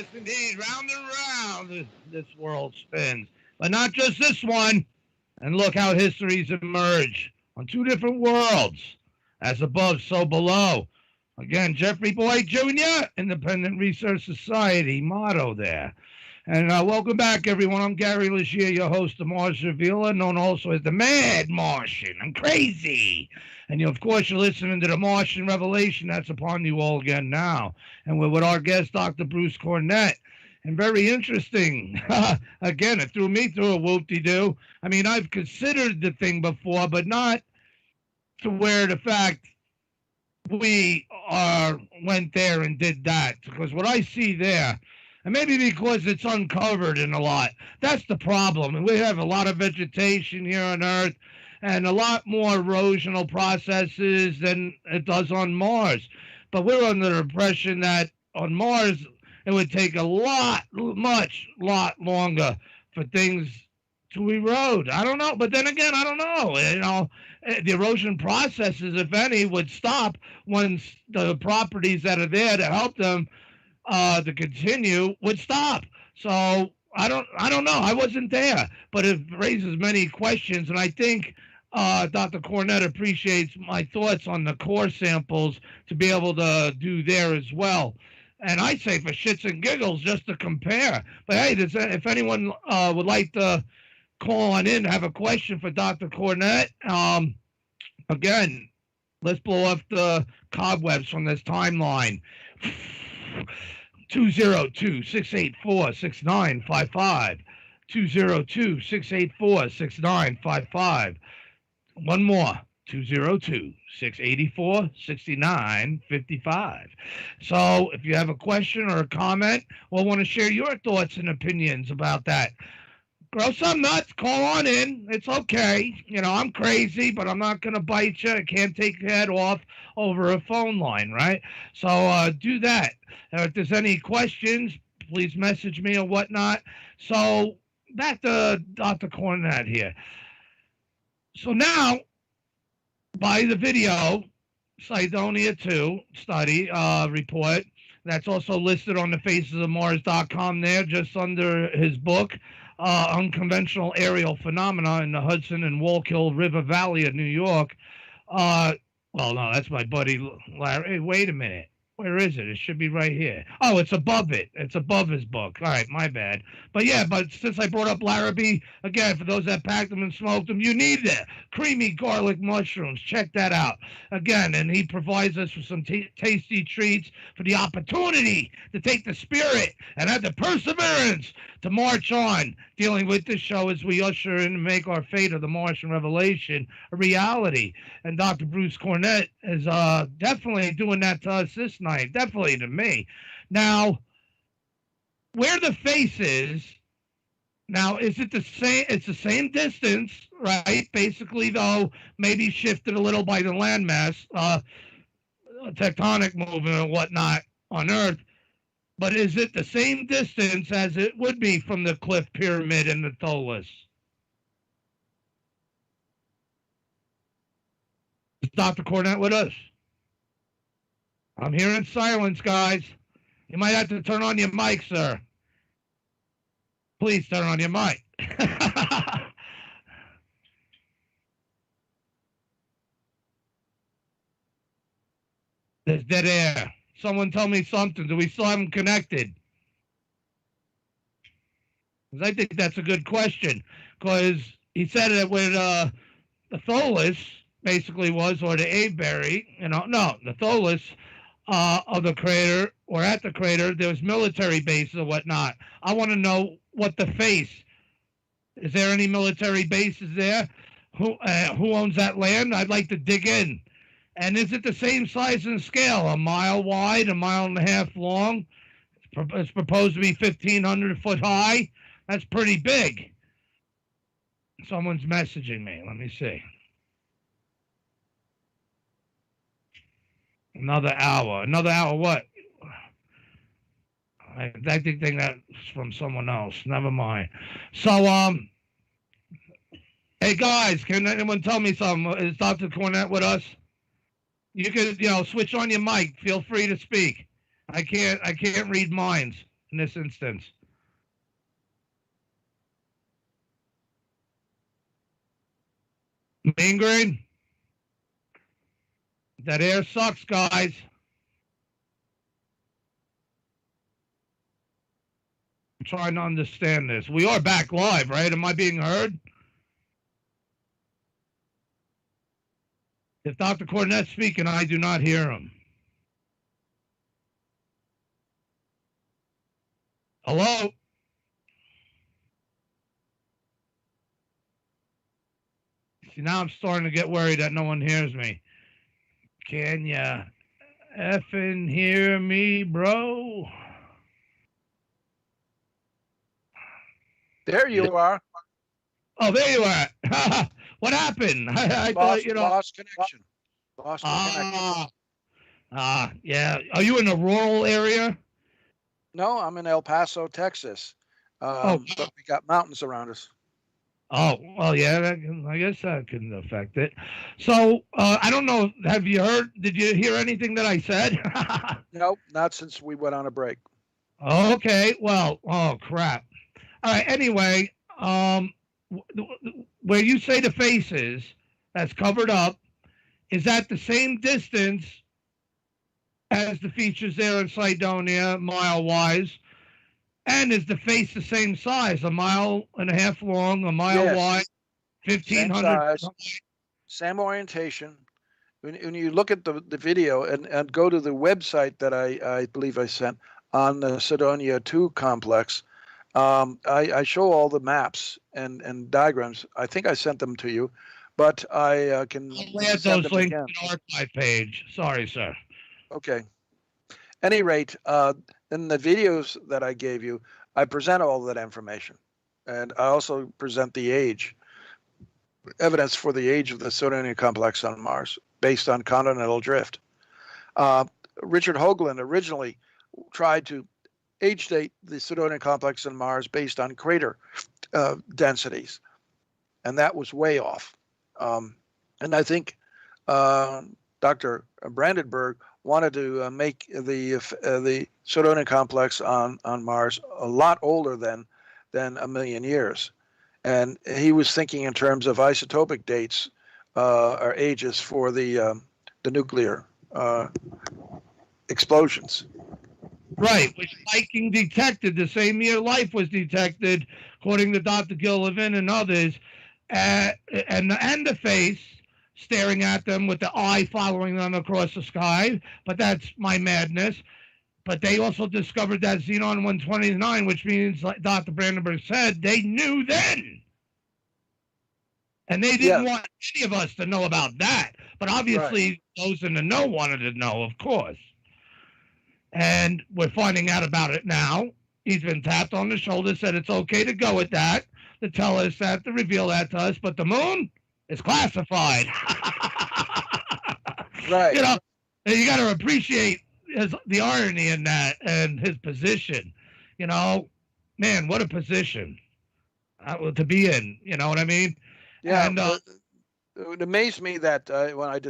Yes, indeed. Round and round this world spins. But not just this one. And look how history's emerged on two different worlds. As above, so below. Again, Jeffrey Boyd Jr., Independent Research Society motto there. And welcome back, everyone. I'm Gary Leggiere, your host of Mars Revealer, known also as the Mad Martian. I'm crazy. And, of course, you're listening to the Martian Revelation. That's upon you all again now. And we're with our guest, Dr. Bruce Cornett. And very interesting. Again, it threw me through a whoop-de-doo. I mean, I've considered the thing before, but not to where the fact we went there and did that. Because what I see there, and maybe because it's uncovered in a lot, that's the problem. And we have a lot of vegetation here on Earth and a lot more erosional processes than it does on Mars. But we're under the impression that on Mars, it would take a lot longer for things to erode. I don't know. But then again, I don't know. You know, the erosion processes, if any, would stop once the properties that are there to help them to continue would stop. So I don't know. I wasn't there, but it raises many questions, and I think Dr. Cornett appreciates my thoughts on the core samples to be able to do there as well. And I say for shits and giggles just to compare. But hey, if anyone would like to call on in, have a question for Dr. Cornett, again, let's blow off the cobwebs from this timeline. 202-684-6955. 202-684-6955. One more. 202-684-6955. So if you have a question or a comment or want to share your thoughts and opinions about that, grow some nuts, call on in. It's okay. You know, I'm crazy, but I'm not going to bite you. I can't take your head off over a phone line, right? So do that. If there's any questions, please message me or whatnot. So back to Dr. Cornett here. So now, by the video, Cydonia 2 study report, that's also listed on the facesofmars.com there, just under his book, Unconventional Aerial Phenomena in the Hudson and Wallkill River Valley of New York. Well, no, that's my buddy Larry. Hey, wait a minute. Where is it? It should be right here. Oh, it's above it. It's above his book. All right, my bad. But yeah, but since I brought up Larrabee, again, for those that packed them and smoked them, you need it. Creamy garlic mushrooms. Check that out. Again, and he provides us with some tasty treats for the opportunity to take the spirit and have the perseverance to march on, dealing with this show as we usher in and make our fate of the Martian Revelation a reality. And Dr. Bruce Cornett is definitely doing that to us this night, definitely to me. Now, where the face is, now, is it the same? It's the same distance, right? Basically, though, maybe shifted a little by the landmass, tectonic movement and whatnot on Earth. But is it the same distance as it would be from the Cliff Pyramid and the Tholus? Is Dr. Cornett with us? I'm hearing silence, guys. You might have to turn on your mic, sir. Please turn on your mic. There's dead air. Someone tell me something. Do we still have them connected? Because I think that's a good question. Because he said it with the Tholus basically was, or the Avebury, no, the Tholus of the crater, or at the crater, there was military bases or whatnot. I want to know what the face. Is there any military bases there? Who owns that land? I'd like to dig in. And is it the same size and scale? A mile wide, a mile and a half long? It's proposed to be 1,500 foot high. That's pretty big. Someone's messaging me. Let me see. Another hour. Another hour what? I think that's from someone else. Never mind. So, hey guys, can anyone tell me something? Is Dr. Cornett with us? You can, switch on your mic. Feel free to speak. I can't read minds. in this instance? Mean Green? That air sucks, guys. I'm trying to understand this. We are back live, right? Am I being heard? If Dr. Cornette's speaking, I do not hear him. Hello? See, now I'm starting to get worried that no one hears me. Can ya effing hear me, bro? There you are. Oh, there you are. What happened? I thought, you know. Lost connection. Lost connection. Yeah. Are you in a rural area? No, I'm in El Paso, Texas. But we got mountains around us. Oh, well, yeah, I guess that can affect it. So, I don't know. Have you heard? Did you hear anything that I said? Nope, not since we went on a break. Okay. Well, oh, crap. All right. Anyway, where you say the face is, that's covered up, is that the same distance as the features there in Cydonia, mile-wise? And is the face the same size, 1.5 miles long, a mile wide, 1,500? Same orientation. When you look at the video and go to the website that I believe I sent on the Cydonia 2 complex, I show all the maps and diagrams. I think I sent them to you, but I can add send those them links again. to the archive page. Sorry, sir. Okay. Any rate, in the videos that I gave you, I present all that information, and I also present the evidence for the age of the Cydonia complex on Mars based on continental drift. Richard Hoagland originally tried to age date the Cydonia complex on Mars based on crater densities, and that was way off. And I think Dr. Brandenburg wanted to make the Cydonia complex on Mars a lot older than 1 million years. And he was thinking in terms of isotopic dates or ages for the nuclear explosions. Right, which Viking detected the same year life was detected, according to Dr. Gil Levin and others, and the face staring at them with the eye following them across the sky, but that's my madness. But they also discovered that Xenon 129, which means, like Dr. Brandenburg said, they knew then. And they didn't want any of us to know about that. But obviously, those in the know wanted to know, of course. And we're finding out about it now. He's been tapped on the shoulder, said it's okay to go with that, to tell us that, to reveal that to us. But the moon is classified. Right. You know, you got to appreciate the irony in that and his position. You know, man, what a position to be in. You know what I mean? Yeah. And, it amazed me that when I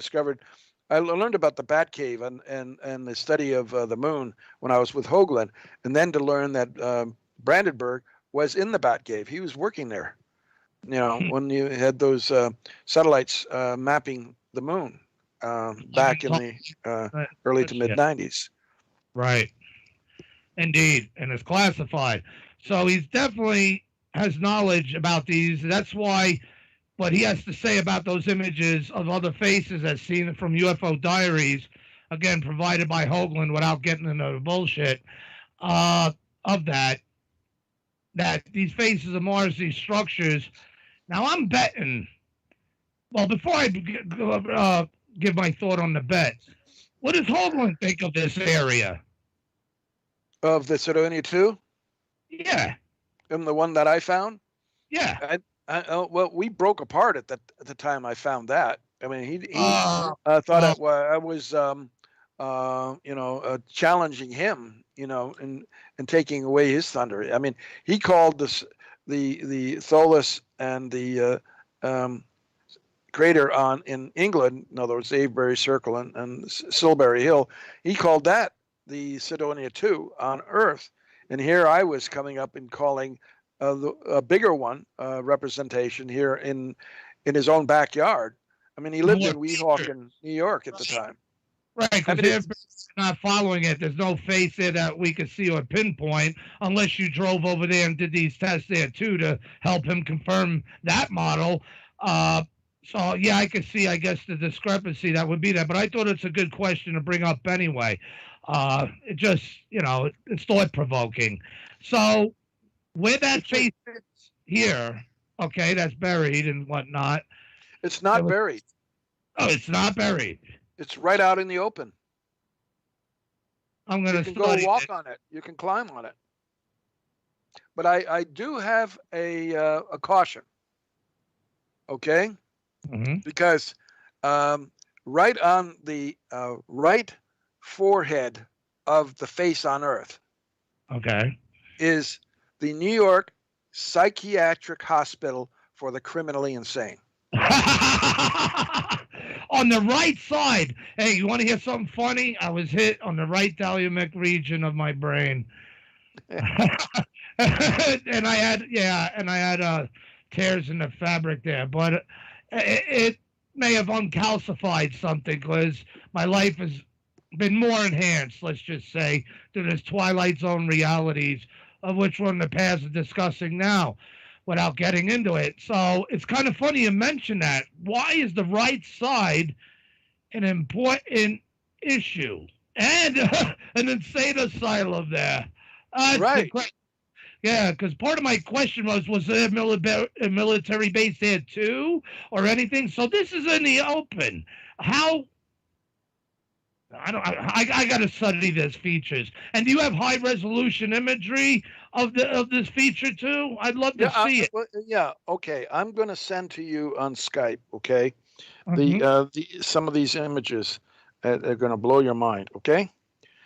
learned about the Bat Cave and the study of the moon when I was with Hoagland, and then to learn that Brandenburg was in the Bat Cave. He was working there. You know, when you had those satellites mapping the moon back in the early to mid 90s. Right. Indeed. And it's classified. So he's definitely has knowledge about these. That's why what he has to say about those images of other faces as seen from UFO diaries, again, provided by Hoagland without getting into the bullshit of that these faces of Mars, these structures. Now, I'm betting, well, before I give my thought on the bet, what does Hoagland think of this area? Of the Cydonia 2? Yeah. And the one that I found? Yeah. Well, we broke apart at the time I found that. I mean, he thought I was, challenging him, and taking away his thunder. I mean, he called this the Tholis and the crater in England, in other words, Avebury Circle and Silbury Hill. He called that the Cydonia 2 on Earth, And here I was coming up and calling a bigger one representation here in his own backyard. I mean, he lived in Weehawken, New York at the time. Right, because they're not following it. There's no face there that we could see or pinpoint unless you drove over there and did these tests there, too, to help him confirm that model. So, yeah, I could see, I guess, the discrepancy that would be there. But I thought it's a good question to bring up anyway. It just, it's thought-provoking. So, where that face is here, okay, that's buried and whatnot. It's not buried. Oh, it's not buried. It's right out in the open. I'm going to go walk on it. You can climb on it. But I do have a caution. Okay? Mm-hmm. Because right on the right forehead of the face on Earth, okay, is the New York Psychiatric Hospital for the Criminally Insane. On the right side. Hey, you want to hear something funny? I was hit on the right thalamic region of my brain. and I had tears in the fabric there, but it may have uncalcified something because my life has been more enhanced, let's just say, to this Twilight Zone realities of which we're in the past of discussing now without getting into it. So it's kind of funny you mention that. Why is the right side an important issue? And an insane asylum there. Right. Yeah, because part of my question was there a military base there too or anything? So this is in the open. How? I got to study these features. And do you have high resolution imagery of this feature too? I'd love to see it. Yeah. Okay. I'm going to send to you on Skype. Okay. Mm-hmm. Some of these images are going to blow your mind. Okay.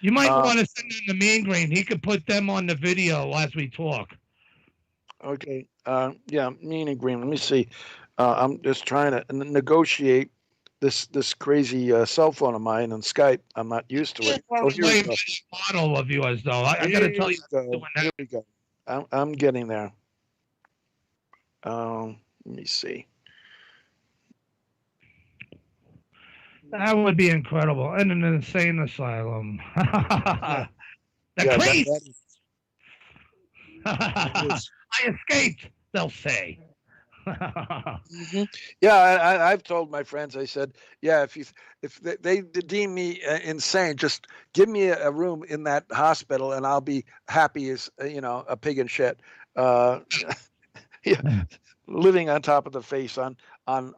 You might want to send them to Mean Green. He could put them on the video as we talk. Okay. Yeah. Mean Green. Let me see. I'm just trying to negotiate this crazy cell phone of mine on Skype. I'm not used to it. Oh, here we go. Model of yours, though. I got to tell you. Here we go. I'm getting there. Let me see. That would be incredible. And an insane asylum. Crazy. I escaped, they'll say. Yeah, I've told my friends. I said, yeah, if they deem me insane, just give me a room in that hospital, and I'll be happy as a pig in shit. Yeah, living on top of the face on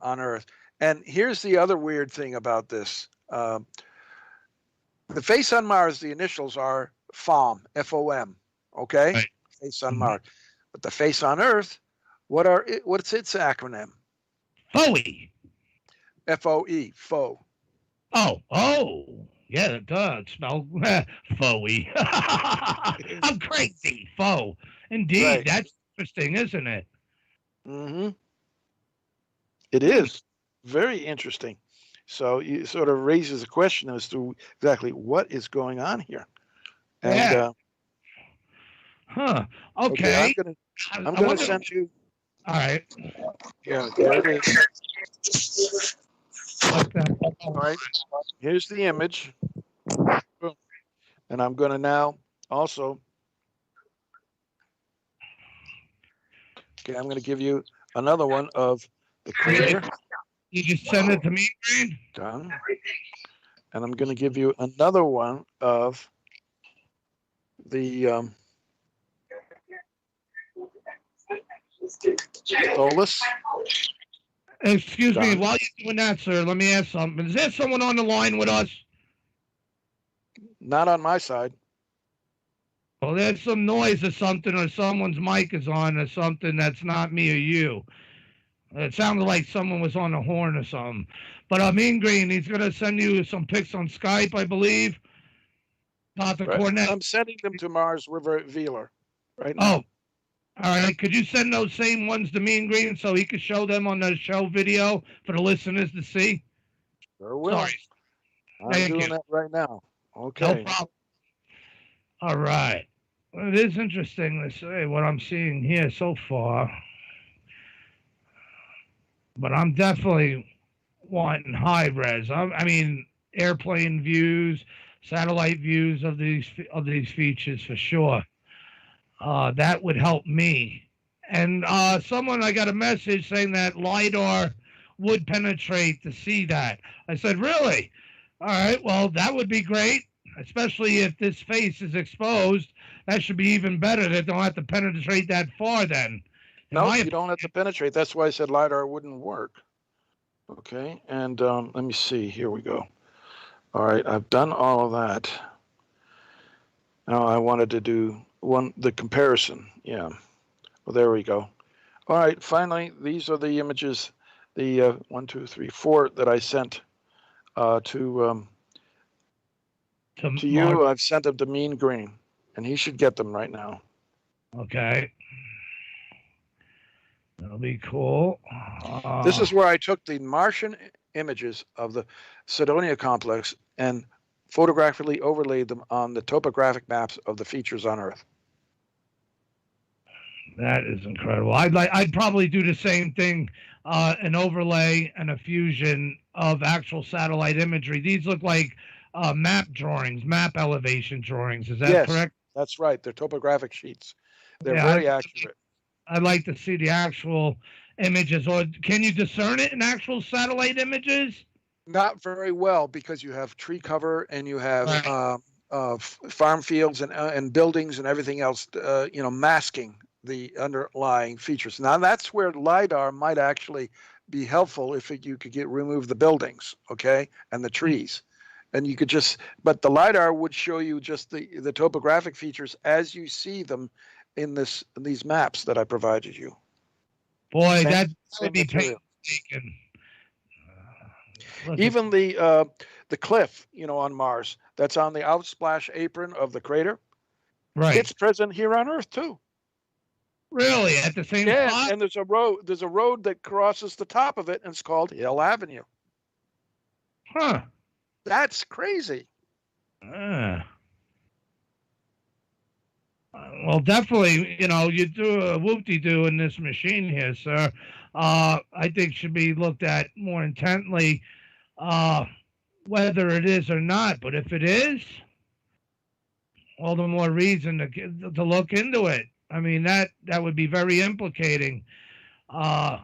Earth. And here's the other weird thing about this: the face on Mars, the initials are FOM, F-O-M. Okay, right. Face on Mars, but the face on Earth. What's its acronym? FOE. F-O-E. Fo. Oh. Yeah, it does spell FOE. I'm crazy. Fo. Indeed. Right. That's interesting, isn't it? Mm-hmm. It is. Very interesting. So it sort of raises a question as to exactly what is going on here. And, Okay. I'm gonna send you. All right. Yeah, there it is. All right. Here's the image. And I'm going to now also. Okay, I'm going to give you another one of the crater. You just send it to me, Green? Done. And I'm going to give you another one of the. Solus. Excuse me, while you're doing that, sir, let me ask something. Is there someone on the line with us? Not on my side. Well, there's some noise or something, or someone's mic is on or something that's not me or you. It sounded like someone was on a horn or something. But Mean Green, he's going to send you some pics on Skype, I believe. Dr. Right. Cornett. I'm sending them to Mars River Vealer right now. Oh. All right, could you send those same ones to Mean Green so he could show them on the show video for the listeners to see? Sure will. Sorry. I'm doing that right now. Okay. No problem. All right. It is interesting to say what I'm seeing here so far. But I'm definitely wanting high res. I mean, airplane views, satellite views of these features for sure. That would help me. And someone, I got a message saying that LiDAR would penetrate to see that. I said, really? All right, well, that would be great, especially if this face is exposed. That should be even better. They don't have to penetrate that far then. No, you don't have to penetrate. That's why I said LiDAR wouldn't work. Okay, and let me see. Here we go. All right, I've done all of that. Now I wanted to do the comparison. Yeah. Well, there we go. All right, finally, these are the images, the 1, 2, 3, 4 that I sent to you. I've sent them to Mean Green, and he should get them right now. Okay. That'll be cool. This is where I took the Martian images of the Cydonia complex and photographically overlaid them on the topographic maps of the features on Earth. That is incredible. I'd probably do the same thing, an overlay and a fusion of actual satellite imagery. These look like map drawings, map elevation drawings. Is that correct? That's right. They're topographic sheets. They're very accurate. I'd like to see the actual images. Or can you discern it in actual satellite images? Not very well, because you have tree cover and you have farm fields and buildings and everything else, masking the underlying features. Now that's where LiDAR might actually be helpful if you could remove the buildings, okay, and the trees. And you could but the LiDAR would show you just the topographic features as you see them in these maps that I provided you. Boy, that would be painstaking. Even the cliff, on Mars, that's on the outsplash apron of the crater. Right. It's present here on Earth too. Really? At the same spot? And there's a road that crosses the top of it, and it's called Hill Avenue. Huh. That's crazy. Well, definitely, you do a whoop-de-doo in this machine here, sir. I think should be looked at more intently, whether it is or not. But if it is, all the more reason to look into it. I mean, that would be very implicating. I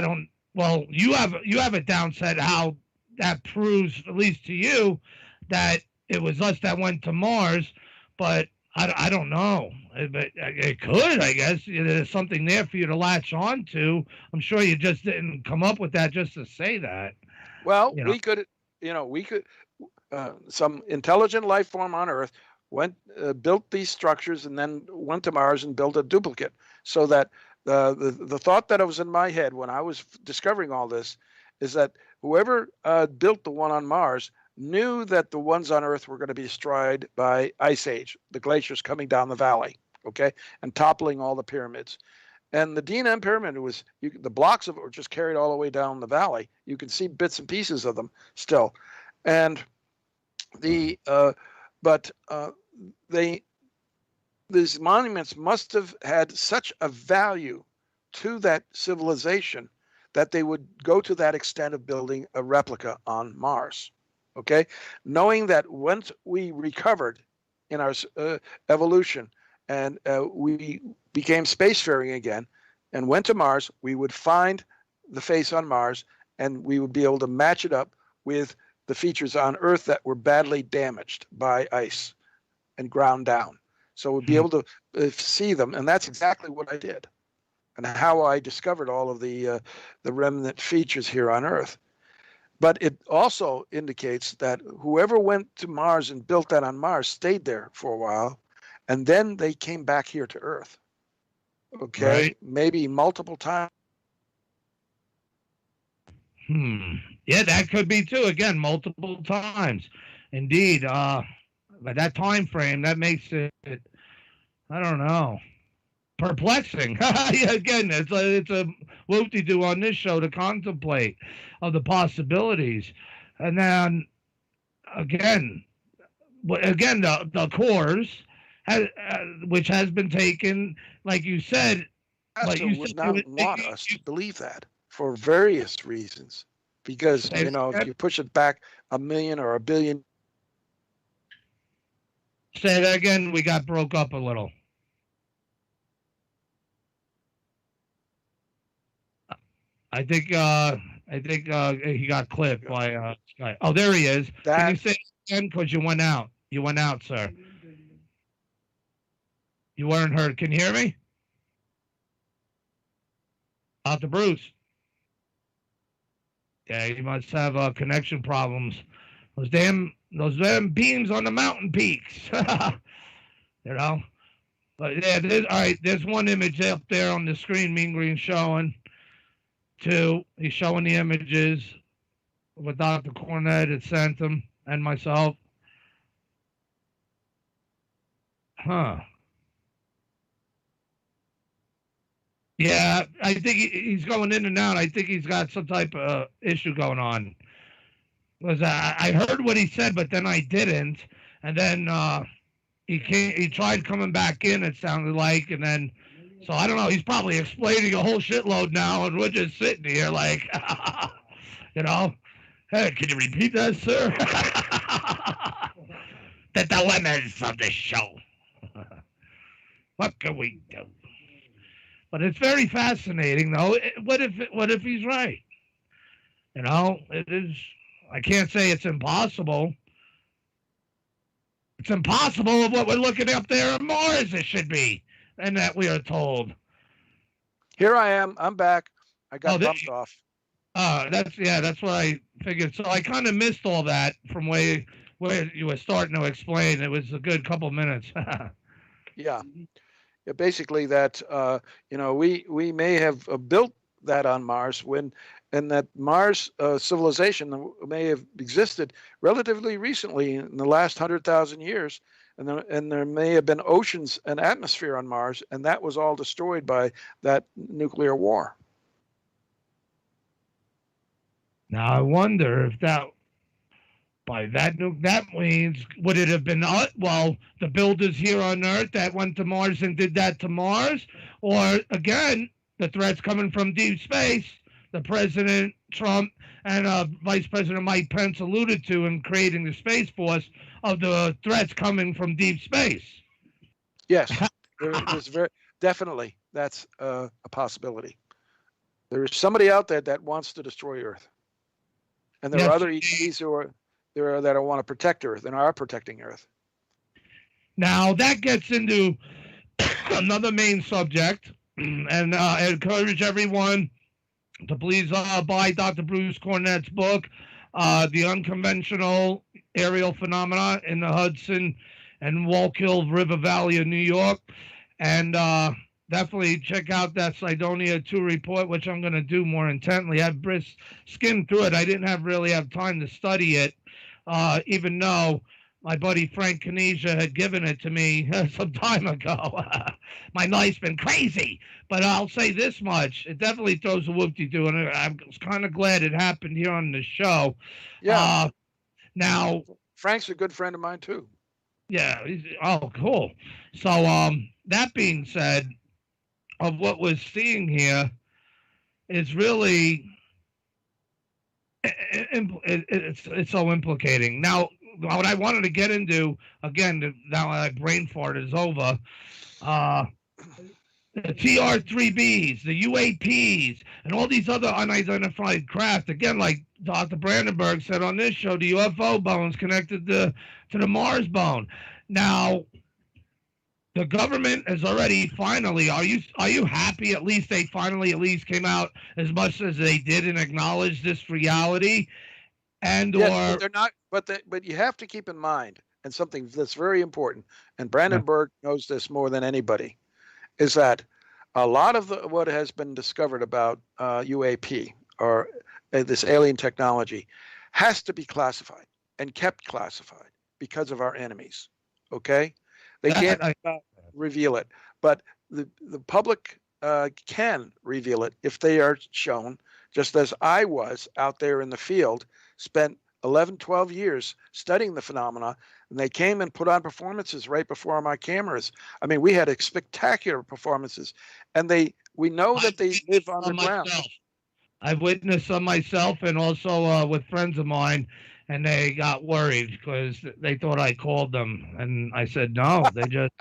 don't. Well, you have it down set how that proves, at least to you, that it was us that went to Mars, but I don't know. But it could, I guess. There's something there for you to latch on to. I'm sure you just didn't come up with that just to say that. Well, we could, some intelligent life form on Earth built these structures and then went to Mars and built a duplicate. So that the thought that was in my head when I was discovering all this is that whoever built the one on Mars knew that the ones on Earth were going to be destroyed by ice age, the glaciers coming down the valley, okay, and toppling all the pyramids. And the D&M pyramid the blocks of it were just carried all the way down the valley. You can see bits and pieces of them still. And these monuments must have had such a value to that civilization that they would go to that extent of building a replica on Mars. Okay, knowing that once we recovered in our evolution and we became spacefaring again and went to Mars, we would find the face on Mars and we would be able to match it up with the features on Earth that were badly damaged by ice and ground down. So we'd be able to see them, and that's exactly what I did, and how I discovered all of the remnant features here on Earth. But it also indicates that whoever went to Mars and built that on Mars stayed there for a while, and then they came back here to Earth. Okay, right. Maybe multiple times. Yeah, that could be too. Again, multiple times. Indeed. By that time frame, that makes it, I don't know, perplexing. Again, it's a whoop-de-doo on this show to contemplate of the possibilities. And then, again, the cores which has been taken, like you said. Castro would not want us to believe that for various reasons, because if you push it back a million or a billion. Say that again. We got broke up a little. I think he got clipped by Sky. Oh, there he is. Can you say it again? Because you went out. You went out, sir. You weren't heard. Can you hear me? Dr. Bruce. Yeah, he must have connection problems. Those damn beams on the mountain peaks. You know. But yeah, all right. There's one image up there on the screen. Mean Green showing. Two, he's showing the images with Dr. Cornett had sent him and myself. Huh. Yeah, I think he's going in and out. I think he's got some type of issue going on. Because I heard what he said, but then I didn't. And then he tried coming back in, it sounded like, and then... So I don't know. He's probably explaining a whole shitload now, and we're just sitting here like, you know, hey, can you repeat that, sir? The dilemmas of the show. What can we do? But it's very fascinating, though. What if he's right? You know, it is. I can't say it's impossible. It's impossible of what we're looking up there on Mars. It should be. And that we are told. Here I am. I'm back. I got bumped off. That's what I figured. So I kind of missed all that from where you were starting to explain. It was a good couple minutes. Yeah. Basically, that we may have built that on Mars and that Mars civilization may have existed relatively recently in the last 100,000 years. And there may have been oceans and atmosphere on Mars, and that was all destroyed by that nuclear war. Now I wonder if that means, would it have been the builders here on Earth that went to Mars and did that to Mars, or again the threats coming from deep space, the President Trump and Vice President Mike Pence alluded to in creating the Space Force, of the threats coming from deep space. Yes, there's definitely that's a possibility. There is somebody out there that wants to destroy Earth, and there are other ETs that want to protect Earth and are protecting Earth. Now that gets into another main subject, and I encourage everyone to please buy Dr. Bruce Cornett's book, The Unconventional Aerial Phenomena in the Hudson and Wallkill River Valley of New York. And definitely check out that Cydonia 2 report, which I'm going to do more intently. I've skimmed through it. I didn't really have time to study it, even though my buddy Frank Kinesia had given it to me some time ago. My life's been crazy, but I'll say this much. It definitely throws a whoop-de-doo, and I was kind of glad it happened here on the show. Yeah. Now, Frank's a good friend of mine, too. Yeah. Cool. So that being said, of what we're seeing here is really, it's so implicating. Now, what I wanted to get into, again, now that brain fart is over, the TR-3Bs, the UAPs, and all these other unidentified craft, again, like Dr. Brandenburg said on this show, the UFO bones connected to the Mars bone. Now, the government has already finally, are you happy at least they finally came out as much as they did and acknowledged this reality? And yes, but they're not, but you have to keep in mind, and something that's very important, and Brandenburg knows this more than anybody, is that a lot of what has been discovered about UAP or this alien technology has to be classified and kept classified because of our enemies. Okay, they can't reveal it, but the public can reveal it if they are shown. Just as I was out there in the field, spent 11, 12 years studying the phenomena, and they came and put on performances right before my cameras. I mean, we had spectacular performances, and we know that they live underground. I've witnessed some myself, and also with friends of mine, and they got worried because they thought I called them, and I said no. They just.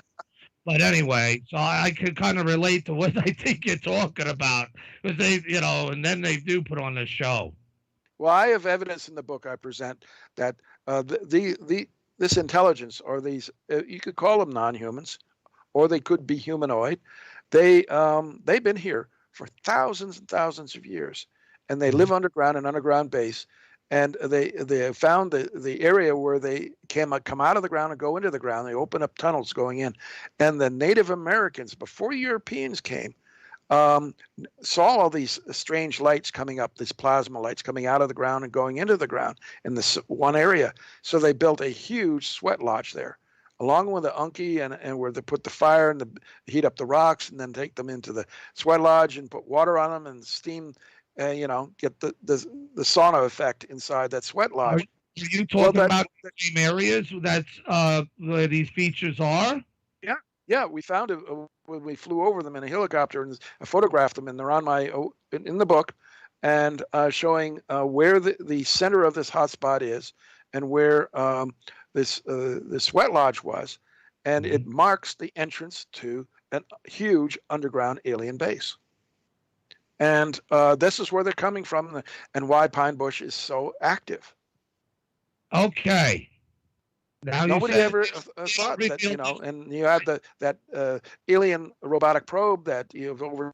But anyway, so I could kind of relate to what I think you're talking about, because they, and then they do put on the show. Well, I have evidence in the book I present that this intelligence, or these, you could call them non-humans, or they could be humanoid. They've been here for thousands and thousands of years, and they live underground, an underground base, and they found the area where they come out of the ground and go into the ground. They open up tunnels going in, and the Native Americans, before Europeans came, saw all these strange lights coming up, these plasma lights coming out of the ground and going into the ground in this one area. So they built a huge sweat lodge there, along with the Unki, and where they put the fire and heat up the rocks, and then take them into the sweat lodge and put water on them and steam, get the sauna effect inside that sweat lodge. Are you talking about the same areas where these features are? Yeah, we found it when we flew over them in a helicopter, and I photographed them, and they're on in the book, and showing where the center of this hotspot is, and where this sweat lodge was, and it marks the entrance to a huge underground alien base. And this is where they're coming from, and why Pine Bush is so active. Okay. Now nobody ever thought that, and you had that alien robotic probe that you've over.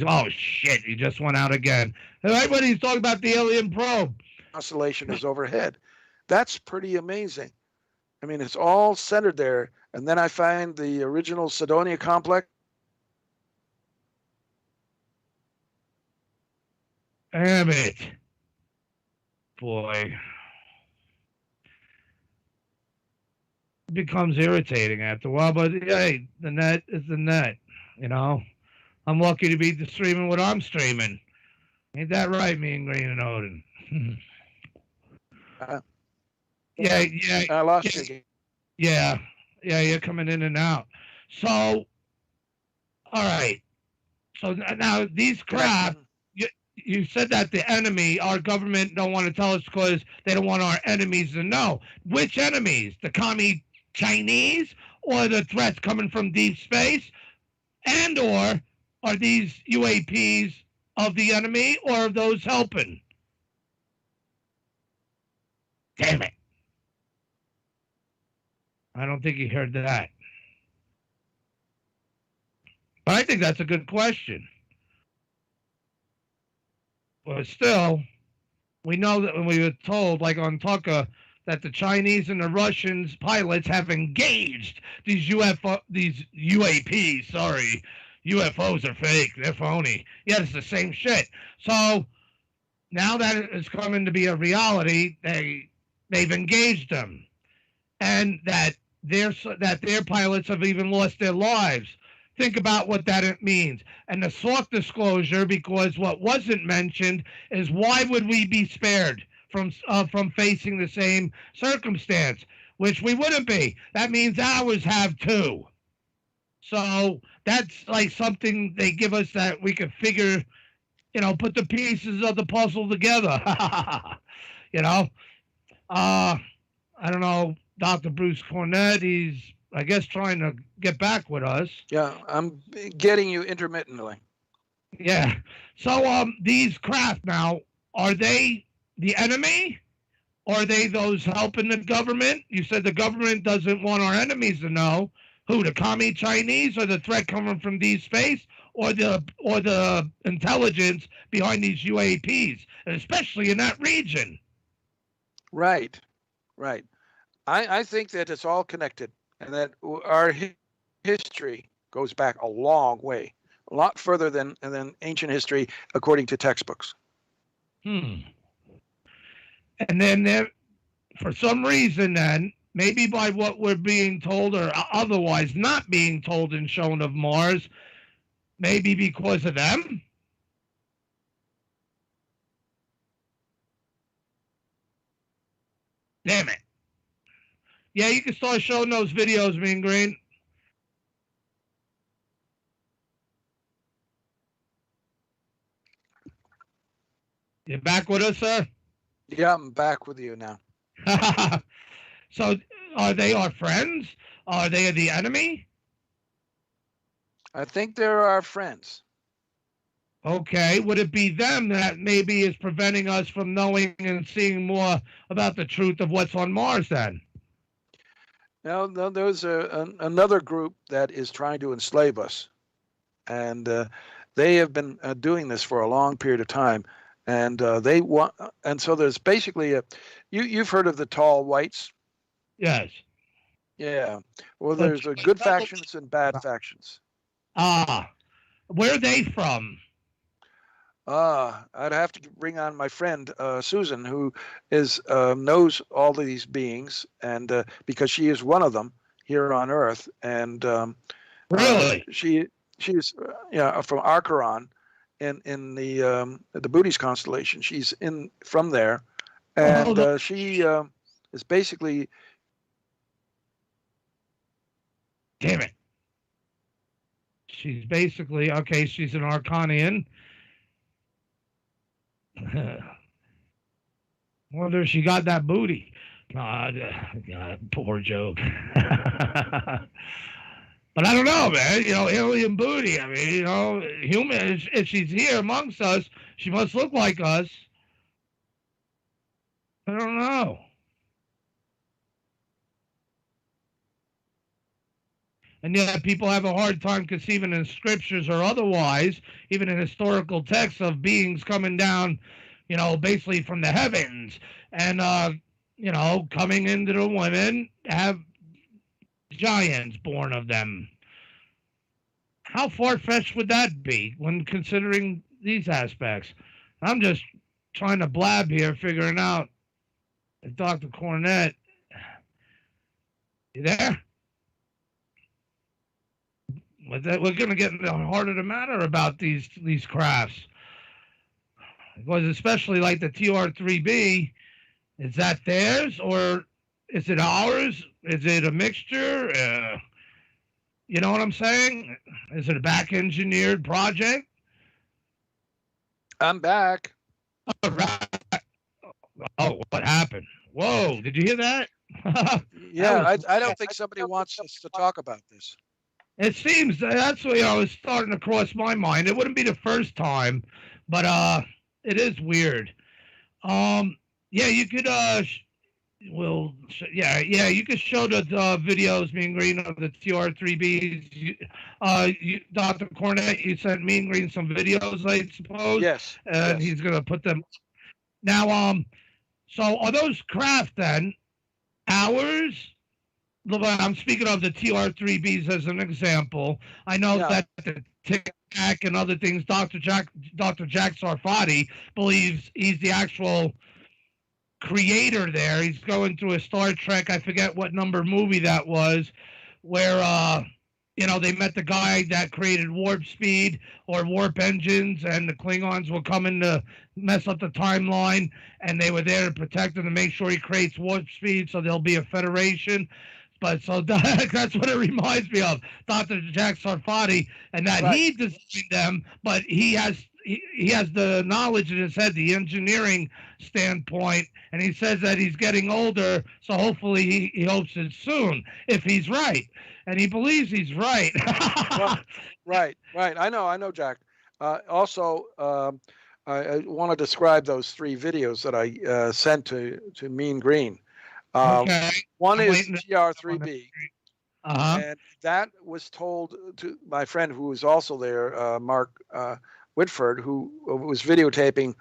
Oh shit! He just went out again. Everybody's talking about the alien probe. Constellation is overhead. That's pretty amazing. I mean, it's all centered there, and then I find the original Cydonia complex. Damn it, boy. Becomes irritating after a while, but hey, the net is the net, I'm lucky to be streaming what I'm streaming. Ain't that right, me and Green and Odin? Yeah. I lost you again. Yeah, you're coming in and out. So, all right. So now these crap, you said that the enemy, our government, don't want to tell us because they don't want our enemies to know. Which enemies? The commie Chinese, or the threats coming from deep space, and or are these UAPs of the enemy or of those helping? Damn it. I don't think you heard that. But I think that's a good question. But still, we know that when we were told, like on Tucker, that the Chinese and the Russians pilots have engaged these UAPs. Sorry, UFOs are fake. They're phony. Yeah, it's the same shit. So now that it's coming to be a reality, they've engaged them, and that their pilots have even lost their lives. Think about what that means. And the soft disclosure, because what wasn't mentioned is why would we be spared from facing the same circumstance, which we wouldn't be. That means ours have too. So that's like something they give us that we could figure, put the pieces of the puzzle together. I don't know, Dr. Bruce Cornett, he's, I guess, trying to get back with us. Yeah, I'm getting you intermittently. Yeah. So these craft now, are they the enemy? Or are they those helping the government? You said the government doesn't want our enemies to know. Who, the commie Chinese, or the threat coming from deep space, or the intelligence behind these UAPs, and especially in that region? Right. I think that it's all connected, and that our history goes back a long way, a lot further than ancient history, according to textbooks. And then for some reason, then, maybe by what we're being told or otherwise not being told and shown of Mars, maybe because of them? Damn it. Yeah, you can start showing those videos, Mean Green. You back with us, sir? Yeah, I'm back with you now. So, are they our friends? Are they the enemy? I think they're our friends. Okay, would it be them that maybe is preventing us from knowing and seeing more about the truth of what's on Mars then? No, there's another group that is trying to enslave us. And they have been doing this for a long period of time. And they want, and so there's basically you've heard of the tall whites? Yes. Yeah. Well, there's good factions and bad factions. Where are they from? I'd have to bring on my friend Susan, who knows all of these beings, and because she is one of them here on Earth, and really, she's from Archeron, in the Bootes constellation. She's from there, and she is basically. Damn it. She's basically, okay, she's an Arcanian. Wonder if she got that booty. God, poor joke. But I don't know, man. Alien booty. I mean, human. If she's here amongst us, she must look like us. I don't know. And yet people have a hard time conceiving in scriptures or otherwise, even in historical texts, of beings coming down, basically from the heavens and, coming into the women, have giants born of them. How far-fetched would that be when considering these aspects? I'm just trying to blab here, figuring out if Dr. Cornett, you there? We're going to get into the heart of the matter about these crafts. Because especially like the TR-3B, is that theirs or is it ours? Is it a mixture? You know what I'm saying? Is it a back-engineered project? I'm back. All right. Oh, what happened? Whoa, did you hear that? Yeah, I don't think somebody wants us to talk about this. It seems that's what was starting to cross my mind. It wouldn't be the first time, but it is weird. Yeah, you could you could show the videos, Mean Green, of the TR-3Bs. Dr. Cornett, you sent Mean Green some videos, I suppose. Yes. And he's gonna put them now. So are those craft then ours? I'm speaking of the TR-3Bs as an example. I know that the Tic Tac and other things, Dr. Jack Sarfati believes he's the actual creator there. He's going through a Star Trek, I forget what number movie that was, where they met the guy that created warp speed or warp engines, and the Klingons were coming to mess up the timeline, and they were there to protect him to make sure he creates warp speed so there'll be a federation. But so that's what it reminds me of, Dr. Jack Sarfati, and that he designed them, but he has the knowledge in his head, the engineering standpoint, and he says that he's getting older, so hopefully he hopes it's soon, if he's right. And he believes he's right. Right. I know, Jack. Also, I want to describe those 3 videos that I sent to Mean Green. Okay. One is TR-3B, and that was told to my friend who was also there, Mark Whitford, who was videotaping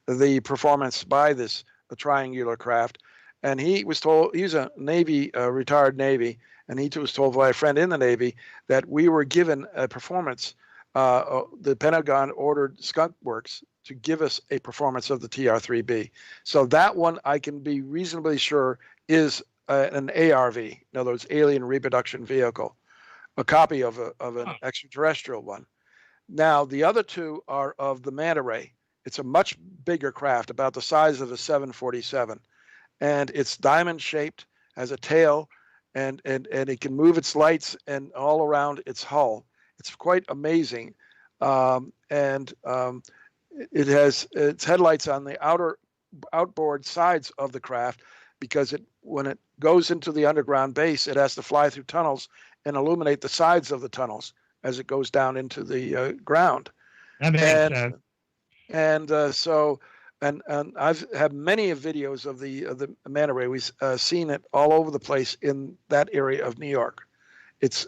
the performance by this triangular craft, and he was told, he's a Navy, retired Navy, and he was told by a friend in the Navy that we were given a performance. The Pentagon ordered Skunk Works to give us a performance of the TR-3B. So that one I can be reasonably sure is an ARV, in other words, alien reproduction vehicle, a copy of an extraterrestrial one. Now, the other 2 are of the Manta Ray. It's a much bigger craft, about the size of a 747. and it's diamond shaped, has a tail, and it can move its lights and all around its hull. It's quite amazing, it has its headlights on the outboard sides of the craft, because when it goes into the underground base, it has to fly through tunnels and illuminate the sides of the tunnels as it goes down into the ground. That makes sense. And I've had many videos of the manta ray. We've seen it all over the place in that area of New York. It's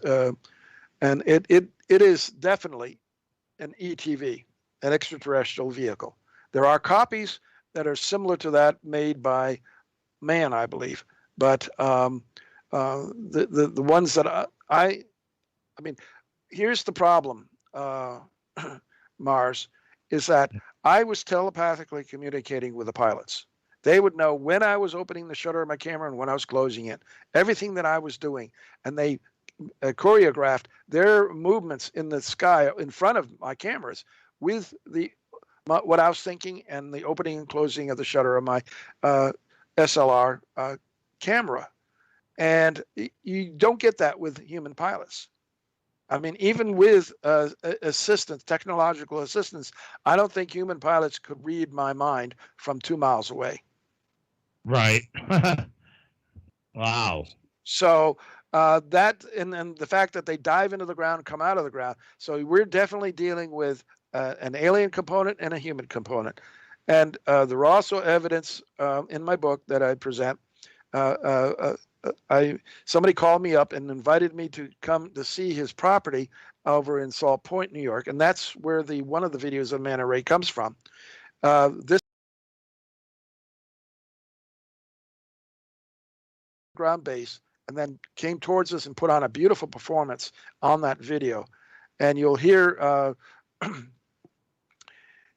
and it is definitely an ETV, an extraterrestrial vehicle. There are copies that are similar to that made by man, I believe, but the ones that I mean, here's the problem, Mars, is that I was telepathically communicating with the pilots. They would know when I was opening the shutter of my camera and when I was closing it, everything that I was doing, and they choreographed their movements in the sky in front of my cameras with what I was thinking and the opening and closing of the shutter of my SLR camera. And you don't get that with human pilots. I mean, even with assistance, technological assistance, I don't think human pilots could read my mind from 2 miles away. Right. Wow. So that, and then the fact that they dive into the ground, come out of the ground. So we're definitely dealing with an alien component and a human component. And there are also evidence in my book that I present. Somebody called me up and invited me to come to see his property over in Salt Point, New York, and that's where one of the videos of manta ray comes from. This ground base, and then came towards us and put on a beautiful performance on that video, and you'll hear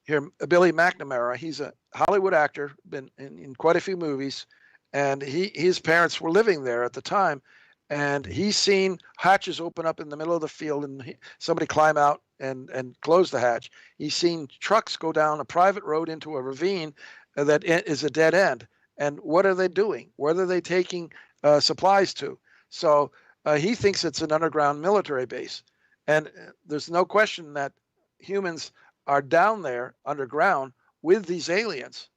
Billy McNamara. He's a Hollywood actor, been in quite a few movies. And his parents were living there at the time, and he's seen hatches open up in the middle of the field and somebody climb out and close the hatch. He's seen trucks go down a private road into a ravine that is a dead end. And what are they doing? Where are they taking supplies to? So he thinks it's an underground military base. And there's no question that humans are down there underground with these aliens.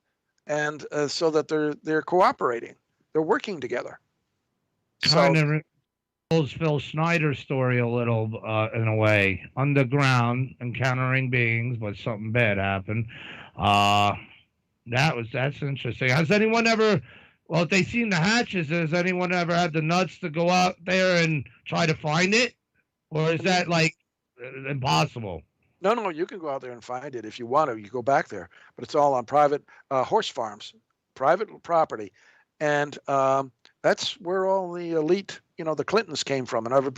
And so that they're cooperating, they're working together. Kind of resembles Phil Schneider's story a little, in a way. Underground, encountering beings, but something bad happened. That's interesting. Has anyone ever? Well, if they've seen the hatches, has anyone ever had the nuts to go out there and try to find it, or is that like impossible? No, you can go out there and find it if you want to. You go back there, but it's all on private horse farms, private property, and that's where all the elite, the Clintons came from, and every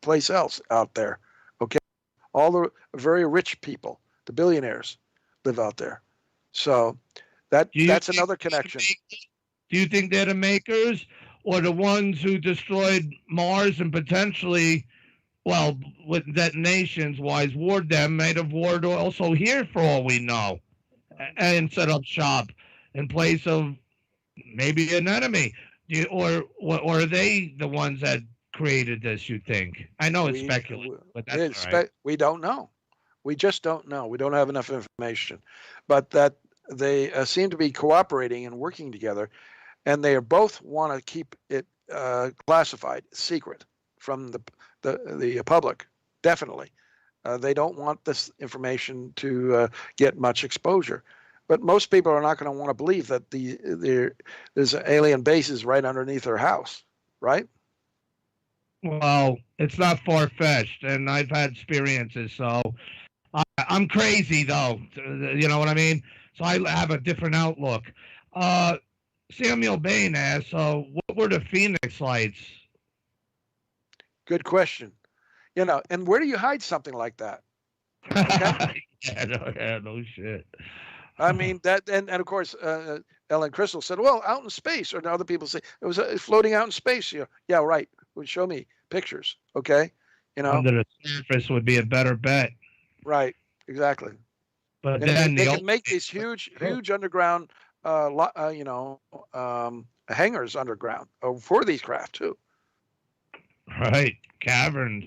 place else out there. Okay, all the very rich people, the billionaires, live out there. So that's another connection. Do you think they're the makers, or the ones who destroyed Mars and potentially? Well, with detonations-wise, warred them, might have warred also here for all we know, and set up shop in place of maybe an enemy. Or are they the ones that created this, you think? I know it's speculative, but that's all right. We don't know. We just don't know. We don't have enough information. But that they seem to be cooperating and working together, and they both want to keep it classified, secret from the public, definitely. They don't want this information to get much exposure. But most people are not going to want to believe that there's alien bases right underneath their house, right? Well, it's not far-fetched, and I've had experiences, so I'm crazy, though. You know what I mean? So I have a different outlook. Samuel Bain asks, what were the Phoenix lights? Good question. And where do you hide something like that? Okay? No shit. I mean, that, and of course, Ellen Crystal said, well, out in space, or other people say it was floating out in space. Yeah, right. Well, show me pictures. Okay. Under the surface would be a better bet. Right. Exactly. But and then they can make these huge underground hangars underground for these craft too. Right, caverns,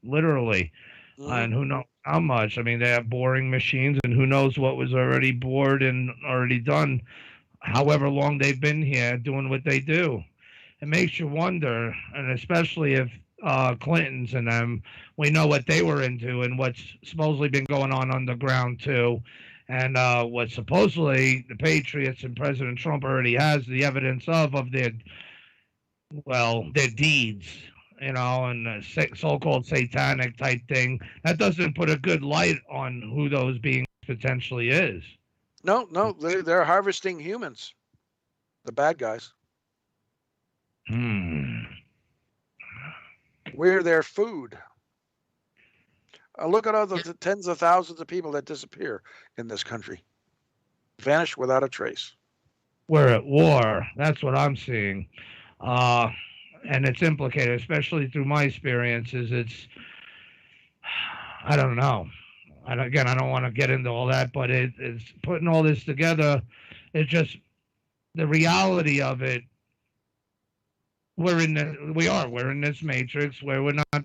literally, and who knows how much. I mean, they have boring machines, and who knows what was already bored and already done, however long they've been here doing what they do. It makes you wonder, and especially if Clintons and them, we know what they were into and what's supposedly been going on underground too, and what supposedly the Patriots and President Trump already has the evidence of their deeds, and so-called satanic type thing. That doesn't put a good light on who those beings potentially is. No, they're harvesting humans, the bad guys. We're their food. Look at all the tens of thousands of people that disappear in this country, vanish without a trace. We're at war. That's what I'm seeing. And it's implicated, especially through my experiences. I don't know. I don't want to get into all that, but it's putting all this together. It's just the reality of it. We're in this matrix where we're not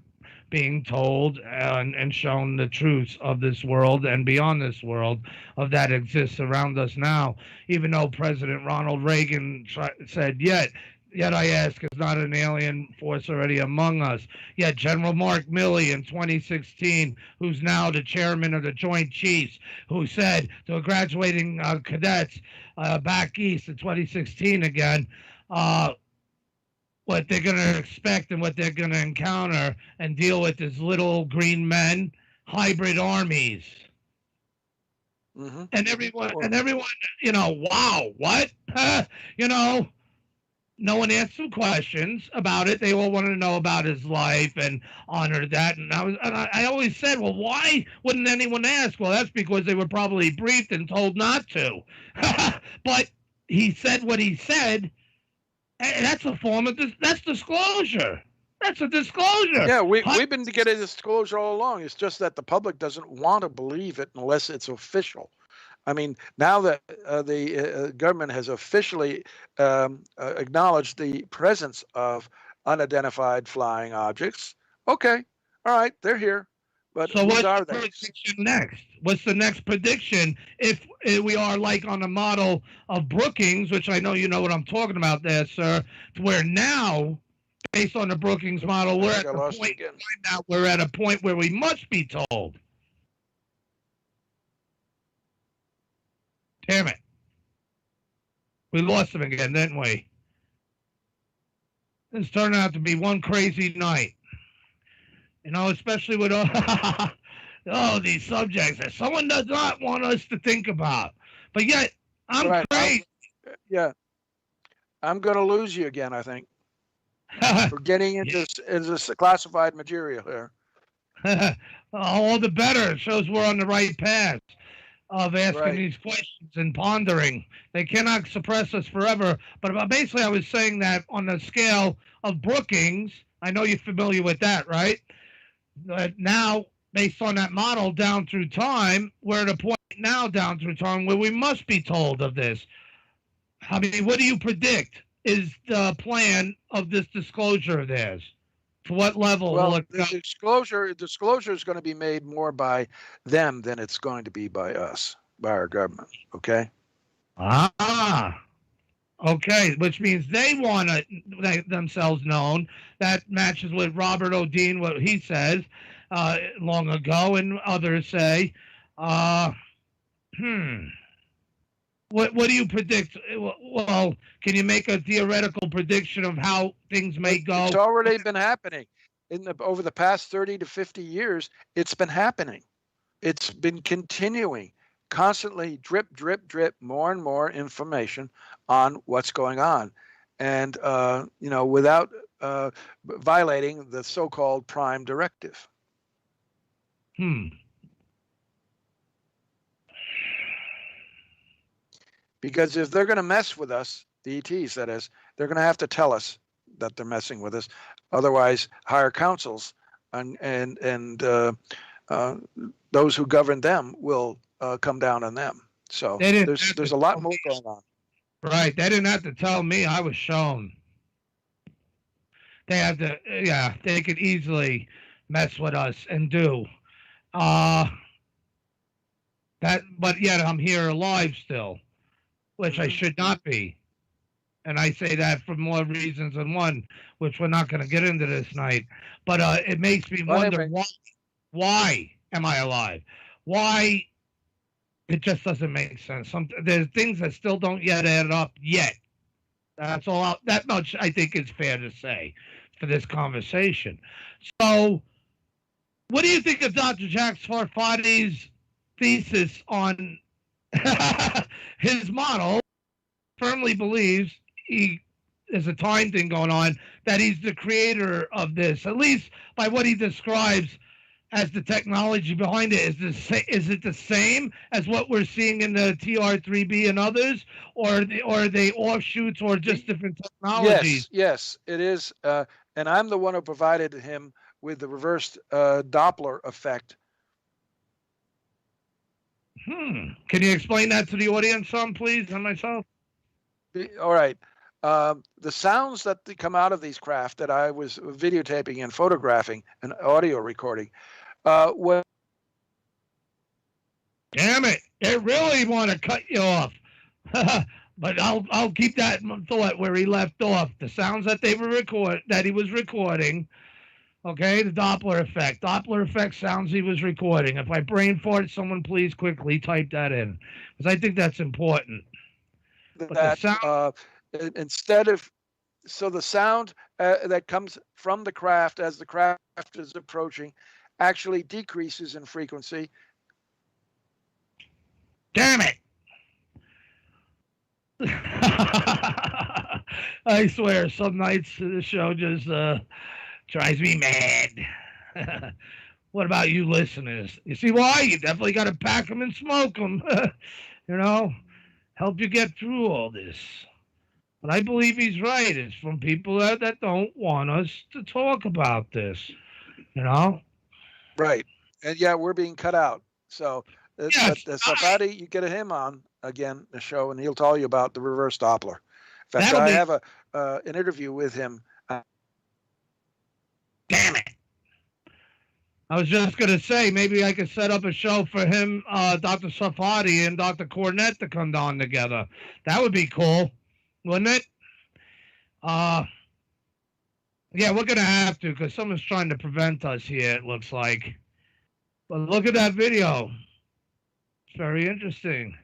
being told and shown the truths of this world and beyond this world of that exists around us now. Even though President Ronald Reagan said, Yet I ask, is not an alien force already among us? Yet General Mark Milley in 2016, who's now the chairman of the Joint Chiefs, who said to graduating cadets back east in 2016 again, what they're going to expect and what they're going to encounter and deal with is little green men, hybrid armies. And everyone, wow, what? No one asked some questions about it. They all wanted to know about his life and honored that. And I always said, well, why wouldn't anyone ask? Well, that's because they were probably briefed and told not to. But he said what he said. And that's a form of that's disclosure. That's a disclosure. Yeah, we've been getting disclosure all along. It's just that the public doesn't want to believe it unless it's official. I mean, now that the government has officially acknowledged the presence of unidentified flying objects, okay, all right, they're here. But so what's the prediction next? What's the next prediction if we are like on a model of Brookings, which I know you know what I'm talking about there, sir, to where now, based on the Brookings model, we're at a point where we must be told. Damn it. We lost him again, didn't we? This turned out to be one crazy night. Especially with these subjects that someone does not want us to think about. But yet, I'm crazy. I'm going to lose you again, I think, for getting into this classified material here. All the better. It shows we're on the right path of asking these questions and pondering. They cannot suppress us forever. But basically, I was saying that on the scale of Brookings, I know you're familiar with that, right? Now, based on that model down through time, we're at a point now down through time where we must be told of this. I mean, what do you predict is the plan of this disclosure of theirs? To what level will it go? Disclosure is going to be made more by them than it's going to be by us, by our government, okay? Okay, which means they want themselves known. That matches with Robert O'Dean, what he says long ago, and others say. What do you predict? Well, can you make a theoretical prediction of how things may go? It's already been happening. Over the past 30 to 50 years, it's been happening. It's been continuing. Constantly drip, drip, drip, more and more information on what's going on. And, without violating the so-called prime directive. Because if they're going to mess with us, the ETs, that is, they're going to have to tell us that they're messing with us. Otherwise, higher councils and those who govern them will come down on them. So there's a lot more going on. Right. They didn't have to tell me. I was shown. They have to, yeah, they could easily mess with us and do. But yet I'm here alive still, which I should not be. And I say that for more reasons than one, which we're not going to get into this night. But it makes me wonder why am I alive? Why? It just doesn't make sense. There's things that still don't yet add up yet. That's all. That much I think is fair to say for this conversation. So, what do you think of Dr. Jack Sarfati's thesis on his model? Firmly believes there's a time thing going on, that he's the creator of this, at least by what he describes as the technology behind it. Is it the same as what we're seeing in the TR3B and others, or are they offshoots or just different technologies? Yes, it is. And I'm the one who provided him with the reversed Doppler effect. Can you explain that to the audience, some, please, and myself? All right. The sounds that come out of these craft that I was videotaping and photographing and audio recording, Damn it! They really want to cut you off. But I'll keep that thought where he left off. The sounds that he was recording. Okay, the Doppler effect. Doppler effect sounds he was recording. If I brain fart, someone please quickly type that in, because I think that's important. That instead of the sound that comes from the craft as the craft is approaching actually decreases in frequency. Damn it! I swear, some nights the show just drives me mad. What about you listeners? You see why? You definitely got to pack them and smoke them. Help you get through all this. But I believe he's right. It's from people that don't want us to talk about this. Right. And yeah, we're being cut out. So Sarfati, you get him on again, the show, and he'll tell you about the reverse Doppler. In fact, I have an interview with him. Damn it. I was just going to say, maybe I could set up a show for him, Dr. Sarfati and Dr. Cornett to come on together. That would be cool, wouldn't it? Yeah, we're going to have to, because someone's trying to prevent us here, it looks like. But look at that video. It's very interesting.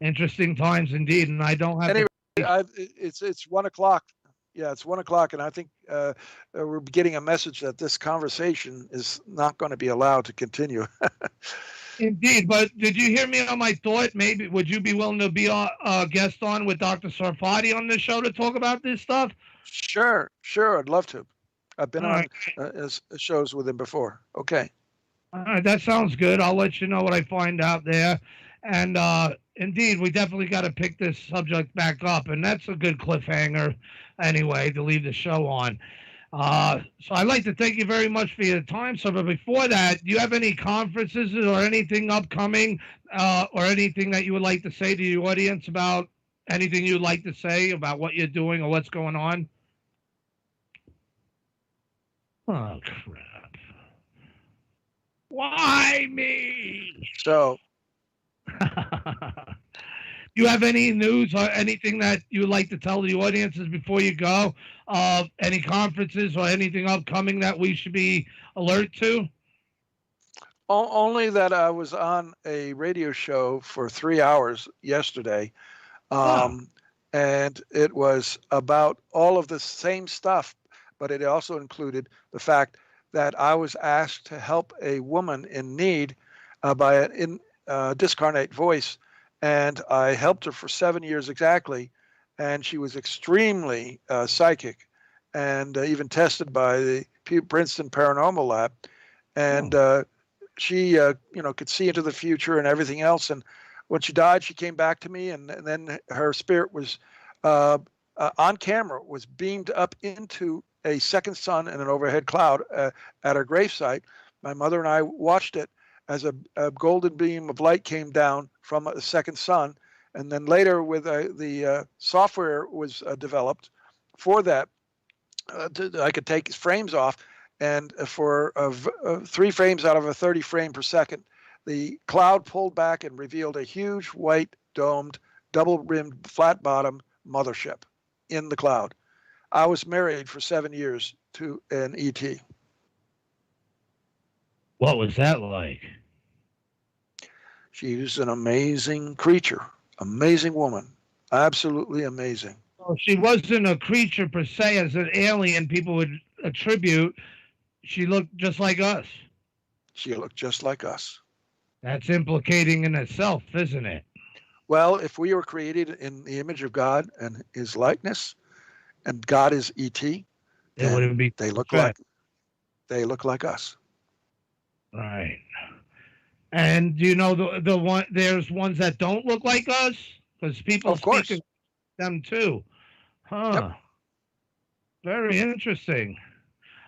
Interesting times indeed, and I don't have... Anyway, it's 1:00. Yeah, it's 1:00, and I think we're getting a message that this conversation is not going to be allowed to continue. Indeed, but did you hear me on my thought? Maybe would you be willing to be a guest on with Dr. Sarfati on this show to talk about this stuff? Sure, I'd love to. I've been on shows with him before. Okay. All right, that sounds good. I'll let you know what I find out there. And indeed, we definitely got to pick this subject back up, and that's a good cliffhanger anyway to leave the show on. So I'd like to thank you very much for your time, sir. But before that, do you have any conferences or anything upcoming or anything that you would like to say to your audience about anything you'd like to say about what you're doing or what's going on? Oh, crap. Why me? So... you have any news or anything that you would like to tell the audiences before you go? Any conferences or anything upcoming that we should be alert to? Only that I was on a radio show for 3 hours yesterday. And it was about all of the same stuff, but it also included the fact that I was asked to help a woman in need by an discarnate voice, and I helped her for 7 years exactly, and she was extremely psychic, and even tested by the Princeton Paranormal Lab, and she could see into the future and everything else. And when she died, she came back to me, and then her spirit was on camera, was beamed up into a second sun in an overhead cloud at her gravesite. My mother and I watched it. as a golden beam of light came down from a second sun. And then later, with the software was developed for that, I could take frames off, and for 3 frames out of a 30 frame per second, the cloud pulled back and revealed a huge white domed, double-rimmed, flat-bottom mothership in the cloud. I was married for 7 years to an ET. What was that like? She was an amazing creature, amazing woman, absolutely amazing. Well, she wasn't a creature per se as an alien people would attribute. She looked just like us. She looked just like us. That's implicating in itself, isn't it? Well, if we were created in the image of God and his likeness, and God is ET, It wouldn't be. they look like us. Right. And do you know the one? There's ones that don't look like us because people speak of them too. Huh. Yep. Very interesting.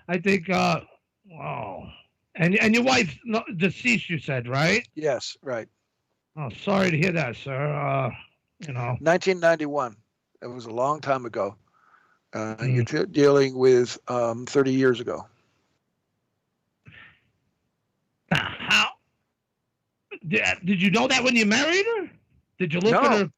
I think. Wow. And your wife deceased, you said, right? Yes, right. Oh, sorry to hear that, sir. 1991. It was a long time ago. You're dealing with 30 years ago. How? Did you know that when you married her? Did you look at her?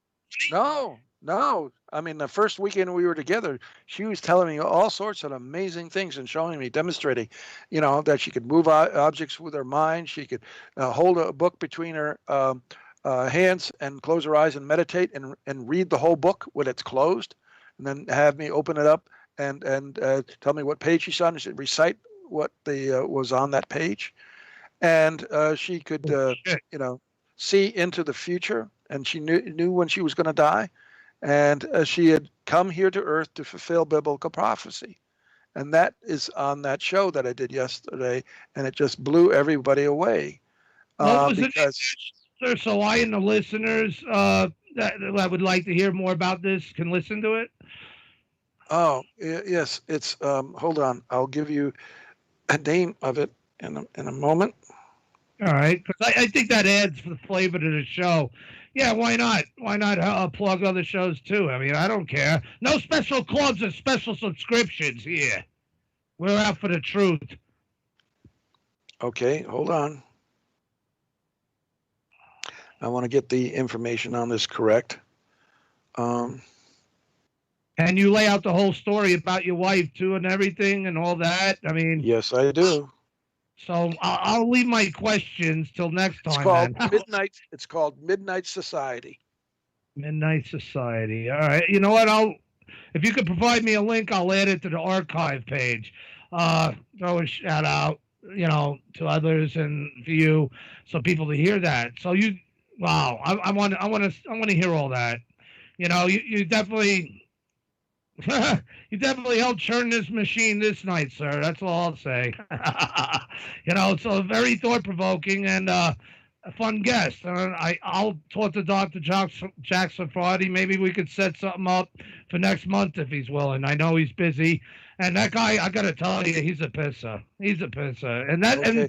No. I mean, the first weekend we were together, she was telling me all sorts of amazing things and showing me, demonstrating, that she could move objects with her mind. She could hold a book between her hands and close her eyes and meditate and read the whole book when it's closed, and then have me open it up and tell me what page she's on. She'd recite what was on that page. And she could, see into the future, and she knew when she was going to die. And she had come here to Earth to fulfill biblical prophecy. And that is on that show that I did yesterday, and it just blew everybody away. What was it, so I and the listeners that would like to hear more about this can listen to it? Oh, yes. It's, hold on. I'll give you a name of it in a moment. All right, because I think that adds the flavor to the show. Yeah, why not? Why not plug other shows too? I mean, I don't care. No special clubs or special subscriptions here. We're out for the truth. Okay, hold on. I want to get the information on this correct. And you lay out the whole story about your wife too and everything and all that. I mean, yes, I do. So I'll leave my questions till next time. It's called Midnight. It's called Midnight Society. Midnight Society. All right. You know what? If you could provide me a link, I'll add it to the archive page. Throw a shout out, to others and for you, so people to hear that. So I want to hear all that. You definitely. You definitely helped churn this machine this night, sir. That's all I'll say. So very thought-provoking and a fun guest. I'll talk to Dr. Jackson Friday. Maybe we could set something up for next month if he's willing. I know he's busy. And that guy, I got to tell you, he's a pisser. He's a pisser. And and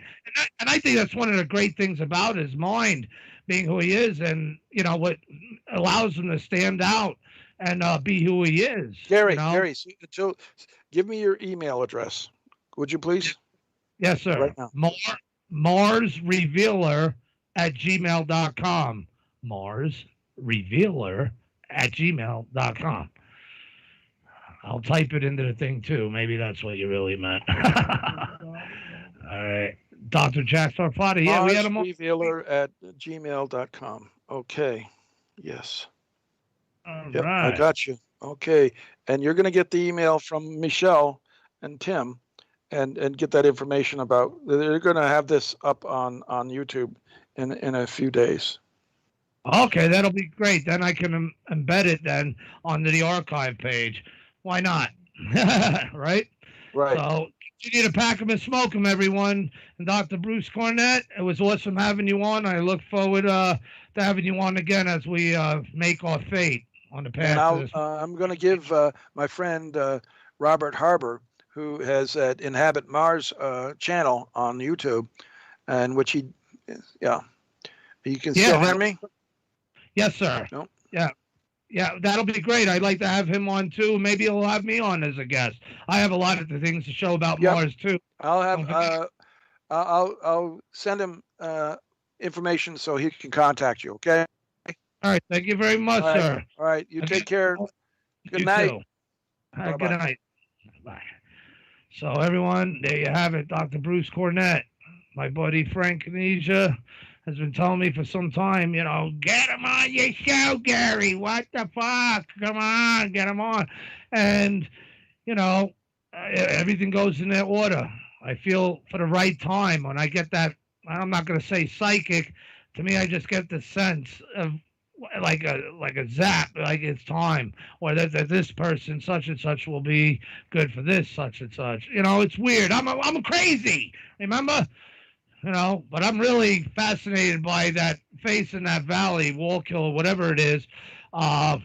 I think that's one of the great things about his mind, being who he is, and what allows him to stand out and be who he is. Gary, give me your email address, would you please? Yes, sir. Right now. MarsRevealer@gmail.com. MarsRevealer@gmail.com. I'll type it into the thing too. Maybe that's what you really meant. All right. Dr. Jack Sarfati. Yeah, we had him on. MarsRevealer@gmail.com. Okay. Yes. All yep, right. I got you. Okay. And you're going to get the email from Michelle and Tim and get that information about. They're going to have this up on YouTube in a few days. Okay, that'll be great. Then I can embed it then onto the archive page. Why not? Right? Right. So continue to pack them and smoke them, everyone. And Dr. Bruce Cornett, it was awesome having you on. I look forward to having you on again as we make our fate on the path. And I'm going to give my friend Robert Harbour, who has Inhabit Mars channel on YouTube, and which he Yeah. You can still hear me? Yes, sir. No. Yeah. Yeah, that'll be great. I'd like to have him on too. Maybe he'll have me on as a guest. I have a lot of the things to show about Mars too. I'll send him information so he can contact you. Okay. All right. Thank you very much, sir. All right. You take care. Good night. Good night. Bye. So everyone, there you have it. Dr. Bruce Cornett, my buddy Frank Kinesia, has been telling me for some time, get him on your show, Gary. What the fuck? Come on, get him on. And, everything goes in that order. I feel for the right time when I get that, I'm not going to say psychic. To me, I just get the sense of like a zap, like it's time, or that this person, such and such, will be good for this, such and such. It's weird. I'm crazy, remember? But I'm really fascinated by that face in that valley, Wallkill, whatever it is. An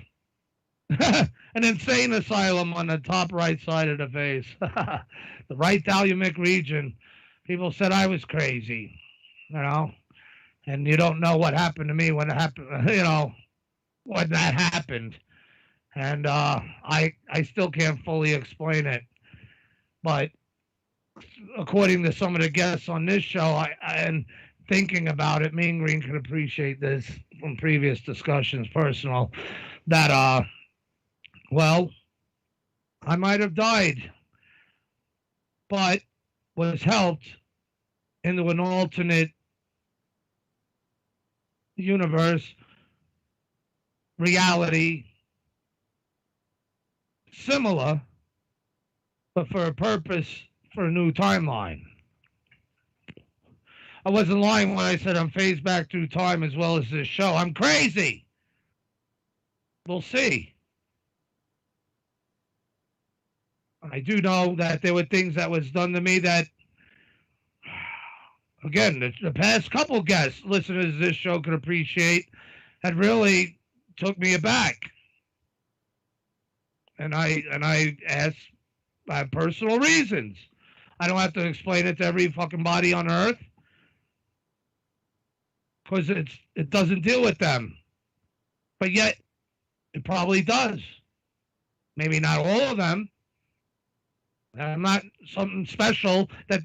insane asylum on the top right side of the face. The right thalamic region. People said I was crazy, and you don't know what happened to me when it happened, when that happened. And I still can't fully explain it. But according to some of the guests on this show, and thinking about it, Mean Green can appreciate this from previous discussions, personal, that, I might have died, but was helped into an alternate universe, reality, similar, but for a purpose, for a new timeline. I wasn't lying when I said I'm phased back through time as well as this show. I'm crazy. We'll see. I do know that there were things that was done to me that, again, the past couple guests, listeners to this show could appreciate, had really took me aback. And I asked, I have personal reasons. I don't have to explain it to every fucking body on earth, because it doesn't deal with them. But yet, it probably does. Maybe not all of them. I'm not something special that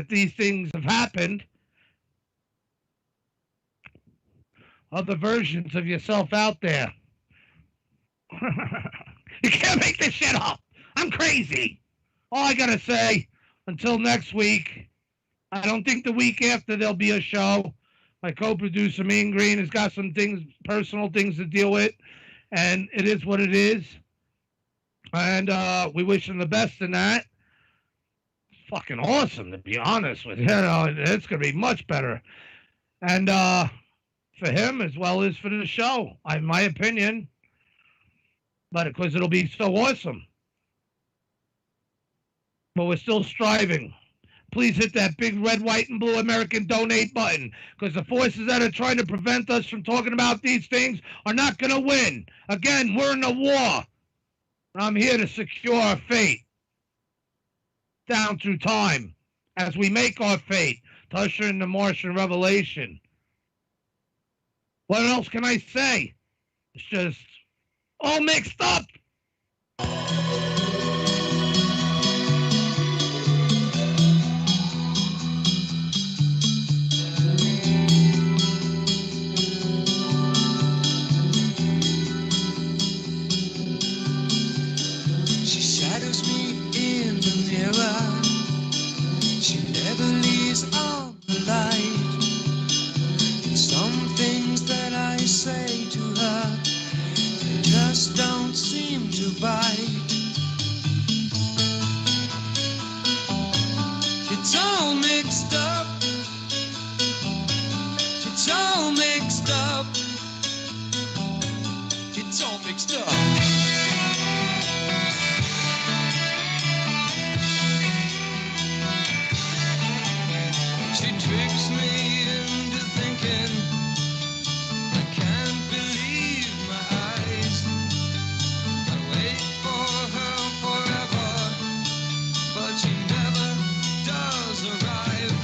these things have happened. Other versions of yourself out there. You can't make this shit up. I'm crazy. All I gotta say, until next week, I don't think the week after there'll be a show. My co-producer, Mean Green, has got some things, personal things to deal with, and it is what it is. And we wish him the best in that. Fucking awesome, to be honest with you. It's going to be much better. And for him as well as for the show, in my opinion. But because it'll be so awesome. But we're still striving. Please hit that big red, white, and blue American donate button, because the forces that are trying to prevent us from talking about these things are not going to win. Again, we're in a war. I'm here to secure our fate down through time as we make our fate to usher in the Martian revelation. What else can I say? It's just all mixed up. She never leaves on the light. Some things that I say to her, they just don't seem to bite. It's all mixed up. It's all mixed up. It's all mixed up. She tricks me into thinking I can't believe my eyes. I wait for her forever, but she never does arrive.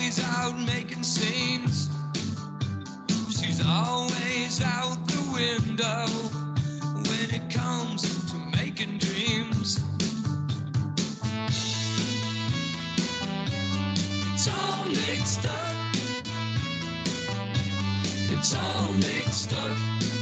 always out making scenes. She's always out the window when it comes to making dreams. It's all mixed up. It's all mixed up.